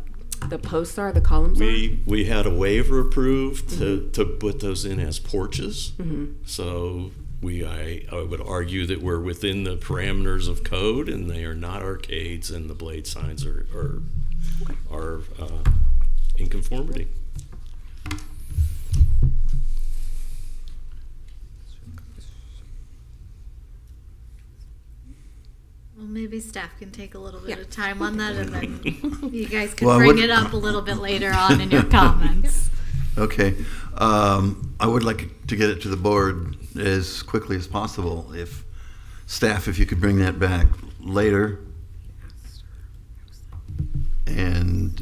posts are, the columns are. We had a waiver approved to put those in as porches. So I would argue that we're within the parameters of code, and they are not arcades, and the blade signs are in conformity. Well, maybe staff can take a little bit of time on that, and then you guys can Well, bring it up a little bit later on in your comments. Okay. I would like to get it to the board as quickly as possible. If staff, if you could bring that back later. And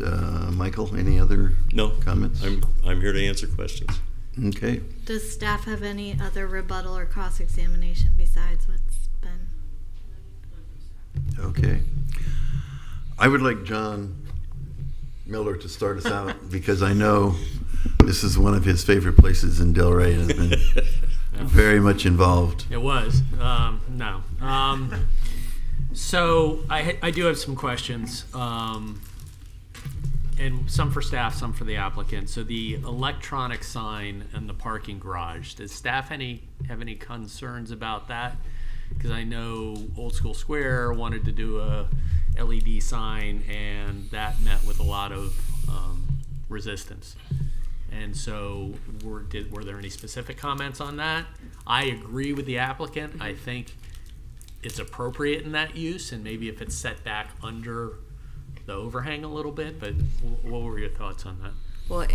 Michael, any other comments? I'm here to answer questions. Okay. Does staff have any other rebuttal or cross-examination besides what's been? Okay. I would like John Miller to start us out because I know this is one of his favorite places in Delray and has been very much involved. It was. No. So I do have some questions. and some for staff, some for the applicant. So the electronic sign and the parking garage, does staff have any concerns about that? Because I know Old School Square wanted to do a LED sign, and that met with a lot of resistance. And so were there any specific comments on that? I agree with the applicant. I think it's appropriate in that use, and maybe if it's set back under the overhang a little bit, but what were your thoughts on that? Well,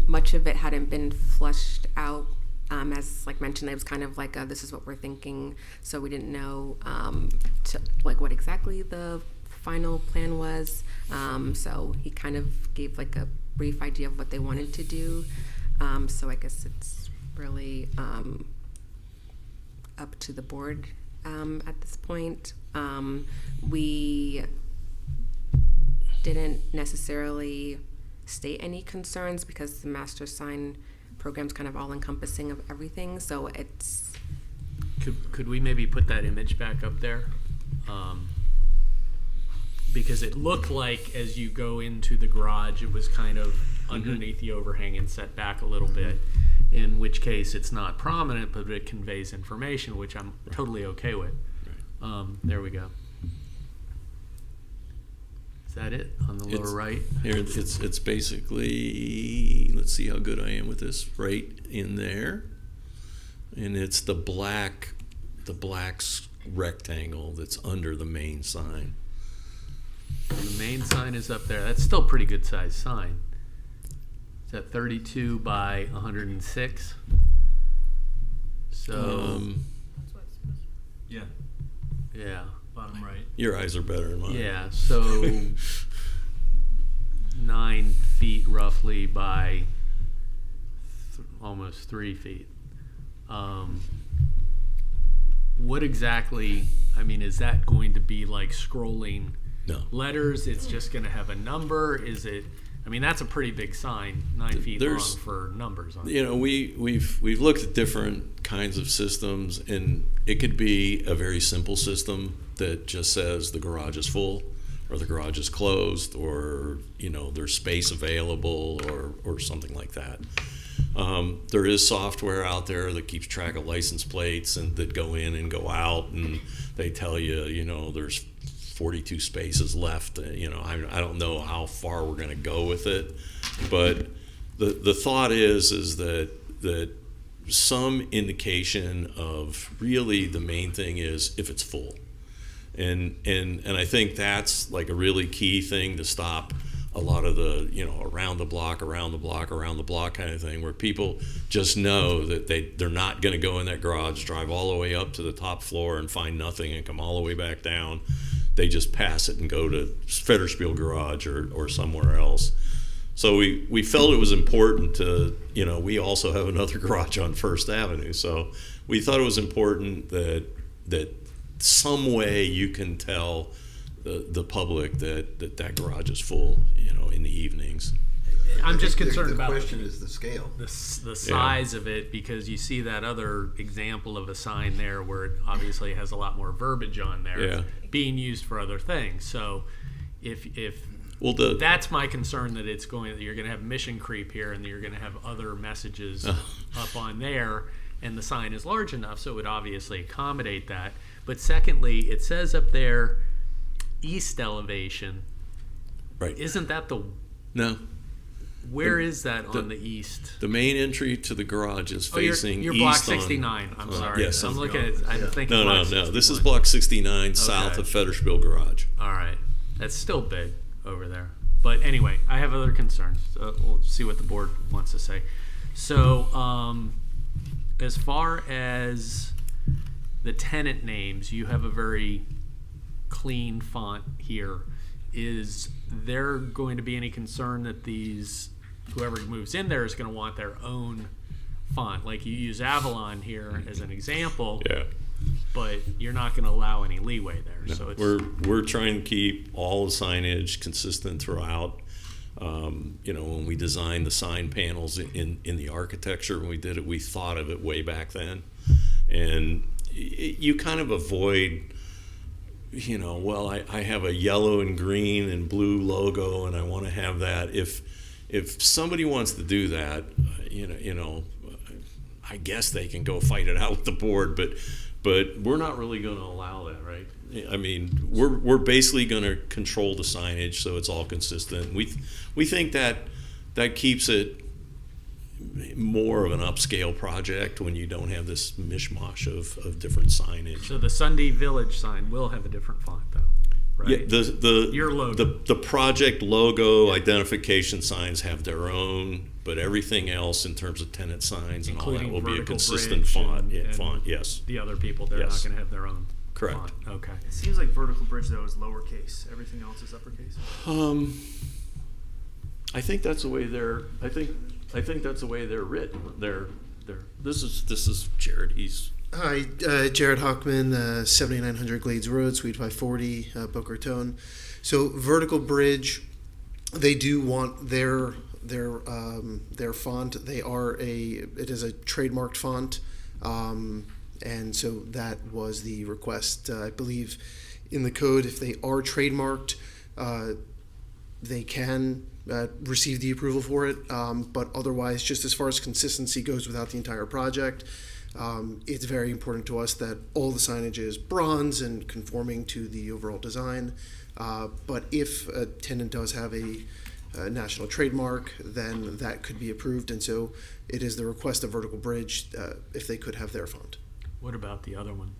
much of it hadn't been flushed out. As like mentioned, it was kind of like this is what we're thinking, so we didn't know what exactly the final plan was. So he kind of gave like a brief idea of what they wanted to do. So I guess it's really up to the board at this point. We didn't necessarily state any concerns because the master sign program's kind of all encompassing of everything, so it's could we maybe put that image back up there, because it looked like as you go into the garage it was kind of underneath the overhang and set back a little bit, in which case it's not prominent but it conveys information, which I'm totally okay with. There we go. Is that it on the lower right? Here, it's basically, let's see how good I am with this, right in there. And it's the black rectangle that's under the main sign. The main sign is up there. That's still a pretty good sized sign. Is that 32 by 106? So, Yeah. yeah. Bottom right. Your eyes are better than mine. Yeah, so 9 feet roughly by almost 3 feet. What exactly, I mean, is that going to be like scrolling letters? It's just going to have a number? Is it, I mean, that's a pretty big sign, 9 feet long for numbers on it. You know, we've looked at different kinds of systems, and it could be a very simple system that just says the garage is full, or the garage is closed, or, you know, there's space available, or something like that. There is software out there that keeps track of license plates and that go in and go out, and they tell you, you know, there's 42 spaces left. You know, I don't know how far we're going to go with it, but the thought is that some indication of really the main thing is if it's full, and I think that's like a really key thing to stop a lot of the, you know, around the block kind of thing, where people just know that they're not going to go in that garage, drive all the way up to the top floor and find nothing and come all the way back down. They just pass it and go to Federspiel Garage or somewhere else. So we felt it was important to, you know, we also have another garage on First Avenue. So we thought it was important that some way you can tell the public that garage is full, you know, in the evenings. I'm just concerned about the question is the scale, the size of it, because you see that other example of a sign there where it obviously has a lot more verbiage on there being used for other things. So if that's my concern, that you're going to have mission creep here, and you're going to have other messages up on there, and the sign is large enough so it would obviously accommodate that. But secondly, it says up there east elevation. Right. Isn't that No. Where is that on the east? The main entry to the garage is facing you're east. block 69. I'm sorry. Yes, I'm looking at. I'm thinking. No. This is block 69, south of Federspiel Garage. All right, that's still big over there. But anyway, I have other concerns. We'll see what the board wants to say. So, as far as the tenant names, you have a very clean font here. Is there going to be any concern that whoever moves in there is going to want their own font? Like you use Avalon here as an example, but you're not going to allow any leeway there. No, so we're trying to keep all the signage consistent throughout. You know, when we designed the sign panels in the architecture, when we did it, we thought of it way back then, and you kind of avoid you know, well, I have a yellow and green and blue logo and I want to have that. If somebody wants to do that, I guess they can go fight it out with the board, but we're not really going to allow that, right? I mean, we're basically going to control the signage so it's all consistent. We think that keeps it more of an upscale project when you don't have this mishmash of different signage. So the Sunday Village sign will have a different font, though, right? Yeah, Your logo. the project logo identification signs have their own, but everything else in terms of tenant signs and all that Including will be a Vertical consistent Bridge font. and Font, yes. The other people, they're Yes. not going to have their own Correct. font. Okay. It seems like Vertical Bridge though is lowercase. Everything else is uppercase. I think that's the way they're. I think that's the way they're written. This is Jared. He's. Hi, Jared Hockman, 7900 Glades Road, Suite 540, Boca Raton. So Vertical Bridge, they do want their font. It is a trademarked font, and so that was the request. I believe in the code, if they are trademarked, they can receive the approval for it. But otherwise, just as far as consistency goes without the entire project, it's very important to us that all the signage is bronze and conforming to the overall design. But if a tenant does have a national trademark, then that could be approved. And so it is the request of Vertical Bridge if they could have their font. What about the other one?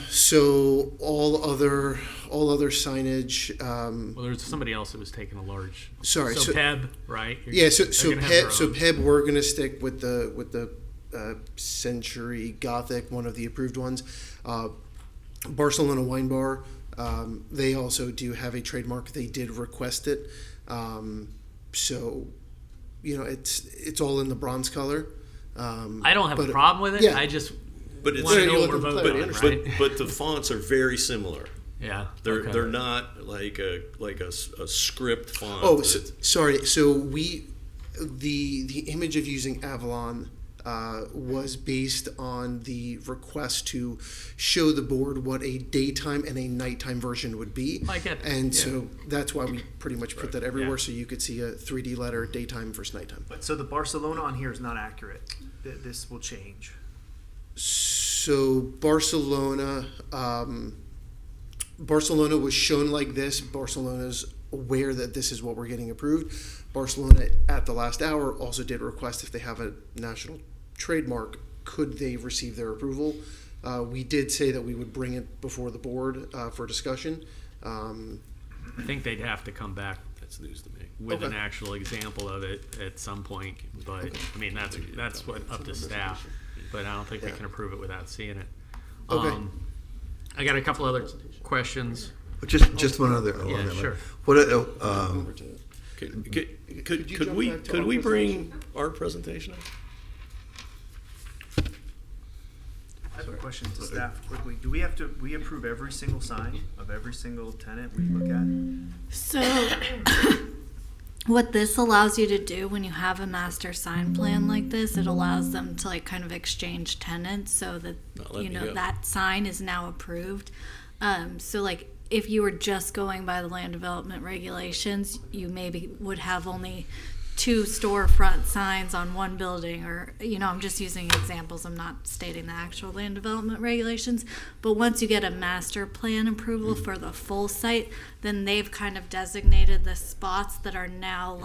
So all other signage. Well, there's somebody else that was taking a large. Sorry, So PEB, right? Yeah. So They're gonna have their PEB. own. We're gonna stick with the Century Gothic, one of the approved ones. Barcelona Wine Bar. They also do have a trademark. They did request it. So, it's all in the bronze color. I don't have a but, problem with it. Yeah. I just But it's want to know what we're voting on, right? but the fonts are very similar. Yeah. They're not like a script font. Oh, sorry. So the image of using Avalon was based on the request to show the board what a daytime and a nighttime version would be. I get that. And Yeah. so that's why we pretty much put that everywhere, so you could see a 3D letter, daytime versus nighttime. But so the Barcelona on here is not accurate. This will change. So Barcelona was shown like this. Barcelona's aware that this is what we're getting approved. Barcelona at the last hour also did request if they have a national trademark, could they receive their approval? We did say that we would bring it before the board for discussion. I think they'd have to come back. That's news to me. With an actual example of it at some point, but I mean that's what up to staff. But I don't think they can approve it without seeing it. Okay. I got a couple other questions. Just one other. Yeah, sure. Could we bring our presentation up? I have a question to staff quickly. Do we approve every single sign of every single tenant we look at? So what this allows you to do when you have a master sign plan like this, it allows them to kind of exchange tenants so that that sign is now approved. So if you were just going by the land development regulations, you maybe would have only 2 storefront signs on one building, or I'm just using examples. I'm not stating the actual land development regulations. But once you get a master plan approval for the full site, then they've kind of designated the spots that are now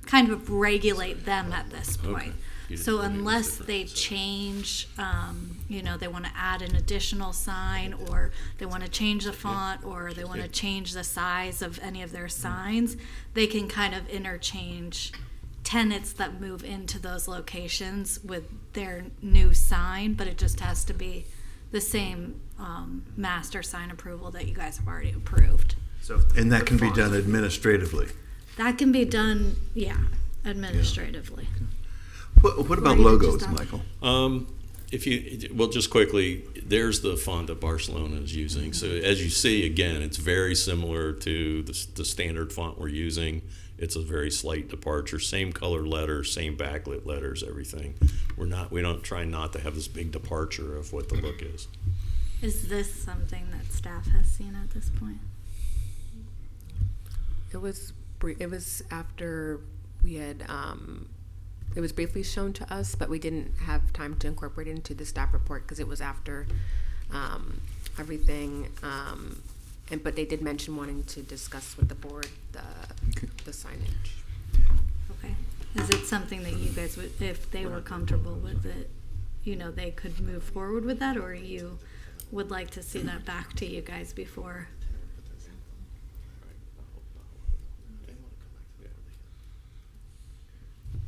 kind of regulate them at this point. So unless they change, they want to add an additional sign, or they want to change the font, or they want to change the size of any of their signs, they can kind of interchange tenants that move into those locations with their new sign, but it just has to be the same master sign approval that you guys have already approved. And that can be done administratively. That can be done, administratively. What about logos, Michael? Just quickly, there's the font that Barcelona is using. So as you see, again, it's very similar to the standard font we're using. It's a very slight departure. Same color letters, same backlit letters, everything. We don't try not to have this big departure of what the look is. Is this something that staff has seen at this point? It was after we had it was briefly shown to us, but we didn't have time to incorporate it into the staff report because it was after everything. But they did mention wanting to discuss with the board the signage. Okay. Is it something that you guys would, if they were comfortable with it, they could move forward with that, or you would like to see that back to you guys before?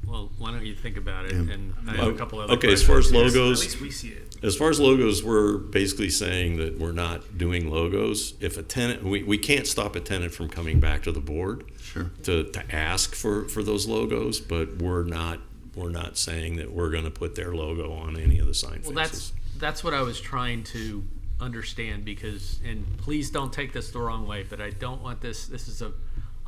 Well, why don't you think about it? Yeah. And I have a couple other Okay, as questions. far as logos, At least we see it. as far as logos, we're basically saying that we're not doing logos. If a tenant, we can't stop a tenant from coming back to the board to ask for those logos, but we're not saying that we're going to put their logo on any of the sign Well, faces. that's what I was trying to understand, because, and please don't take this the wrong way, but I don't want this is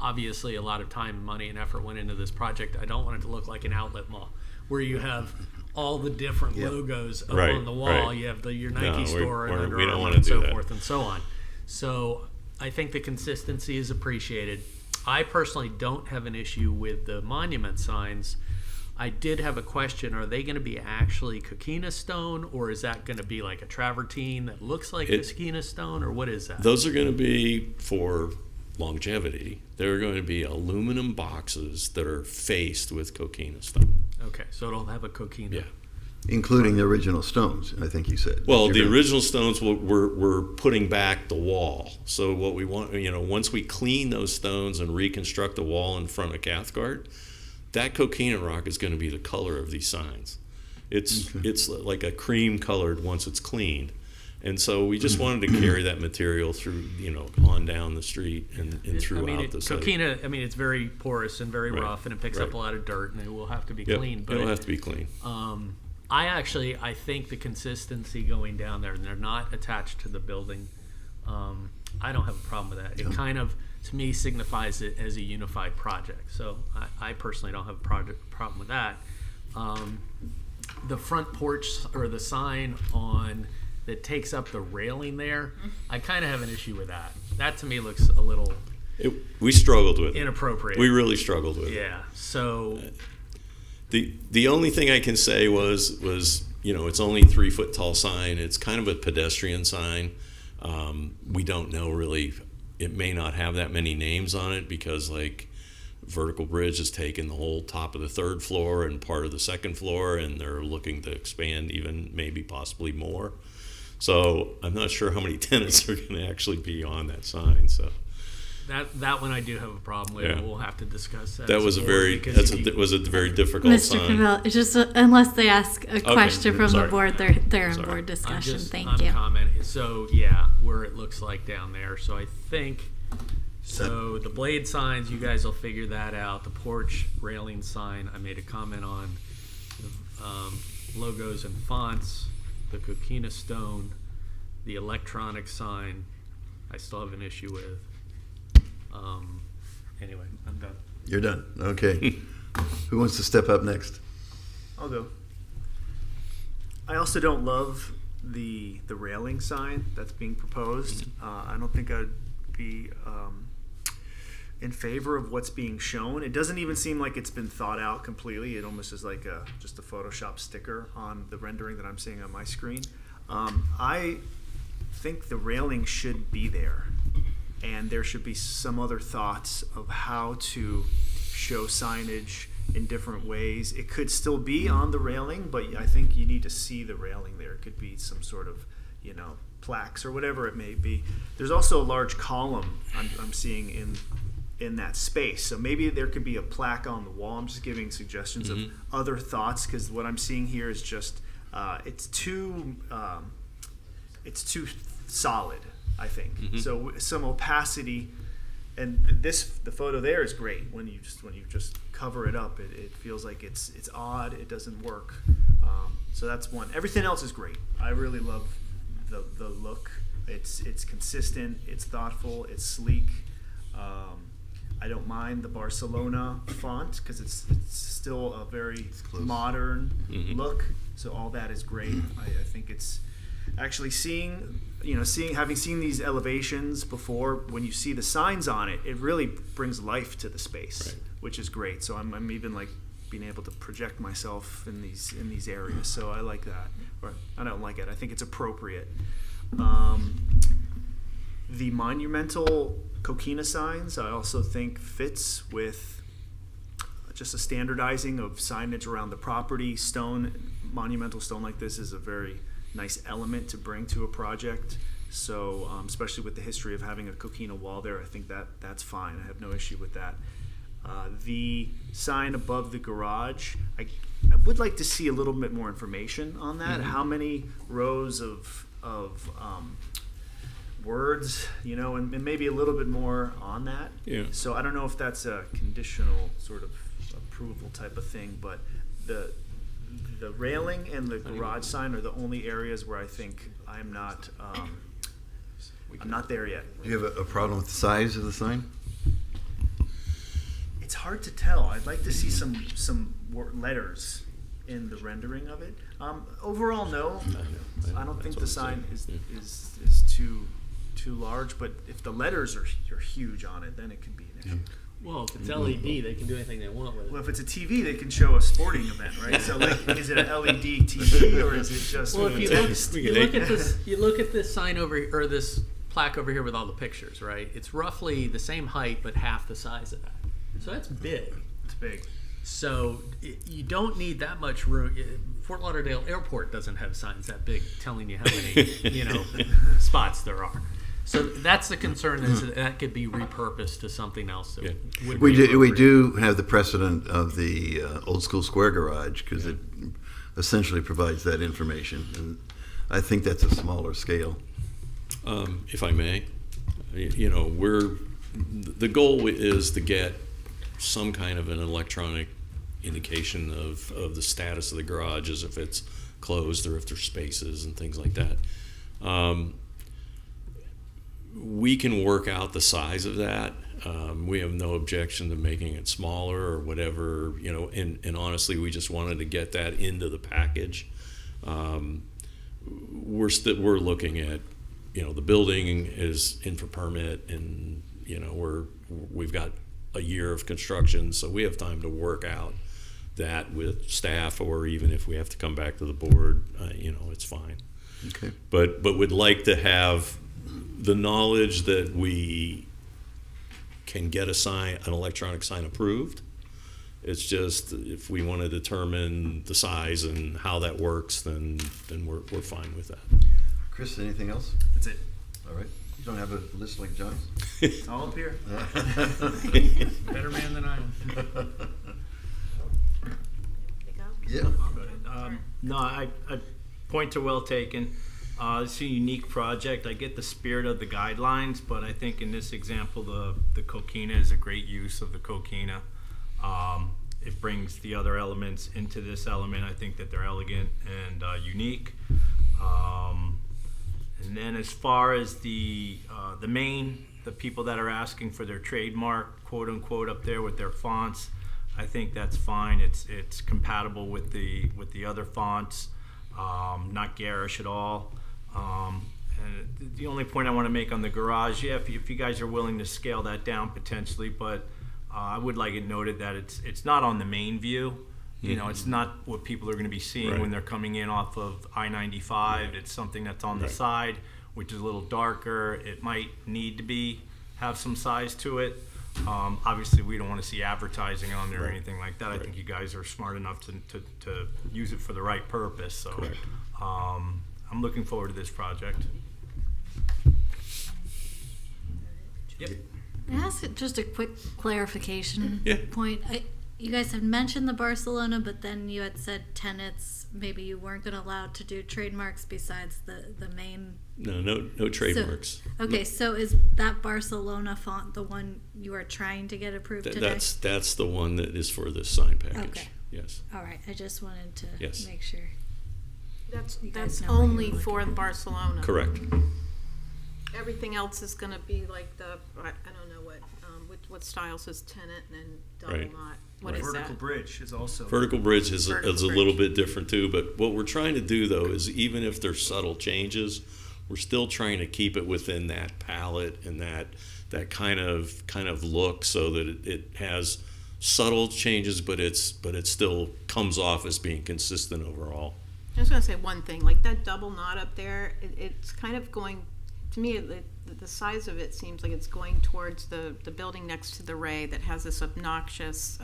obviously a lot of time, money, and effort went into this project. I don't want it to look like an outlet mall where you have all the different logos up on the wall. Right. You have your Nike store and Under we don't Armour want to and do so that. forth and so on. So I think the consistency is appreciated. I personally don't have an issue with the monument signs. I did have a question. Are they going to be actually coquina stone, or is that going to be like a travertine that looks like coquina stone, or what is that? Those are going to be for longevity. They're going to be aluminum boxes that are faced with coquina stone. Okay, so it'll have a coquina. Yeah. Including the original stones, I think you said. Well, You're the gonna- original stones, we're putting back the wall. So what we want, once we clean those stones and reconstruct the wall in front of Cathcart, that coquina rock is going to be the color of these signs. It's like a cream colored once it's cleaned. And so we just wanted to carry that material through, on down the street and throughout the site. Coquina, it's very porous and very Right, rough, and it picks up a lot of dirt, and it will have to be cleaned. But it'll have to be clean. I think the consistency going down there, and they're not attached to the building, I don't have a problem with that. It kind of, to me, signifies it as a unified project. So I personally don't have a problem with that. The front porch, or the sign that takes up the railing there, I kind of have an issue with that. That to me looks a little We struggled with it. inappropriate. We really struggled with it. Yeah. So The only thing I can say was it's only 3 foot tall sign. It's kind of a pedestrian sign. We don't know really. It may not have that many names on it because Vertical Bridge has taken the whole top of the 3rd floor and part of the 2nd floor, and they're looking to expand even maybe possibly more. So I'm not sure how many tenants are going to actually be on that sign. So that one I do have a problem with. Yeah. We'll have to discuss that. that as was a a board, very because was a very difficult Mr. sign. Cavell, just unless they ask a question from sorry. the board, they're in Sorry. board discussion. I'm Thank you. commenting. So yeah, where it looks like down there. So I think. So the blade signs, you guys will figure that out. The porch railing sign, I made a comment on. The logos and fonts, the coquina stone, the electronic sign, I still have an issue with. Anyway, I'm done. You're done. Okay. Who wants to step up next? I'll go. I also don't love the railing sign that's being proposed. I don't think I'd be in favor of what's being shown. It doesn't even seem like it's been thought out completely. It almost is like just a Photoshop sticker on the rendering that I'm seeing on my screen. I think the railing should be there, and there should be some other thoughts of how to show signage in different ways. It could still be on the railing, but I think you need to see the railing there. It could be some sort of, plaques or whatever it may be. There's also a large column I'm seeing in that space, so maybe there could be a plaque on the wall. I'm just giving suggestions of other thoughts, because what I'm seeing here is just it's too solid, I think. So some opacity, and the photo there is great. When you just cover it up, it feels like it's odd. It doesn't work. So that's one. Everything else is great. I really love the look. It's consistent. It's thoughtful. It's sleek. I don't mind the Barcelona font because it's still a very modern look. So all that is great. I think it's actually having seen these elevations before, when you see the signs on it, it really brings life to the space, which is great. So I'm even like being able to project myself in these areas. So I like that. Or I don't like it. I think it's appropriate. The monumental coquina signs, I also think fits with just a standardizing of signage around the property. Monumental stone like this is a very nice element to bring to a project. So especially with the history of having a coquina wall there, I think that's fine. I have no issue with that. The sign above the garage, I would like to see a little bit more information on that. Mm-hmm. How many rows of words, and maybe a little bit more on that. Yeah. So I don't know if that's a conditional sort of approval type of thing, but the railing and the garage sign are the only areas where I think I'm not there yet. Do you have a problem with the size of the sign? It's hard to tell. I'd like to see some letters in the rendering of it. Overall, no. I don't think the sign is too large. But if the letters are huge on it, then it could be an issue. Well, if it's LED, they can do anything they want with it. Well, if it's a TV, they can show a sporting event, right? So, is it an LED TV or is it just? Well, if text? you look at this, sign over, or this plaque over here with all the pictures, right? It's roughly the same height but half the size of that. So that's big. It's big. So you don't need that much room. Fort Lauderdale Airport doesn't have signs that big telling you how many spots there are. So that's the concern, is that could be repurposed to something else. That would We be do have the precedent of the old school square garage, because it essentially provides that information, and I think that's a smaller scale. If I may, the goal is to get some kind of an electronic indication of the status of the garage, as if it's closed or if there's spaces and things like that. We can work out the size of that. We have no objection to making it smaller or whatever, and honestly, we just wanted to get that into the package. We're looking at, the building is in for permit, and, we've got a year of construction, so we have time to work out that with staff, or even if we have to come back to the board, it's fine. Okay. But would like to have the knowledge that we can get an electronic sign approved. It's just, if we want to determine the size and how that works, then we're fine with that. Chris, anything else? That's it. All right. You don't have a list like John's? It's all up here. better man than I am. Yeah. No, I point to well taken. It's a unique project. I get the spirit of the guidelines, but I think in this example, the coquina is a great use of the coquina. It brings the other elements into this element. I think that they're elegant and unique. And then as far as the people that are asking for their trademark, quote unquote, up there with their fonts, I think that's fine. It's compatible with the other fonts, not garish at all. And the only point I want to make on the garage, if you guys are willing to scale that down potentially, but I would like it noted that it's not on the main view. It's not what people are going to be seeing when they're coming in off of I-95. It's something that's on the side, which is a little darker. It might need to have some size to it. Obviously, we don't want to see advertising on there or anything like that. I think you guys are smart enough to use it for the right purpose. So I'm looking forward to this project. Yep. Can I ask just a quick clarification point? You guys had mentioned the Barcelona, but then you had said tenants, maybe you weren't going to allow to do trademarks besides the main. No trademarks. So is that Barcelona font the one you are trying to get approved today? That's the one that is for this sign package. Okay. Yes. All right. I just wanted to make sure. That's know what only you're for looking Barcelona. Correct. everything else is gonna be like I don't know what style says tenant and double Right. knot. What is Vertical that? bridge is also. Vertical bridge is Vertical a bridge. little bit different too, but what we're trying to do though is even if there's subtle changes, we're still trying to keep it within that palette and that kind of look so that it has subtle changes, but it still comes off as being consistent overall. I was gonna say one thing, like that double knot up there, it's kind of going, to me, the size of it seems like it's going towards the building next to the Ray that has this obnoxious,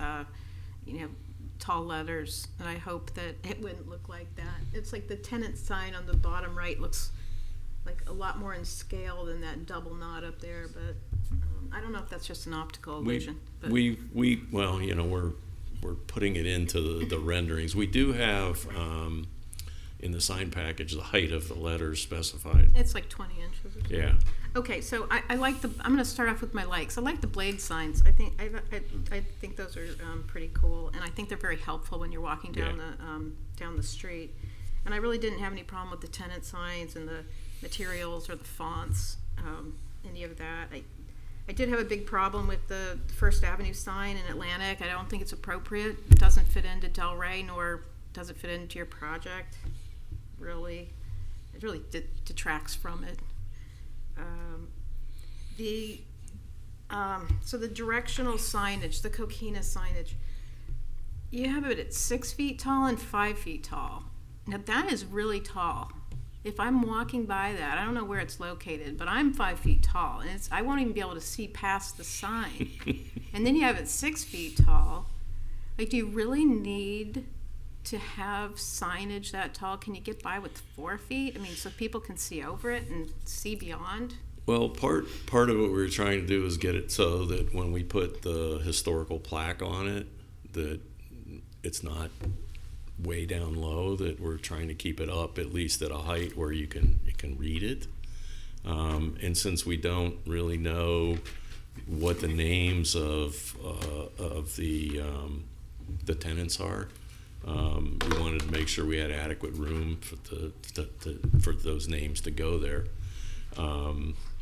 tall letters, and I hope that it wouldn't look like that. It's like the tenant sign on the bottom right looks like a lot more in scale than that double knot up there, but I don't know if that's just an optical illusion. But We're putting it into the renderings. We do have in the sign package the height of the letters specified. it's like 20 inches or something. Yeah. Okay, so I like I'm going to start off with my likes. I like the blade signs. I think those are pretty cool, and I think they're very helpful when you're walking down the street. And I really didn't have any problem with the tenant signs and the materials or the fonts, any of that. I did have a big problem with the First Avenue sign in Atlantic. I don't think it's appropriate. It doesn't fit into Delray, nor does it fit into your project. Really, it really detracts from it. So the directional signage, the coquina signage, you have it at 6 feet tall and 5 feet tall. Now that is really tall. If I'm walking by that, I don't know where it's located, but I'm 5 feet tall, and I won't even be able to see past the sign. And then you have it 6 feet tall. Like, do you really need to have signage that tall? Can you get by with 4 feet? I mean, so people can see over it and see beyond? Well, part of what we were trying to do is get it so that when we put the historical plaque on it, that it's not way down low, that we're trying to keep it up at least at a height where you can read it. And since we don't really know what the names of the tenants are, we wanted to make sure we had adequate room for those names to go there.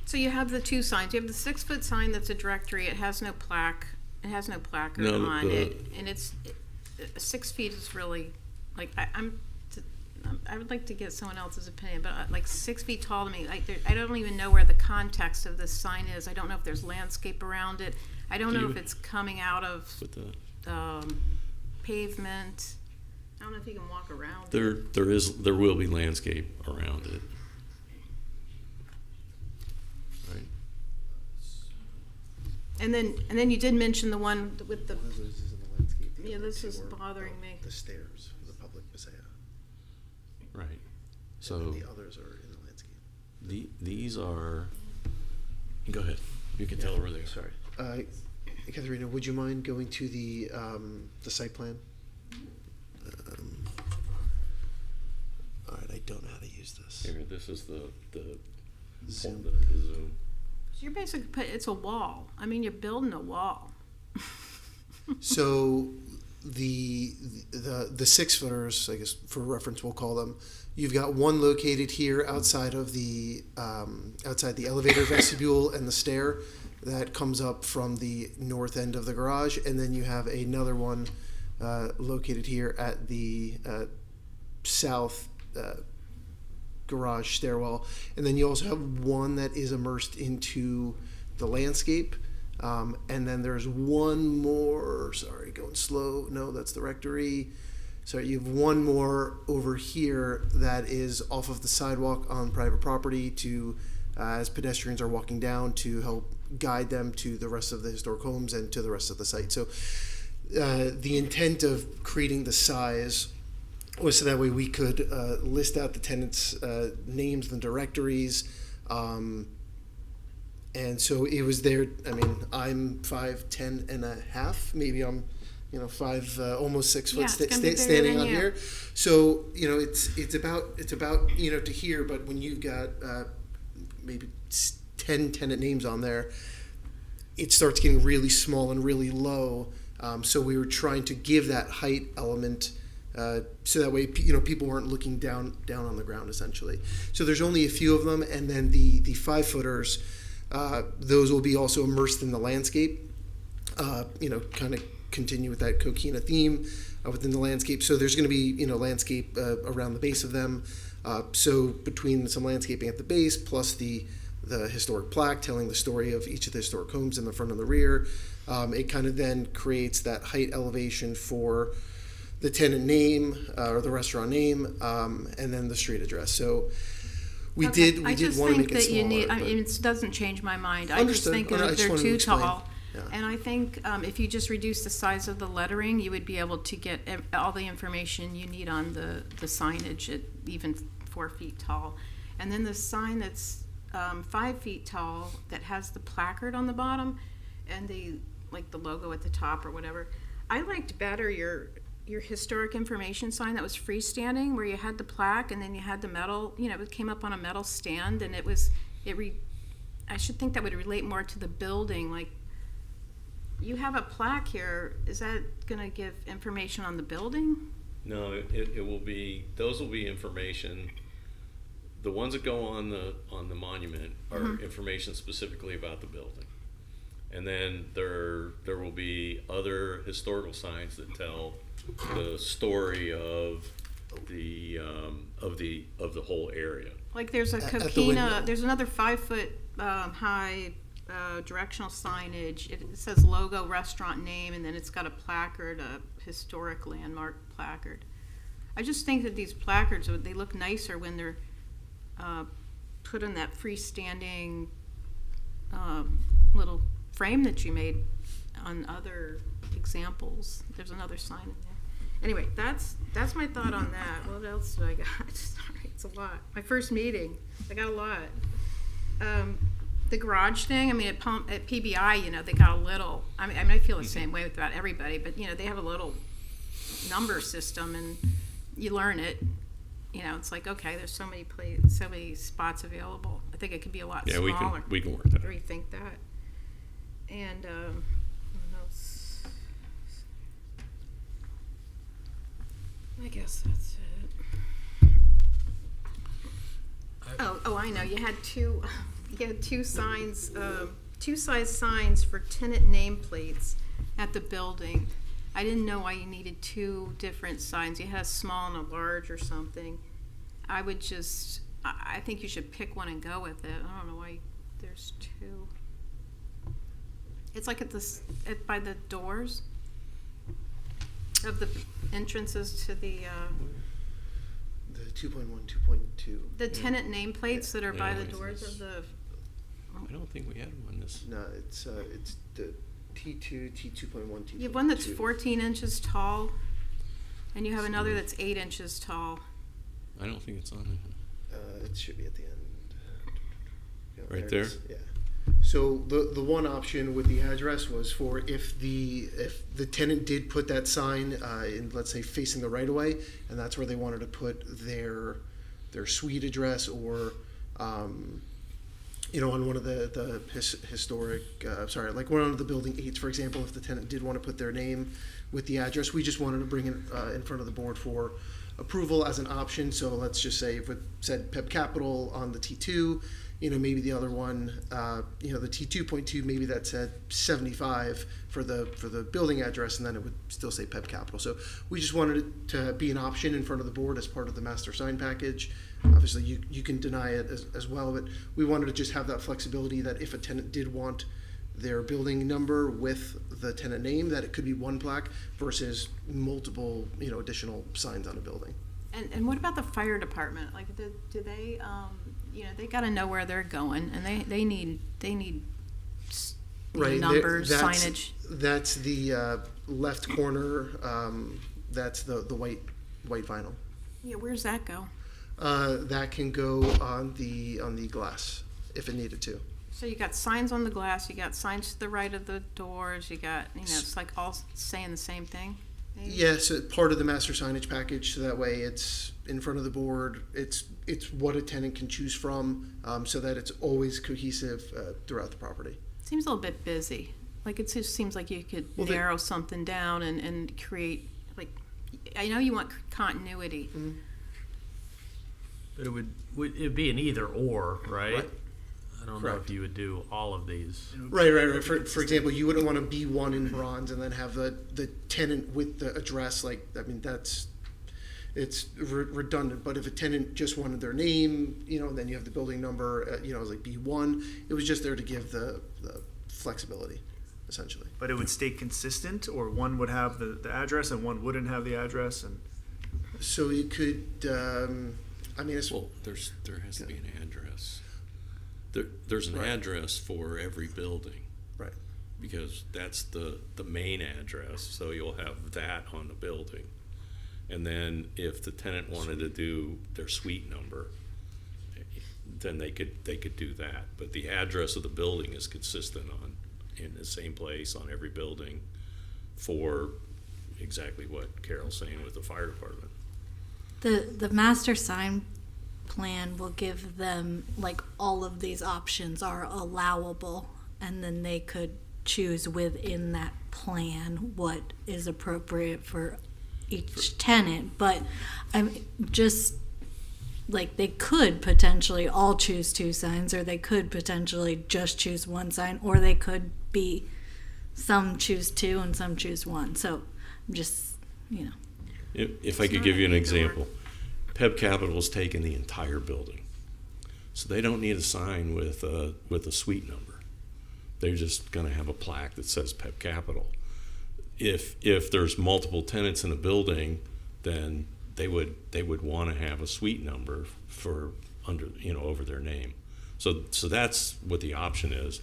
So you have the two signs. You have the 6 foot sign that's a directory. It has no plaque. It has no placard on it, and 6 feet is really like I would like to get someone else's opinion, but like 6 feet tall to me, like I don't even know where the context of this sign is. I don't know if there's landscape around it. I don't know if it's coming out of pavement. I don't know if you can walk around. There will be landscape around it. Right. And then you did mention the one with the. Yeah, this is bothering me. The stairs for the public messiah. Right. So And the others are in the landscape. These are. Go ahead. You can tell where they are. Sorry. Katharina, would you mind going to the site plan? All right, I don't know how to use this. Here, this is the Zoom. the Zoom. So you're basically it's a wall. I mean, you're building a wall. So the 6 footers, I guess for reference we'll call them. You've got one located here outside of the elevator vestibule and the stair that comes up from the north end of the garage, and then you have another one located here at the south garage stairwell, and then you also have one that is immersed into the landscape. And then there's one more, sorry, going slow. No, that's the rectory. Sorry, you have one more over here that is off of the sidewalk on private property to, as pedestrians are walking down, to help guide them to the rest of the historic homes and to the rest of the site. So the intent of creating the size was so that way we could list out the tenants' names and directories. And so it was there. I mean, I'm 5'10" and a half. Maybe I'm, 5, almost 6 foot standing on here. So it's about to here. But when you've got maybe 10 tenant names on there, it starts getting really small and really low. So we were trying to give that height element so that way people weren't looking down on the ground essentially. So there's only a few of them, and then the 5-footers, those will be also immersed in the landscape. Kind of continue with that coquina theme within the landscape. So there's going to be landscape around the base of them. So between some landscaping at the base plus the historic plaque telling the story of each of the historic homes in the front and the rear, it kind of then creates that height elevation for the tenant name or the restaurant name, and then the street address. So we did want to make it smaller. It doesn't change my mind. I just Understood. think I just they're wanted to too explain. tall. Yeah. And I think if you just reduce the size of the lettering, you would be able to get all the information you need on the signage at even 4 feet tall. And then the sign that's 5 feet tall that has the placard on the bottom and the logo at the top or whatever. I liked better your historic information sign that was freestanding, where you had the plaque and then you had the metal, it came up on a metal stand, and I should think that would relate more to the building. Like, you have a plaque here, is that going to give information on the building? No, it will be, those will be information. The ones that go on the monument are information specifically about the building. And then there will be other historical signs that tell the story of the whole area. Like there's a coquina, there's another 5-foot high directional signage. It says logo, restaurant name, and then it's got a placard, a historic landmark placard. I just think that these placards, they look nicer when they're put in that freestanding little frame that you made on other examples. There's another sign in there. Anyway, that's my thought on that. What else do I got? Sorry, it's a lot. My first meeting, I got a lot. The garage thing, at PBI, they got a little, I feel the same way with about everybody, but, they have a little number system, and you learn it. It's like, okay, there's so many spots available. I think it could be a lot smaller. Yeah, we can work that. Rethink that. And what else? I guess that's it. Oh, I know. You had two signs, two size signs for tenant nameplates at the building. I didn't know why you needed 2 different signs. You had a small and a large or something. I think you should pick one and go with it. I don't know why there's 2. It's like by the doors of the entrances to the 2.1, 2.2. The tenant nameplates that are by the doors of the. I don't think we had one this. No, it's the T2, T2.1, T2.2. You have one that's 14 inches tall, and you have another that's 8 inches tall. I don't think it's on there. It should be at the end. Right there? Yeah. So the one option with the address was for if the tenant did put that sign in, let's say, facing the right of way, and that's where they wanted to put their suite address, or on one of the historic, like one of the building 8s, for example, if the tenant did want to put their name with the address, we just wanted to bring it in front of the board for approval as an option. So let's just say if it said Pep Capital on the T2, maybe the other one, the T2.2, maybe that said 75 for the building address, and then it would still say Pep Capital. So we just wanted it to be an option in front of the board as part of the master sign package. Obviously, you can deny it as well, but we wanted to just have that flexibility that if a tenant did want their building number with the tenant name, that it could be one plaque versus multiple, additional signs on a building. And what about the fire department? Like, do they, they got to know where they're going, and they need right, numbers, signage. That's the left corner. That's the white vinyl. Yeah, where's that go? That can go on the glass if it needed to. So you got signs on the glass, you got signs to the right of the doors, you got, it's like all saying the same thing. Maybe? Yeah, so part of the master signage package, so that way it's in front of the board. It's what a tenant can choose from, so that it's always cohesive throughout the property. Seems a little bit busy. Like, it just seems like you could narrow something down and create, like, I know you want continuity. But it'd be an either or, right? Right. I don't know Correct. if you would do all of these. Right. For example, you wouldn't want to be one in bronze and then have the tenant with the address. Like, I mean, it's redundant. But if a tenant just wanted their name, then you have the building number, like B1. It was just there to give the flexibility, essentially. But it would stay consistent, or one would have the address and one wouldn't have the address, and So you could, Well, there has to be an address. There's an address for every building. Right. Because that's the main address, so you'll have that on the building. And then if the tenant wanted to do their suite number, then they could do that. But the address of the building is consistent in the same place on every building for exactly what Carol's saying with the fire department. The master sign plan will give them, like, all of these options are allowable, and then they could choose within that plan what is appropriate for each tenant. But I'm just like, they could potentially all choose 2 signs, or they could potentially just choose 1 sign, or they could be some choose 2 and some choose 1. So just, If I could give you an example, Peb Capital's taken the entire building, so they don't need a sign with a suite number. They're just going to have a plaque that says Peb Capital. If there's multiple tenants in a building, then they would want to have a suite number for over their name. So that's what the option is.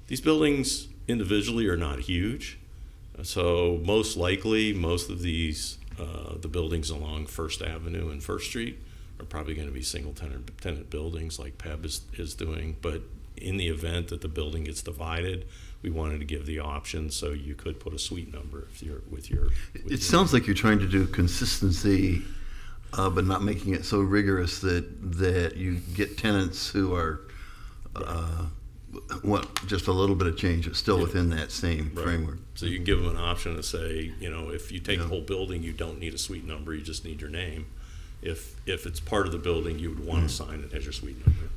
These buildings individually are not huge, so most likely most of these the buildings along First Avenue and First Street are probably going to be single tenant buildings like Peb is doing. But in the event that the building gets divided, we wanted to give the option so you could put a suite number with your. It sounds like you're trying to do consistency, but not making it so rigorous that you get tenants who are just a little bit of change, but still within that same framework. So you can give them an option to say, if you take the whole building, you don't need a suite number, you just need your name. If it's part of the building, you would want to sign it as your suite number.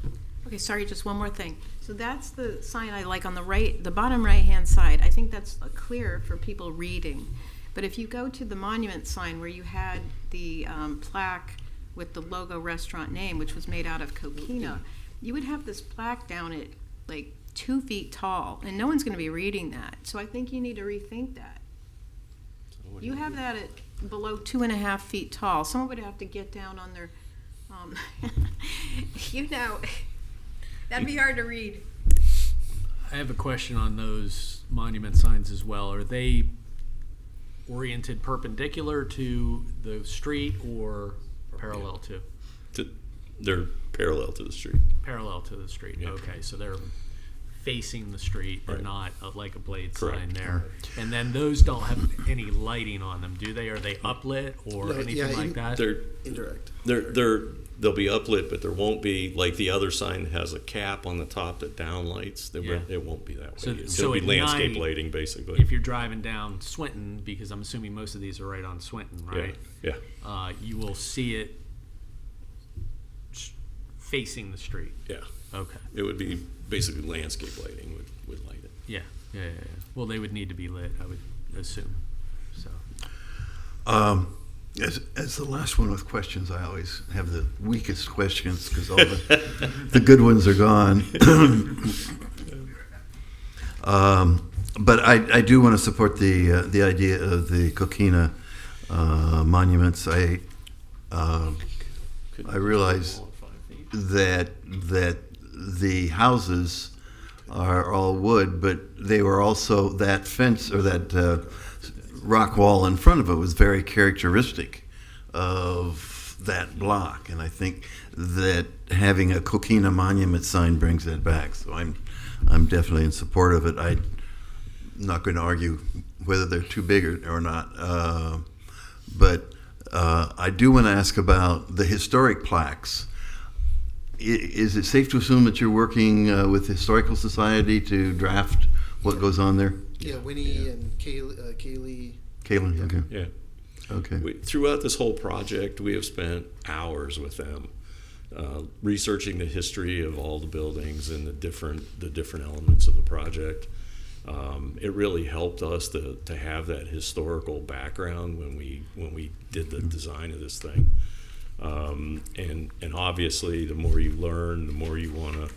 Okay, sorry, just one more thing. So that's the sign I like on the bottom right-hand side. I think that's clear for people reading. But if you go to the monument sign where you had the plaque with the logo restaurant name, which was made out of coquina, you would have this plaque down at like 2 feet tall, and no one's going to be reading that. So I think you need to rethink that. You have that at below 2.5 feet tall. Someone would have to get down on their, that'd be hard to read. I have a question on those monument signs as well. Are they oriented perpendicular to the street or parallel to? They're parallel to the street. Parallel to the street. Yeah. Okay, so they're facing the street. They're not like a blade Correct. sign there. And then those don't have any lighting on them, do they? Are they uplit or anything like that? They're indirect. They'll be uplit, but there won't be like the other sign that has a cap on the top that downlights. It won't be that way. It'll be at landscape night, lighting, basically. If you're driving down Swinton, because I'm assuming most of these are right on Swinton, right? Yeah. You will see it facing the street. Yeah. Okay. It would be basically landscape lighting would light it. Yeah. Well, they would need to be lit, I would assume. So. As the last one with questions, I always have the weakest questions because all the good ones are gone. But I do want to support the idea of the coquina monuments. I realize that the houses are all wood, but they were also, that fence or that rock wall in front of it was very characteristic of that block, and I think that having a coquina monument sign brings that back. So I'm definitely in support of it. I'm not going to argue whether they're too big or not, but I do want to ask about the historic plaques. Is it safe to assume that you're working with the Historical Society to draft what goes on there? Yeah, Winnie and Kaylee. Kalen, okay. Yeah. Okay. Throughout this whole project, we have spent hours with them, researching the history of all the buildings and the different elements of the project. It really helped us to have that historical background when we did the design of this thing. And obviously, the more you learn, the more you want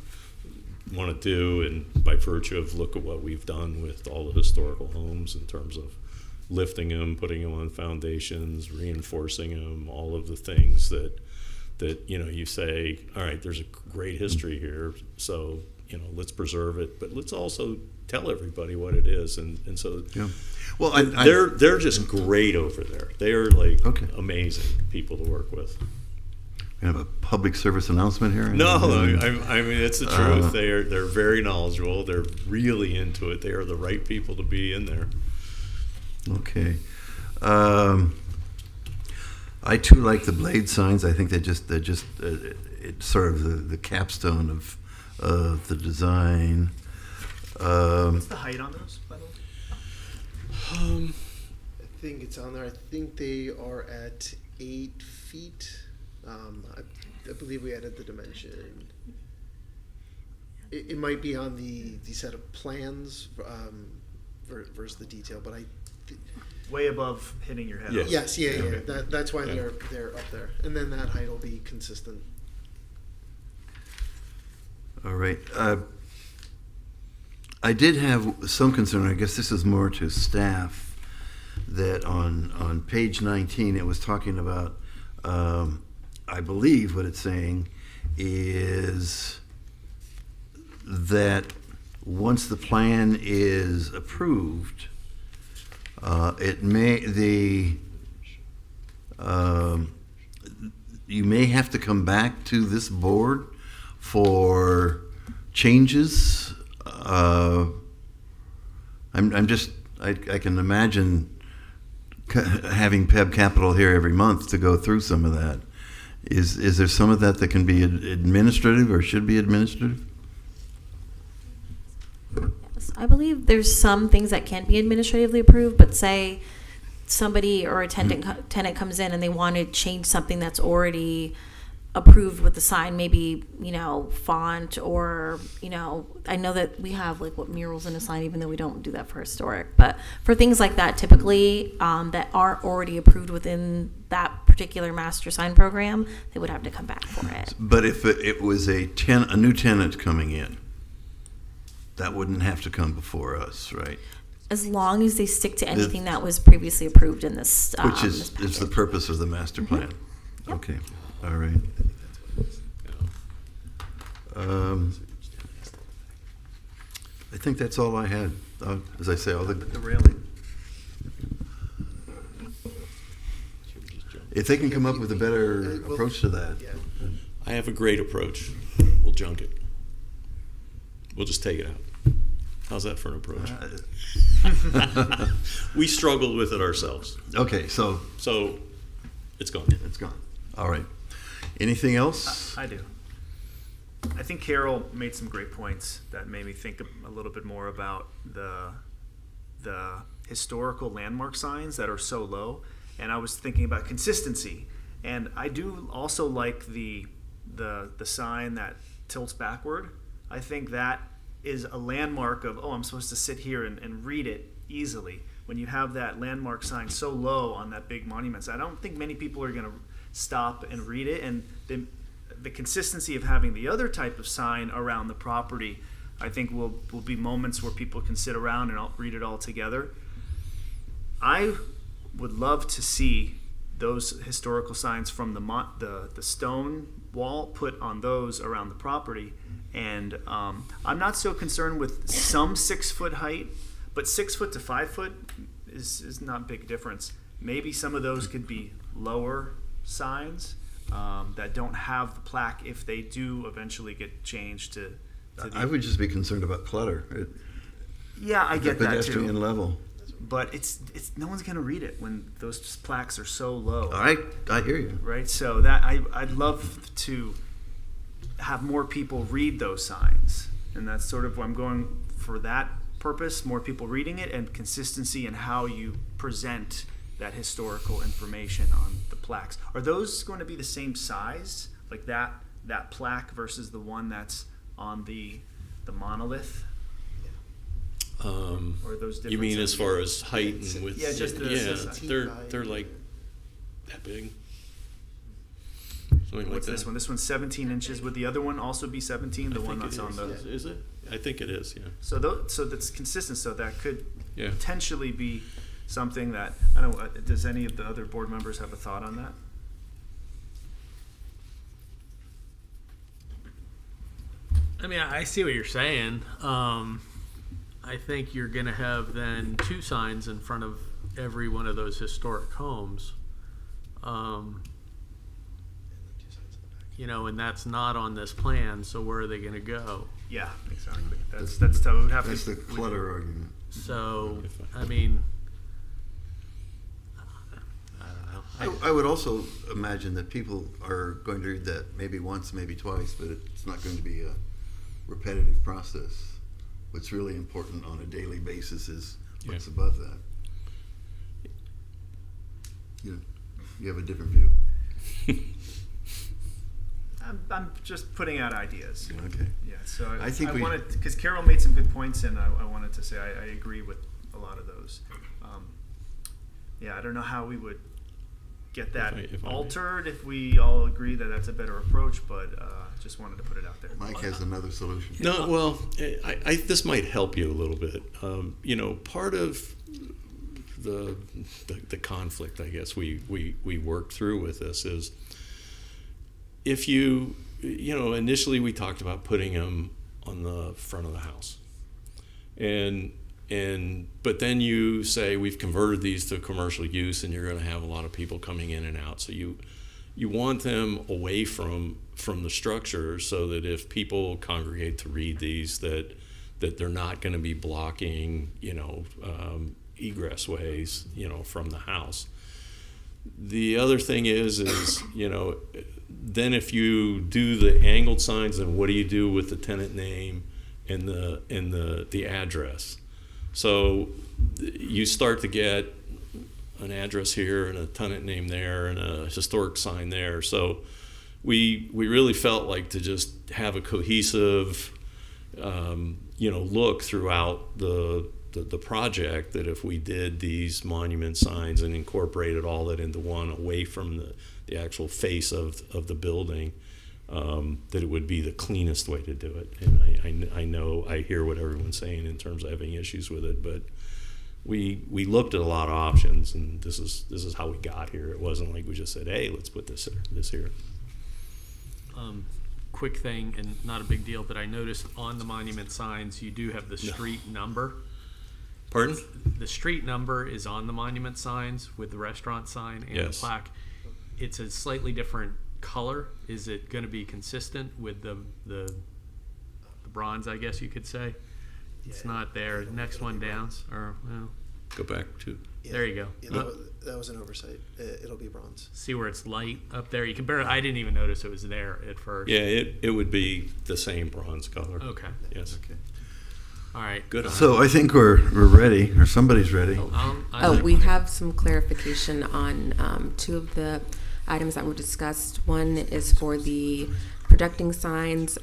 to do. And by virtue of look at what we've done with all the historical homes in terms of lifting them, putting them on foundations, reinforcing them, all of the things that you say, all right, there's a great history here, so let's preserve it, but let's also tell everybody what it is, and so well, they're just great over there. They are like amazing people to work with. We have a public service announcement here. No, I mean it's the truth. They're very knowledgeable. They're really into it. They are the right people to be in there. Okay. I too like the blade signs. I think they're just it's sort of the capstone of the design. What's the height on those, by the way? I think it's on there. I think they are at 8 feet. I believe we added the dimension. It might be on the set of plans versus the detail, but way above hitting your head. Yes, yeah. That's why they're up there, and then that height will be consistent. All right. I did have some concern. I guess this is more to staff. That on page 19, it was talking about. I believe what it's saying is that once the plan is approved, you may have to come back to this board for changes. I can imagine having PEB Capital here every month to go through some of that. Is there some of that can be administrative or should be administrative? Yes, I believe there's some things that can be administratively approved, but say somebody or a tenant comes in and they want to change something that's already approved with the sign, maybe font or I know that we have murals in a sign, even though we don't do that for historic, but for things like that, typically that are already approved within that particular master sign program, they would have to come back for it. But if it was a new tenant coming in, that wouldn't have to come before us, right? As long as they stick to anything that was previously approved in this, which is the purpose of the master plan. Yep. Okay. All right. I think that's all I had. As I say, all the railing. If they can come up with a better approach to that. I have a great approach. We'll junk it. We'll just take it out. How's that for an approach? We struggled with it ourselves. Okay, so it's gone. It's gone. All right. Anything else? I do. I think Carol made some great points that made me think a little bit more about the historical landmark signs that are so low, and I was thinking about consistency. And I do also like the sign that tilts backward. I think that is a landmark of, I'm supposed to sit here and read it easily. When you have that landmark sign so low on that big monument, I don't think many people are going to stop and read it. And the consistency of having the other type of sign around the property, I think will be moments where people can sit around and read it all together. I would love to see those historical signs from the stone wall put on those around the property. And I'm not so concerned with some 6 foot height, but 6 foot to 5 foot is not a big difference. Maybe some of those could be lower signs that don't have the plaque if they do eventually get changed to I would just be concerned about clutter. Yeah, I get that too. Pedestrian level. But it's no one's going to read it when those plaques are so low. I hear you. Right, so that I'd love to have more people read those signs, and that's sort of why I'm going for that purpose, more people reading it, and consistency in how you present that historical information on the plaques. Are those going to be the same size, like that plaque versus the one that's on the monolith? Or are those different? You mean as sizes? far as height and width? Yeah, just they're like that big. Something What's like this that. one? This one's 17 inches. Would the other one also be 17? The I one think that's it on the. is it? I think it is. Yeah. So that's consistent. So that could Yeah. potentially be something that I don't know. Does any of the other board members have a thought on that? I mean, I see what you're saying. I think you're going to have then 2 signs in front of every one of those historic homes. You know, and that's not on this plan, so where are they going to go? Yeah, exactly. That's how it would have That's to. the clutter argument. So, I mean, I don't know. I would also imagine that people are going to read that maybe once, maybe twice, but it's not going to be a repetitive process. What's really important on a daily basis is what's above that. You have a different view. I'm just putting out ideas. Okay. Yeah. So I think we wanted, because Carol made some good points, and I wanted to say I agree with a lot of those. Yeah, I don't know how we would get that if I may. altered if we all agree that that's a better approach, but just wanted to put it out there. Mike has another solution. No, well, I this might help you a little bit. You know, part of the conflict, I guess we worked through with this is if you know, initially we talked about putting them on the front of the house, but then you say we've converted these to commercial use, and you're going to have a lot of people coming in and out. So you want them away from the structure, so that if people congregate to read these, that they're not going to be blocking, egress ways, from the house. The other thing is then if you do the angled signs, then what do you do with the tenant name and the address? So you start to get an address here and a tenant name there and a historic sign there. So we really felt like to just have a cohesive look throughout the project, that if we did these monument signs and incorporated all that into one away from the actual face of the building, that it would be the cleanest way to do it. And I know I hear what everyone's saying in terms of having issues with it, but we looked at a lot of options, and this is how we got here. It wasn't like we just said, hey, let's put this here. Quick thing, and not a big deal, but I noticed on the monument signs you do have the street number. Pardon? The street number is on the monument signs with the restaurant sign and the plaque. It's a slightly different color. Is it going to be consistent with the bronze, I guess you could say? It's not there. Next one down, or go back to. There you go. Yeah, that was an oversight. It'll be bronze. See where it's light up there? You can barely. I didn't even notice it was there at first. Yeah, it would be the same bronze color. Okay. Yes. Okay. All right. Good. So I think we're ready, or somebody's ready. We have some clarification on 2 of the items that were discussed. One is for the projecting signs.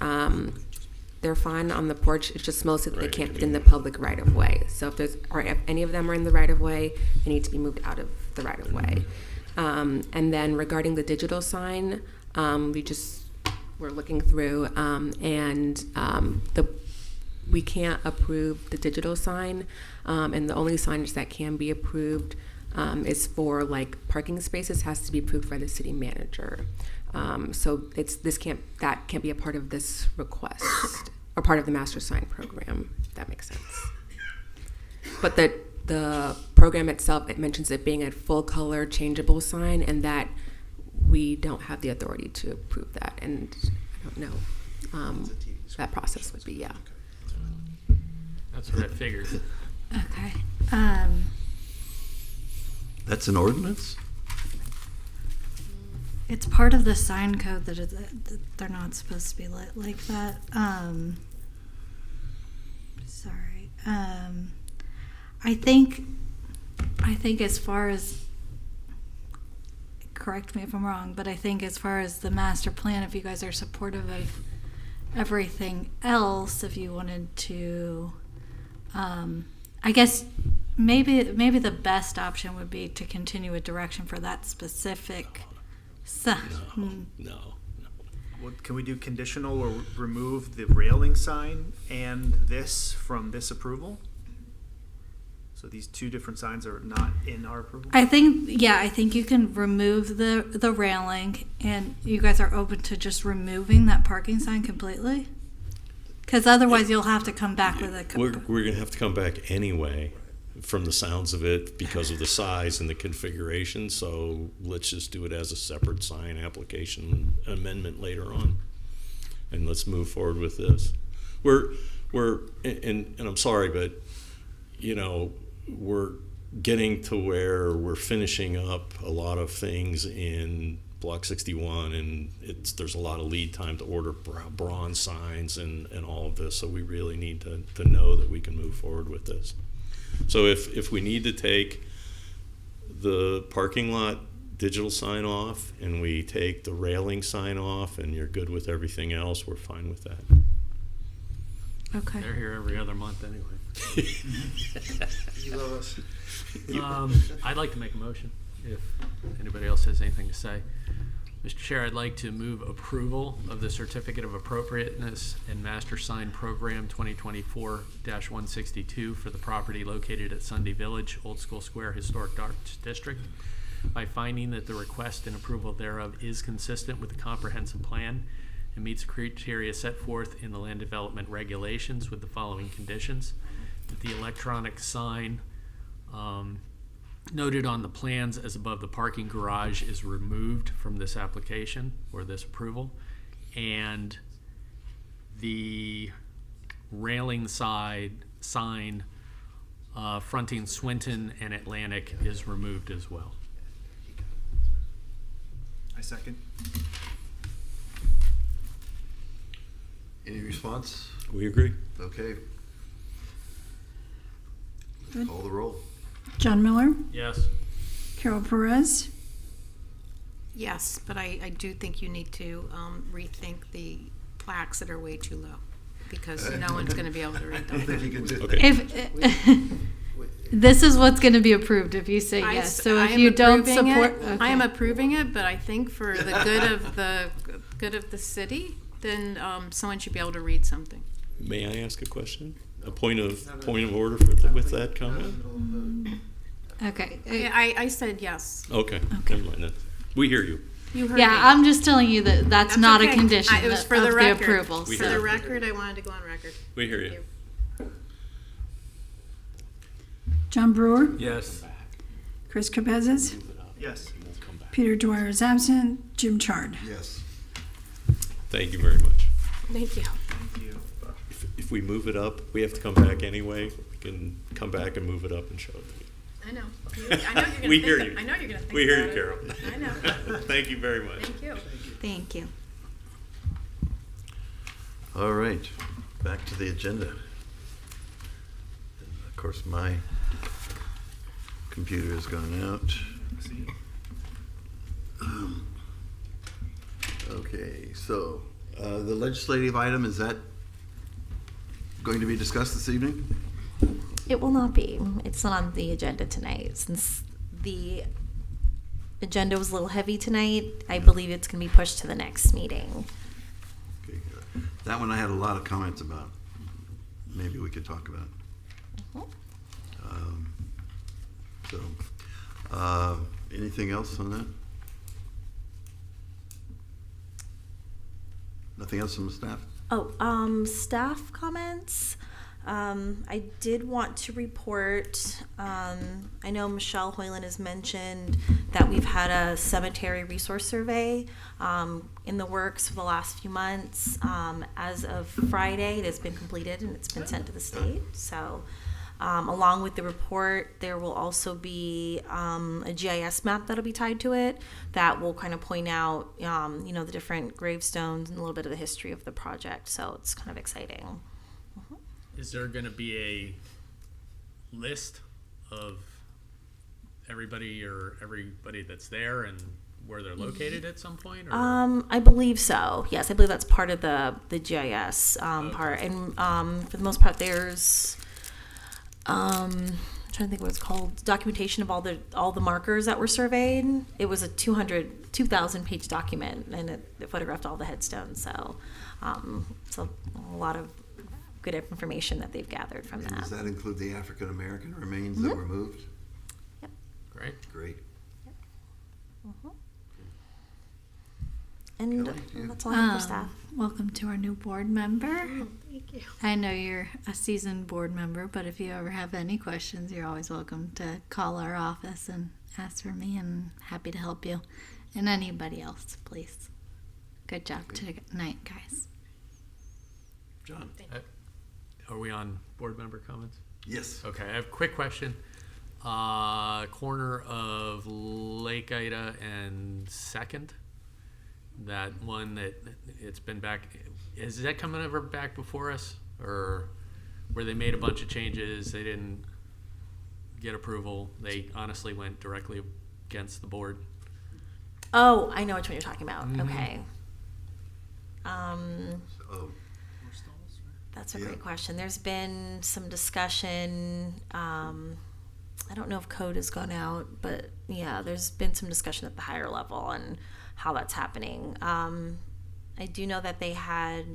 They're fine on the porch. It's just mostly that they can't fit in the public right of way. So if any of them are in the right of way, they need to be moved out of the right of way. And then regarding the digital sign, we're looking through, we can't approve the digital sign, and the only signage that can be approved is for parking spaces, has to be approved by the city manager. So that can't be a part of this request or part of the master sign program, if that makes sense. But the program itself, it mentions it being a full color changeable sign, and that we don't have the authority to approve that, and I don't know. That process would be, That's what I figured. Okay. That's an ordinance? It's part of the sign code that they're not supposed to be lit like that. sorry. I think as far as, correct me if I'm wrong, but I think as far as the master plan, if you guys are supportive of everything else, if you wanted to, I guess maybe the best option would be to continue a direction for that specific No. What, can we do conditional or remove the railing sign and this from this approval? So these two different signs are not in our approval? I think you can remove the railing, and you guys are open to just removing that parking sign completely? Because otherwise you'll have to come back with a... We're going to have to come back anyway from the sounds of it because of the size and the configuration. So let's just do it as a separate sign application amendment later on. And let's move forward with this. And I'm sorry, but, you know, we're getting to where we're finishing up a lot of things in Block 61, and there's a lot of lead time to order bronze signs and all of this, so we really need to know that we can move forward with this. So if we need to take the parking lot digital sign off and we take the railing sign off and you're good with everything else, we're fine with that. Okay. They're here every other month anyway. You love us. I'd like to make a motion if anybody else has anything to say. Mr. Chair, I'd like to move approval of the Certificate of Appropriateness and Master Sign Program 2024-162 for the property located at Sunday Village, Old School Square Historic Arts District by finding that the request and approval thereof is consistent with the comprehensive plan and meets criteria set forth in the land development regulations with the following conditions: that the electronic sign noted on the plans as above the parking garage is removed from this application or this approval, and the railing sign fronting Swinton and Atlantic is removed as well. I second. Any response? We agree. Okay. Good. Call the roll. John Miller, Yes. Carol Perez, Yes, but I do think you need to rethink the plaques that are way too low, because no one's going to be able to read them. I think you can do Okay. This is what's going to be approved if you say I yes. s- So I if am you don't approving support... it. okay. I am approving it, but I think for the good of the city, then someone should be able to read something. May I ask a question? A point of order with that comment? Okay. I said yes. Okay. Never mind then. We hear you. You heard Yeah, me. I'm just telling you that that's not okay. a condition It was for of the the record. approval. We For hear the you. record, I wanted to go on record. We hear you. John Brewer, Yes. Chris Cabezas, Yes. Peter Dwyer is absent, Jim Chard. Yes. Thank you very much. Thank you. Thank you. If we move it up, we have to come back anyway. We can come back and move it up and show it to you. I know. I know you're going to We hear you. I know you're going to think We hear about you, it. Carol. I know. Thank you very much. Thank you. Thank you. All right, back to the agenda. And of course, my computer has gone out. Okay, so the legislative item, is that going to be discussed this evening? It will not be. It's not on the agenda tonight. Since the agenda was a little heavy tonight, I believe it's going to be pushed to the next meeting. Okay, that one I had a lot of comments about. Maybe we could talk about. Anything else on that? Nothing else from the staff? Staff comments. I did want to report, I know Michelle Hoyland has mentioned that we've had a cemetery resource survey in the works for the last few months. As of Friday, it has been completed and it's been sent to the state. So along with the report, there will also be a GIS map that'll be tied to it that will kind of point out, the different gravestones and a little bit of the history of the project. So it's kind of exciting. Is there going to be a list of everybody that's there and where they're located at some point? Or? I believe so. Yes, I believe that's part of the GIS part. And for the most part, there's I'm trying to think what it's called, documentation of all the markers that were surveyed. It was a 2,000 page document, and it photographed all the headstones. So a lot of good information that they've gathered from And that. does that include the African American remains Mm-hmm. that were moved? Yep. Great. Mm-hmm. And Kelly, yeah. that's all I have for staff. Welcome to our new board member. Thank you. I know you're a seasoned board member, but if you ever have any questions, you're always welcome to call our office and ask for me, and happy to help you. And anybody else, please. Good job tonight, guys. John. Are we on board member comments? Yes. Okay, I have a quick question. Corner of Lake Ida and Second, that one that it's been back, is that coming ever back before us? Or where they made a bunch of changes, they didn't get approval, they honestly went directly against the board? Oh, I know which one you're talking about. Mhm. Okay. Oh. That's a great question. There's been some discussion. I don't know if code has gone out, but yeah, there's been some discussion at the higher level on how that's happening. I do know that they had,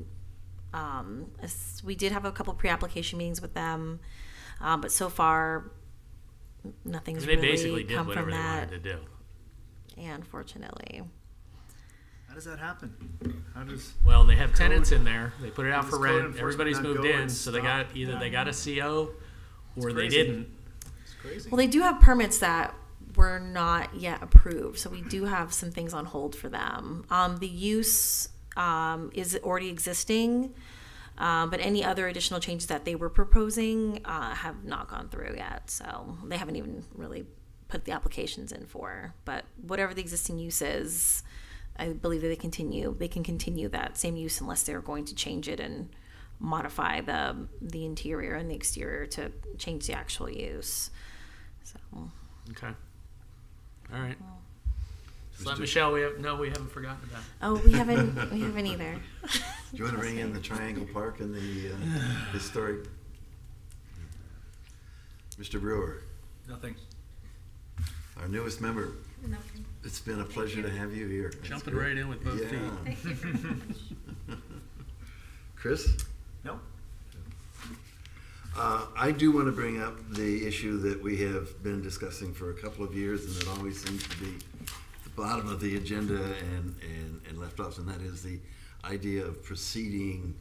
we did have a couple pre-application meetings with them, but so far, nothing's They really basically did come whatever from they that. wanted to do. Yeah, unfortunately. How does that happen? How does Well, they have tenants in there. They put it out How for does code rent. enforcement Everybody's not moved go in, and so they stop got either they got a CO or they crazy. didn't. It's crazy. Well, they do have permits that were not yet approved, so we do have some things on hold for them. The use is already existing, but any other additional changes that they were proposing have not gone through yet, so they haven't even really put the applications in for. But whatever the existing use is, I believe that they can continue that same use unless they're going to change it and modify the interior and the exterior to change the actual use. So. Okay. All right. So let Mr. Michelle, we haven't forgotten about. Oh, we haven't either. Do you want to bring in the Triangle Park and the historic? Mr. Brewer, Nothing. our newest member. Nothing. It's been a pleasure to have you here. That's Jumping great. right in with both Yeah. feet. Thank you very much. Chris? No. I do want to bring up the issue that we have been discussing for a couple of years, and it always seems to be the bottom of the agenda and left off, and that is the idea of proceeding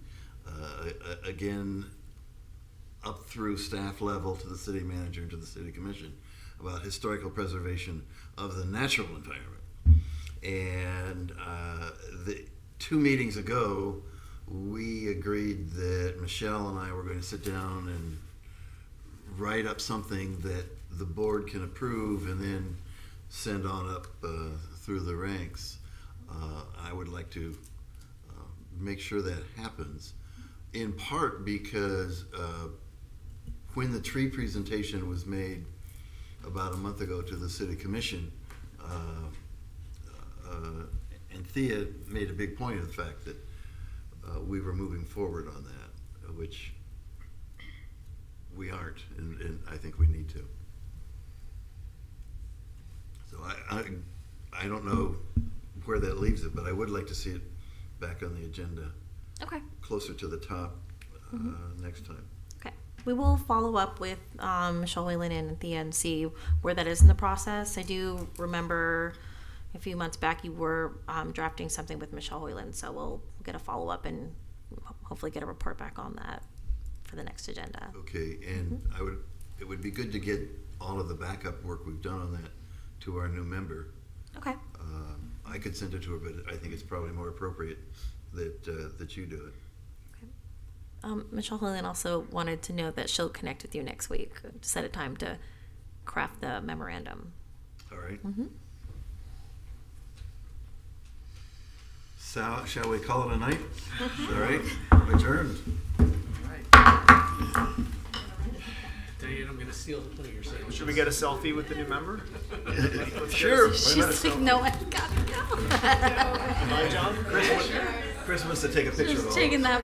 again up through staff level to the city manager and to the city commission about historical preservation of the natural environment. And the 2 meetings ago, we agreed that Michelle and I were going to sit down and write up something that the board can approve and then send on up through the ranks. I would like to make sure that happens, in part because when the tree presentation was made about a month ago to the city commission, and Thea made a big point of the fact that we were moving forward on that, which we aren't, and I think we need to. So I don't know where that leaves it, but I would like to see it back on the agenda. Okay. Closer to the top next time. Okay. We will follow up with Michelle Whalen and Thea and see where that is in the process. I do remember a few months back you were drafting something with Michelle Whalen, so we'll get a follow-up and hopefully get a report back on that for the next agenda. Okay, and it would be good to get all of the backup work we've done on that to our new member. Okay. I could send it to her, but I think it's probably more appropriate that you do it. Michelle Whalen also wanted to know that she'll connect with you next week to set a time to craft the memorandum. All right. Mm-hmm. So, shall we call it a night? All right, adjourned. All right. gonna steal one of your sandwiches. Should we get a selfie with the new member? Sure. She's like, no, I gotta go. Bye, John. Chris wants to take a picture of all of us. Taking that.